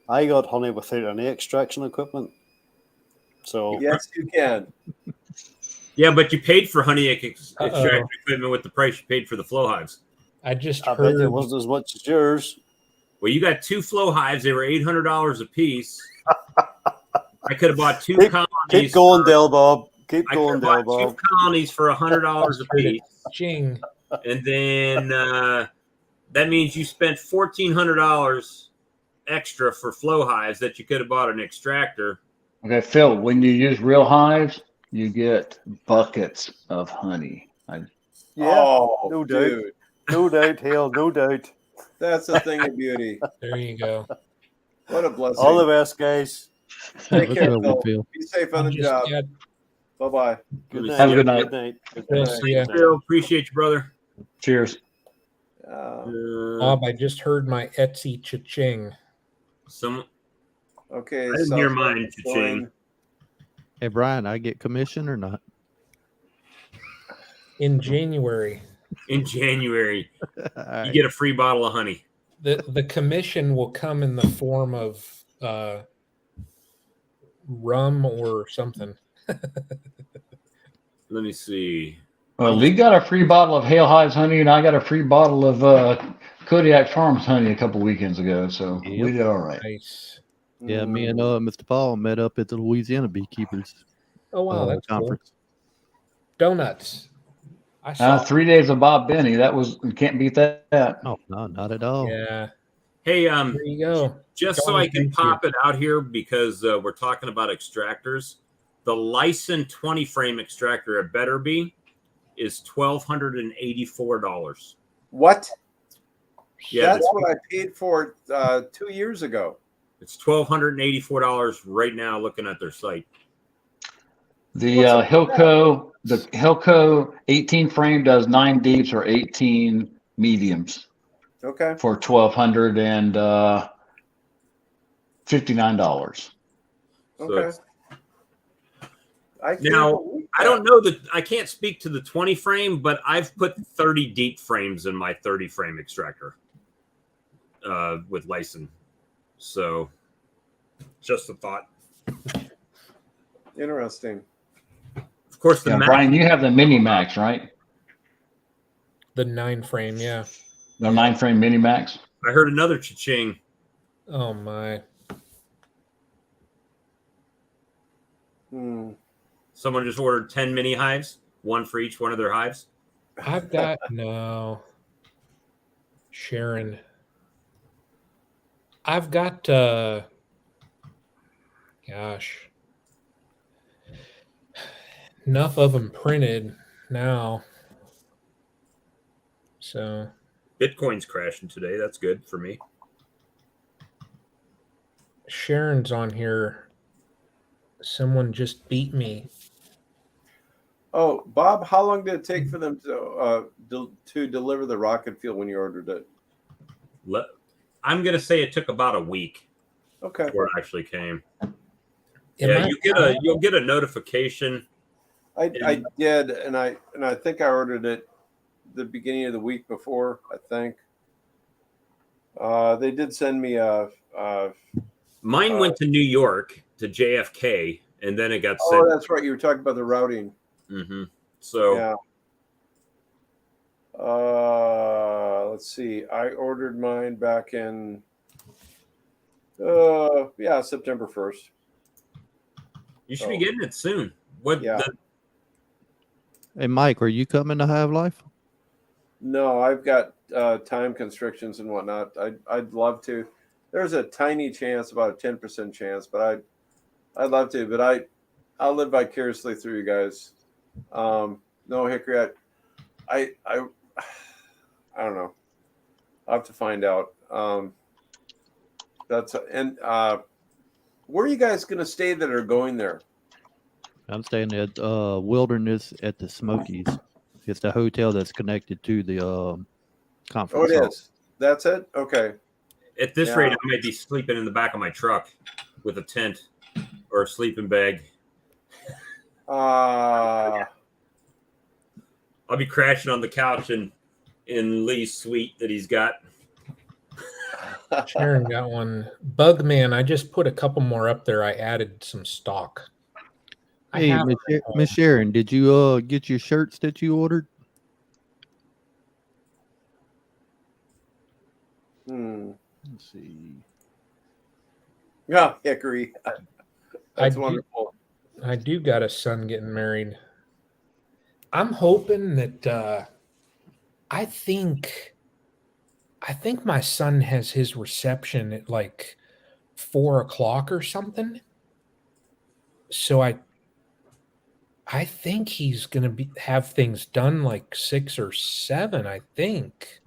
I got honey without any extraction equipment. So yes, you can. Yeah, but you paid for honey extraction equipment with the price you paid for the flow hives. I bet it wasn't as much as yours. Well, you got 2 flow hives. They were $800 a piece. I could have bought 2 colonies. Keep going, Del Bob. Keep going, Del Bob. 2 colonies for $100 a piece. Ching. And then that means you spent $1,400 extra for flow hives that you could have bought an extractor. Okay, Phil, when you use real hives, you get buckets of honey. No doubt. No doubt, Hale, no doubt. That's a thing of beauty. There you go. What a blessing. All the best, guys. Take care, Phil. Be safe on the job. Bye-bye. Good night. Have a good night. Good night. Phil, appreciate you, brother. Cheers. Bob, I just heard my Etsy cha-ching. Okay. I didn't hear mine cha-ching. Hey, Brian, I get commission or not? In January. In January, right. You get a free bottle of honey. The commission will come in the form of rum or something. Let me see. Well, Lee got a free bottle of Hale Hives honey, and I got a free bottle of Kodiak Farms honey a couple weekends ago. So we did all right. Nice. Yeah, me and Mr. Paul met up at the Louisiana Beekeepers. Oh wow, that's conference. Cool. Donuts. I saw 3 days of Bob Benny. You can't beat that. Oh no, not at all. Yeah. Hey, there you go. Just so I can pop it out here because we're talking about extractors. The Lyson 20 frame extractor at Better Bee is $1,284. What? Yeah, that's what I paid for 2 years ago. It's $1,284 right now. Looking at their site. The Hilco 18 frame does 9 deeps or 18 mediums. Okay. For $1,259. Okay. I don't know that I can't speak to the 20 frame, but I've put 30 deep frames in my 30 frame extractor with Lyson. So just a thought. Interesting. Of course, Brian, you have the Mini Max, right? The 9 frame, yeah. The 9 frame Mini Max. I heard another cha-ching. Oh my. Someone just ordered 10 mini hives, 1 for each one of their hives. I've got Sharon. I've got enough of them printed now. So Bitcoin's crashing today. That's good for me. Sharon's on here. Someone just beat me. Oh, Bob, how long did it take for them to deliver the rocket fuel when you ordered it? I'm gonna say it took about a week. Okay. Before it actually came. Am You'll get a notification. I did, and I think I ordered it the beginning of the week before. I think they did send me a. Mine went to New York to JFK, and then it got sent. Oh, that's right. You were talking about the routing. Mm-hmm. So yeah. Let's see. I ordered mine back in. September 1st. You should be getting it soon. Yeah. Hey, Mike, are you coming to Hive Life? No, I've got time constrictions and whatnot. I'd love to. There's a tiny chance, about a 10% chance, but I'd love to. But I'll live vicariously through you guys. No, Hickory, I don't know. I'll have to find out. Where are you guys going to stay that are going there? I'm staying at Wilderness at the Smokies. It's the hotel that's connected to the conference. Oh, it is. That's it? Okay. At this rate, I might be sleeping in the back of my truck with a tent or a sleeping bag. I'll be crashing on the couch in Lee's suite that he's got. Sharon got one. Bugman, I just put a couple more up there. I added some stock. Hey, Miss Sharon, did you get your shirts that you ordered? Let's see. Yeah, Hickory. That's wonderful. I do got a son getting married. I'm hoping that I think my son has his reception at like 4:00 or something. So I think he's gonna have things done like 6 or 7, I think.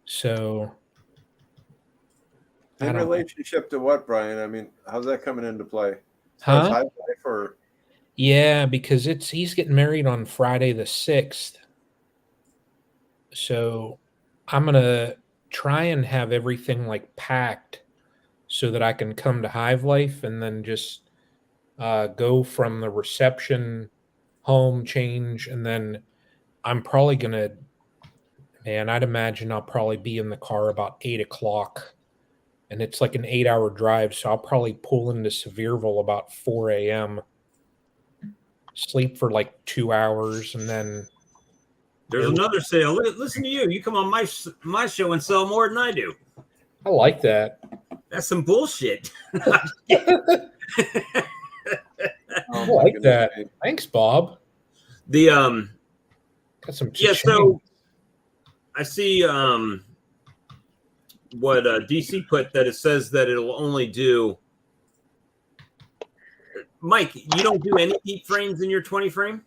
So in relationship to what, Brian? I mean, how's that coming into play? Huh? High life or? Yeah, because he's getting married on Friday the 6th. So I'm gonna try and have everything like packed so that I can come to Hive Life and then just go from the reception home, change, and then I'm probably gonna, man, I'd imagine I'll probably be in the car about 8:00, and it's like an 8-hour drive, so I'll probably pull into Sevierville about 4 a.m., sleep for like 2 hours, and then there's another sale. Listen to you. You come on my show and sell more than I do. I like that. That's some bullshit. I like that. Thanks, Bob. The got some so I see what DC put, that it says that it'll only do. Mike, you don't do any deep frames in your 20 frame?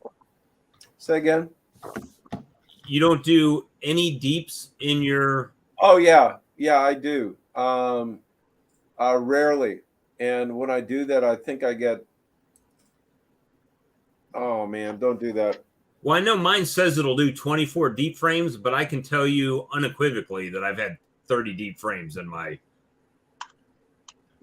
Say again? You don't do any deeps in your... Oh, yeah. Yeah, I do. Rarely. And when I do that, I think I get... Oh, man, don't do that. Well, I know mine says it'll do 24 deep frames, but I can tell you unequivocally that I've had 30 deep frames in my...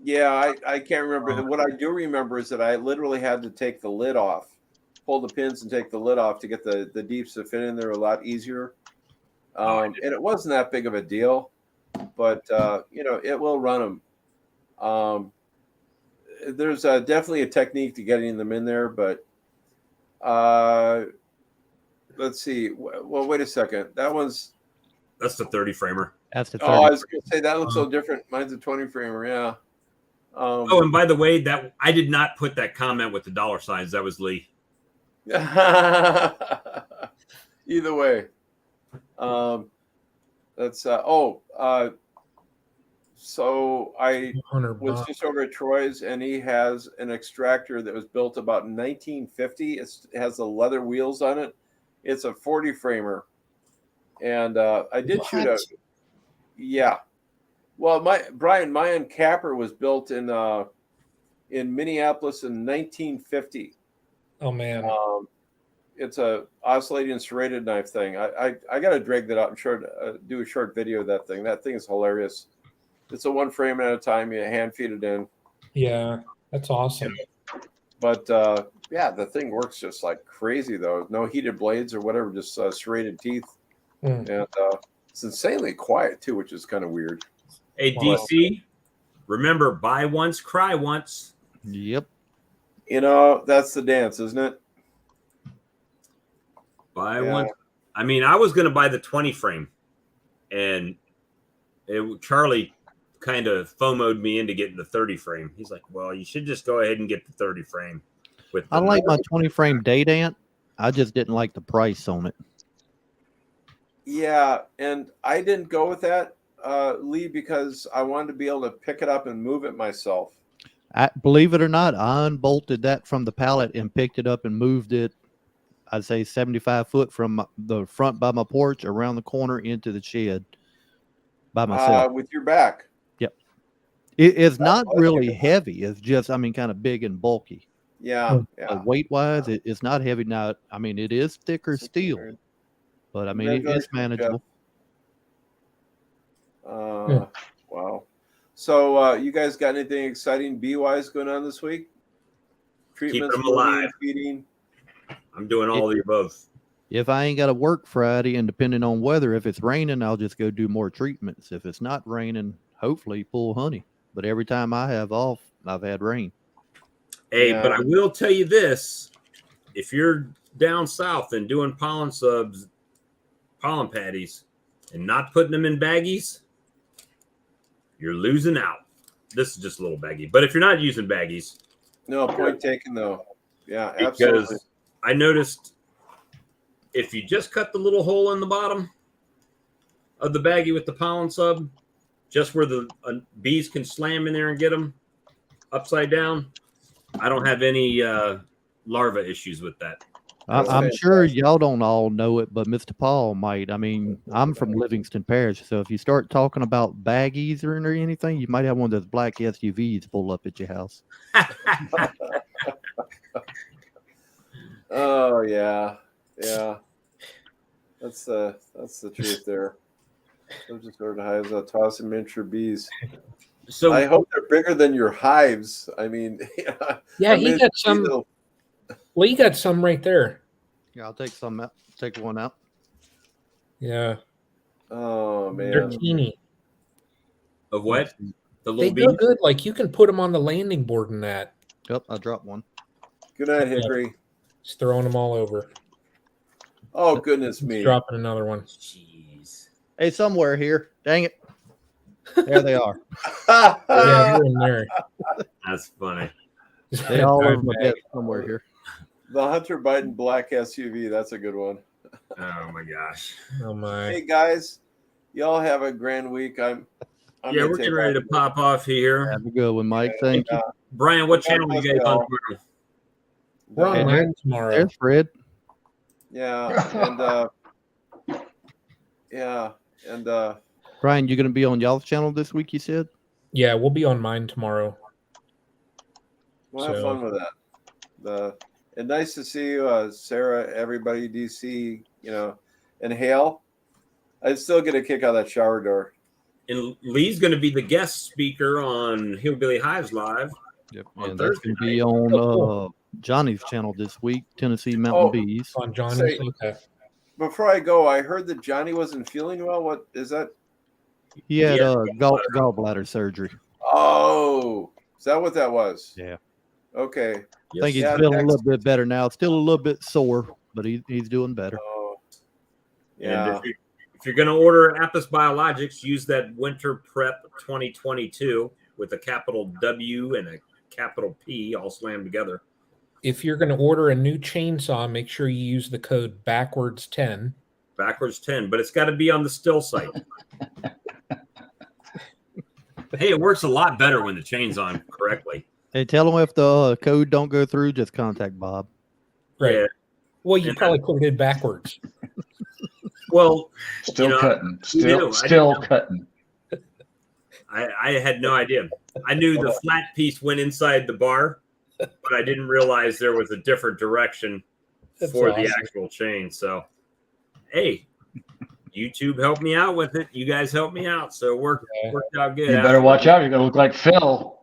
Yeah, I can't remember. What I do remember is that I literally had to take the lid off, pull the pins and take the lid off to get the deeps to fit in there a lot easier. And it wasn't that big of a deal, but, it will run them. There's definitely a technique to getting them in there, but let's see. Well, wait a second. That's the 30 framer. That's the 30. Oh, I was going to say that looks so different. Mine's a 20 framer. Yeah. And by the way, that I did not put that comment with the dollar signs. That was Lee. Either way, that's so I was just over at Troy's, and he has an extractor that was built about 1950. It has the leather wheels on it. It's a 40 framer, And I did shoot a. What? Yeah. Well, my own capper was built in Minneapolis in 1950. Oh man. It's a oscillating serrated knife thing. I got to drag that out and do a short video of that thing. That thing is hilarious. It's a one frame at a time. You hand feed it in. Yeah, that's awesome. But yeah, the thing works just like crazy though. No heated blades or whatever, just serrated teeth, and it's insanely quiet too, which is kind of weird. Hey, DC, remember, buy once, cry once. Yep. You know, that's the dance, isn't it? Buy one. I mean, I was going to buy the 20 frame, and Charlie kind of FOMO'd me into getting the 30 frame. He's like, well, you should just go ahead and get the 30 frame. I like my 20 frame date ant. I just didn't like the price on it. Yeah, and I didn't go with that, Lee, because I wanted to be able to pick it up and move it myself. Believe it or not, I unbolted that from the pallet and picked it up and moved it, I'd say 75 foot from the front by my porch around the corner into the shed by myself. With your back. Yep. It's not really heavy. It's just, I mean, kind of big and bulky. Yeah. Weight wise, it's not heavy. Now, I mean, it is thicker steel, but I mean, it's manageable. Wow. So, you guys got anything exciting bee-wise going on this week? Treatments, keeping them alive. Feeding. I'm doing all the above. If I ain't got to work Friday, and depending on weather, if it's raining, I'll just go do more treatments. If it's not raining, hopefully pull honey. But every time I have off, I've had rain. Hey, but I will tell you this. If you're down south and doing pollen subs, pollen patties, and not putting them in baggies, you're losing out. This is just a little baggie. But if you're not using baggies. No, point taken, though. Yeah, because absolutely. I noticed if you just cut the little hole in the bottom of the baggie with the pollen sub, just where the bees can slam in there and get them upside down, I don't have any larva issues with that. I'm sure y'all don't all know it, but Mr. Paul might. I mean, I'm from Livingston Parish, so if you start talking about baggies or anything, you might have one of those black SUVs pull up at your house. Oh yeah. That's the truth there. Those just sort of hives out, tossing miniature bees. So I hope they're bigger than your hives. I mean, yeah, he got some. Well, you got some right there. Yeah, I'll take some out. Take one out. Yeah. Oh man, they're teeny. Of what? The little bees? Go good. Like you can put them on the landing board in that. Yep, I dropped one. Good night, Hickory. Just throwing them all over. Oh goodness me! Dropping another one. Jeez. Hey, somewhere here. Dang it. There they are. Yeah, they're in there. That's funny. They all over my bed somewhere here. The Hunter Biden black SUV. That's a good one. Oh my gosh. Oh my. Hey guys, y'all have a grand week. I'm yeah, we're getting ready to pop off here. Have a good one, Mike. Thank you. Brian, what channel you guys on tomorrow? We're on mine tomorrow. There's Fred. Yeah, and Brian, you gonna be on y'all's channel this week, you said? Yeah, we'll be on mine tomorrow. We'll have fun with that. And nice to see you, Sarah, everybody, DC, and Hale. I'd still get a kick out of that shower door. And Lee's going to be the guest speaker on Hillbilly Hives Live. Yep, and that's going to be on Johnny's channel this week, Tennessee Mountain Bees. On Johnny's, okay. Before I go, I heard that Johnny wasn't feeling well. What is that? He had gallbladder surgery. Oh, is that what that was? Yeah. Okay. I think he's feeling a little bit better now. Still a little bit sore, but he's doing better. Oh, yeah. And if you're going to order Apis Biologics, use that Winter Prep 2022 with a capital W and a capital P all slammed together. If you're going to order a new chainsaw, make sure you use the code backwards10. Backwards 10, but it's got to be on the still site. Hey, it works a lot better when the chain's on correctly. Hey, tell them if the code don't go through, just contact Bob. Right. Yeah. Well, you probably put it in backwards. Well, Still cutting. knew. Still cutting. I had no idea. I knew the flat piece went inside the bar, but I didn't realize there was a different direction for the actual chain. So, hey, YouTube helped me out with it. You guys helped me out, so it worked out good. You better watch out. You're gonna look like Phil.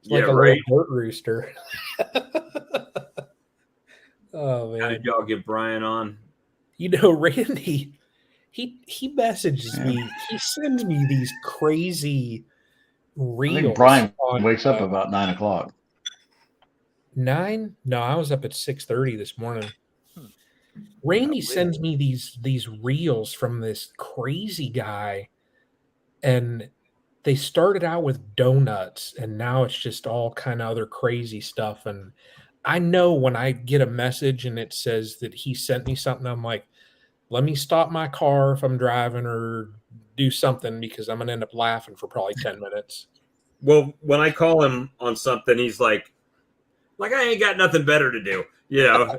It's like a little dirt rooster. Oh man! How did y'all get Brian on? You know, Randy, he messages me. He sends me these crazy reels. I think Brian wakes up about 9 o'clock. 9? No, I was up at 6:30 this morning. Randy sends me these reels from this crazy guy, and they started out with donuts, and now it's just all kind of other crazy stuff. And I know when I get a message and it says that he sent me something, I'm like, let me stop my car if I'm driving or do something, because I'm going to end up laughing for probably 10 minutes. Well, when I call him on something, he's like I ain't got nothing better to do. You know,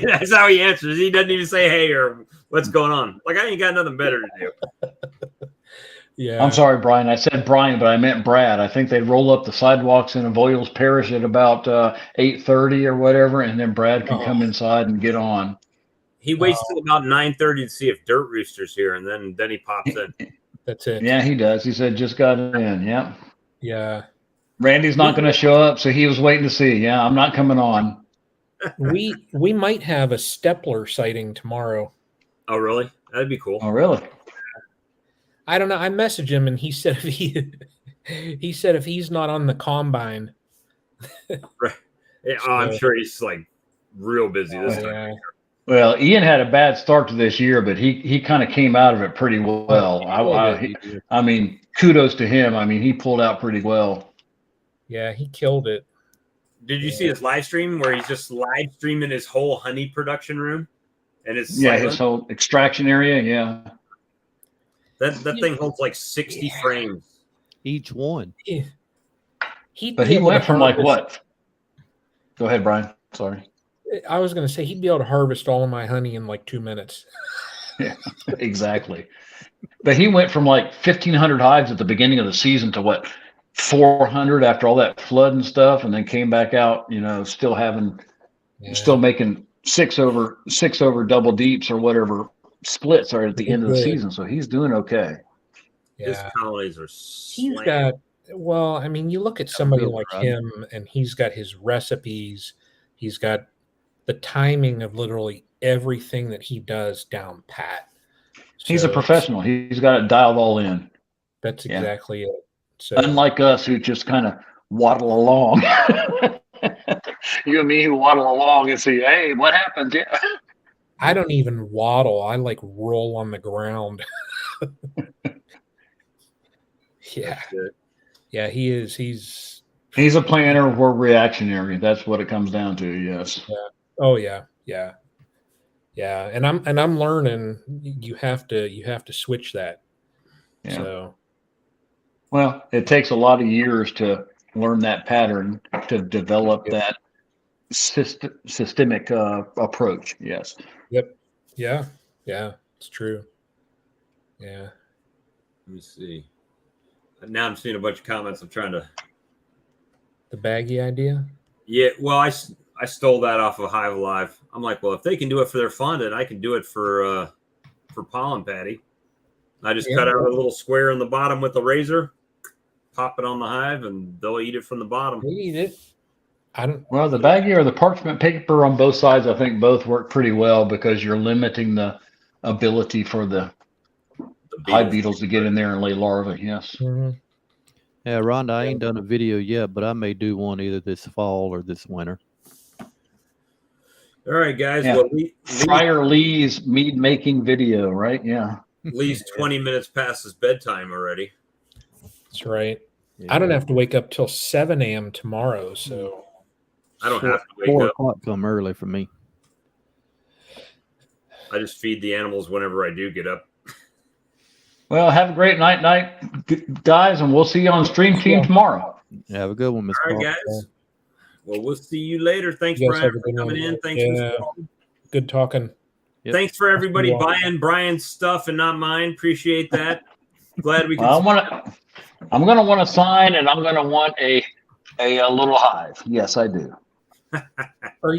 that's how he answers. He doesn't even say, hey, or what's going on. Like, I ain't got nothing better to do. Yeah. I'm sorry, Brian. I said Brian, but I meant Brad. I think they roll up the sidewalks in Avoyles Parish at about 8:30 or whatever, and then Brad can come inside and get on. He waits till about 9:30 to see if Dirt Rooster's here, and then he pops in. That's it. Yeah, he does. He said just got in. Yeah. Yeah. Randy's not going to show up, so he was waiting to see. Yeah, I'm not coming on. We might have a Stepler sighting tomorrow. Oh, really? That'd be cool. Oh, really? I don't know. I messaged him, and he said if he's not on the combine. Right. Yeah, I'm sure he's like real busy this time. Yeah. Well, Ian had a bad start to this year, but he kind of came out of it pretty well. I mean, kudos to him. I mean, he pulled out pretty well. Yeah, he killed it. Did you see his live stream where he's just live streaming his whole honey production room? And it's his whole extraction area. Yeah. That thing holds like 60 frames each one. But he went from like what? Go ahead, Brian. Sorry. I was going to say he'd be able to harvest all of my honey in like 2 minutes. Yeah, exactly. But he went from like 1,500 hives at the beginning of the season to what, 400 after all that flood and stuff, and then came back out, still making six over double deeps or whatever splits are at the end of the season. So he's doing okay. Yeah. His colonies are He's got, well, I mean, you look at somebody like him, and he's got his recipes. He's got the timing of literally everything that he does down pat. So he's a professional. He's got it dialed all in. That's exactly it. So, unlike us who just kind of waddle along. You and me who waddle along and see, hey, what happens? Yeah. I don't even waddle. I like roll on the ground. Yeah. Yeah, he is. He's a planner. We're reactionary. That's what it comes down to. Yes. Yeah. Oh yeah. Yeah. Yeah. And I'm learning you have to switch that. Yeah. So well, it takes a lot of years to learn that pattern, to develop that systemic approach. Yes. Yep. Yeah. Yeah. It's true. Yeah. Let me see. Now I'm seeing a bunch of comments. I'm trying to. The baggy idea? Yeah. Well, I stole that off of Hive Alive. I'm like, well, if they can do it for their fondant, I can do it for pollen patty. I just cut out a little square in the bottom with a razor, pop it on the hive, and they'll eat it from the bottom. They eat it. Well, the baggy or the parchment paper on both sides, I think both work pretty well because you're limiting the ability for the hive beetles to get in there and lay larvae. Yes. Mm-hmm. Yeah, Rhonda, I ain't done a video yet, but I may do one either this fall or this winter. All right, guys. Yeah. Well, Friar Lee's mead making video, right? Yeah. Lee's 20 minutes past his bedtime already. That's right. Yeah. I don't have to wake up till 7 a.m. tomorrow, so I don't have to wake 4 up. o'clock come early for me. I just feed the animals whenever I do get up. Well, have a great night, guys, and we'll see you on Stream Team tomorrow. Yeah, have a good one, Mr. All right, guys. Well, we'll see you later. Thanks, Brian, for coming in. Thanks for good talking. Yep. Thanks for everybody That's cool. buying Brian's stuff and not mine. Appreciate that. Glad we could. I'm gonna want a sign, and I'm gonna want a little hive. Yes, I do. Are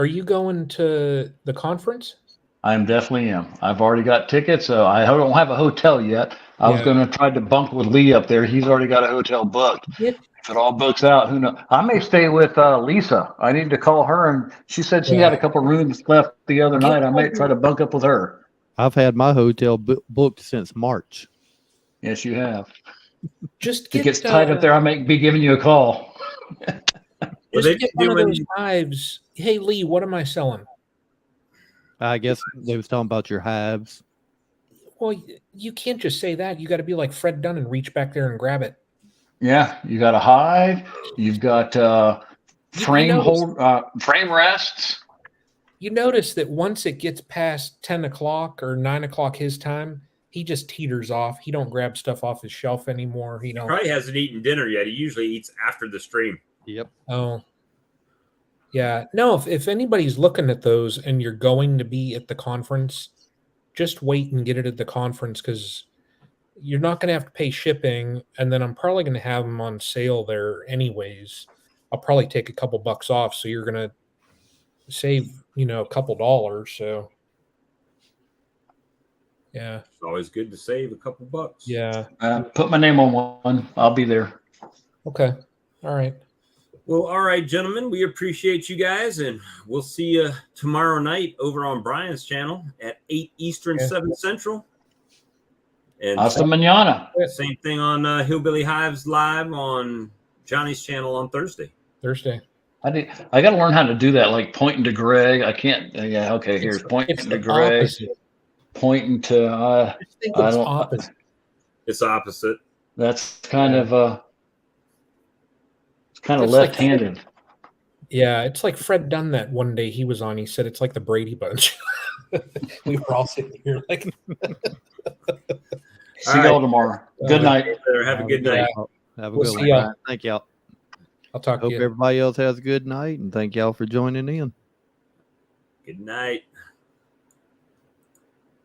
you going to the conference? I definitely am. I've already got tickets, so I don't have a hotel yet. I was Yeah. going to try to bunk with Lee up there. He's already got a hotel booked. Yep. If it all books out, who knows? I may stay with Lisa. I need to call her, and she said she had a couple rooms left the other night. I might try to bunk up with her. I've had my hotel booked since March. Yes, you have. Just If it gets tight up there, I may be giving you a call. Just get one of those hives. Hey, Lee, what am I selling? I guess they was talking about your hives. Well, you can't just say that. You got to be like Fred Dunn and reach back there and grab it. Yeah, you got a hive. You've got frame rests. You notice that once it gets past 10 o'clock or 9 o'clock his time, he just teeters off. He don't grab stuff off his shelf anymore. He probably hasn't eaten dinner yet. He usually eats after the stream. Yep. Oh. Yeah. No, if anybody's looking at those and you're going to be at the conference, just wait and get it at the conference because you're not going to have to pay shipping. And then I'm probably going to have them on sale there anyways. I'll probably take a couple bucks off. So you're going to save, a couple dollars. So, yeah. It's always good to save a couple bucks. Yeah. Put my name on one. I'll be there. Okay. All right. Well, all right, gentlemen, we appreciate you guys, and we'll see you tomorrow night over on Brian's channel at 8 Eastern, 7 Central. And hasta mañana. Same thing on Hillbilly Hives Live on Johnny's channel on Thursday. I got to learn how to do that, like pointing to Greg. I can't. Yeah, okay. Here's pointing to Greg. Opposite. Pointing to. I think it's opposite. It's opposite. That's kind of left-handed. It's like Fred Dunn that one day he was on. He said it's like the Brady Bunch. We were all sitting here like. See y'all tomorrow. Good night. Have a good night. Have a good one. Y'all. Thank y'all. I'll talk to you. Hope everybody else has a good night, and thank y'all for joining in. Good night.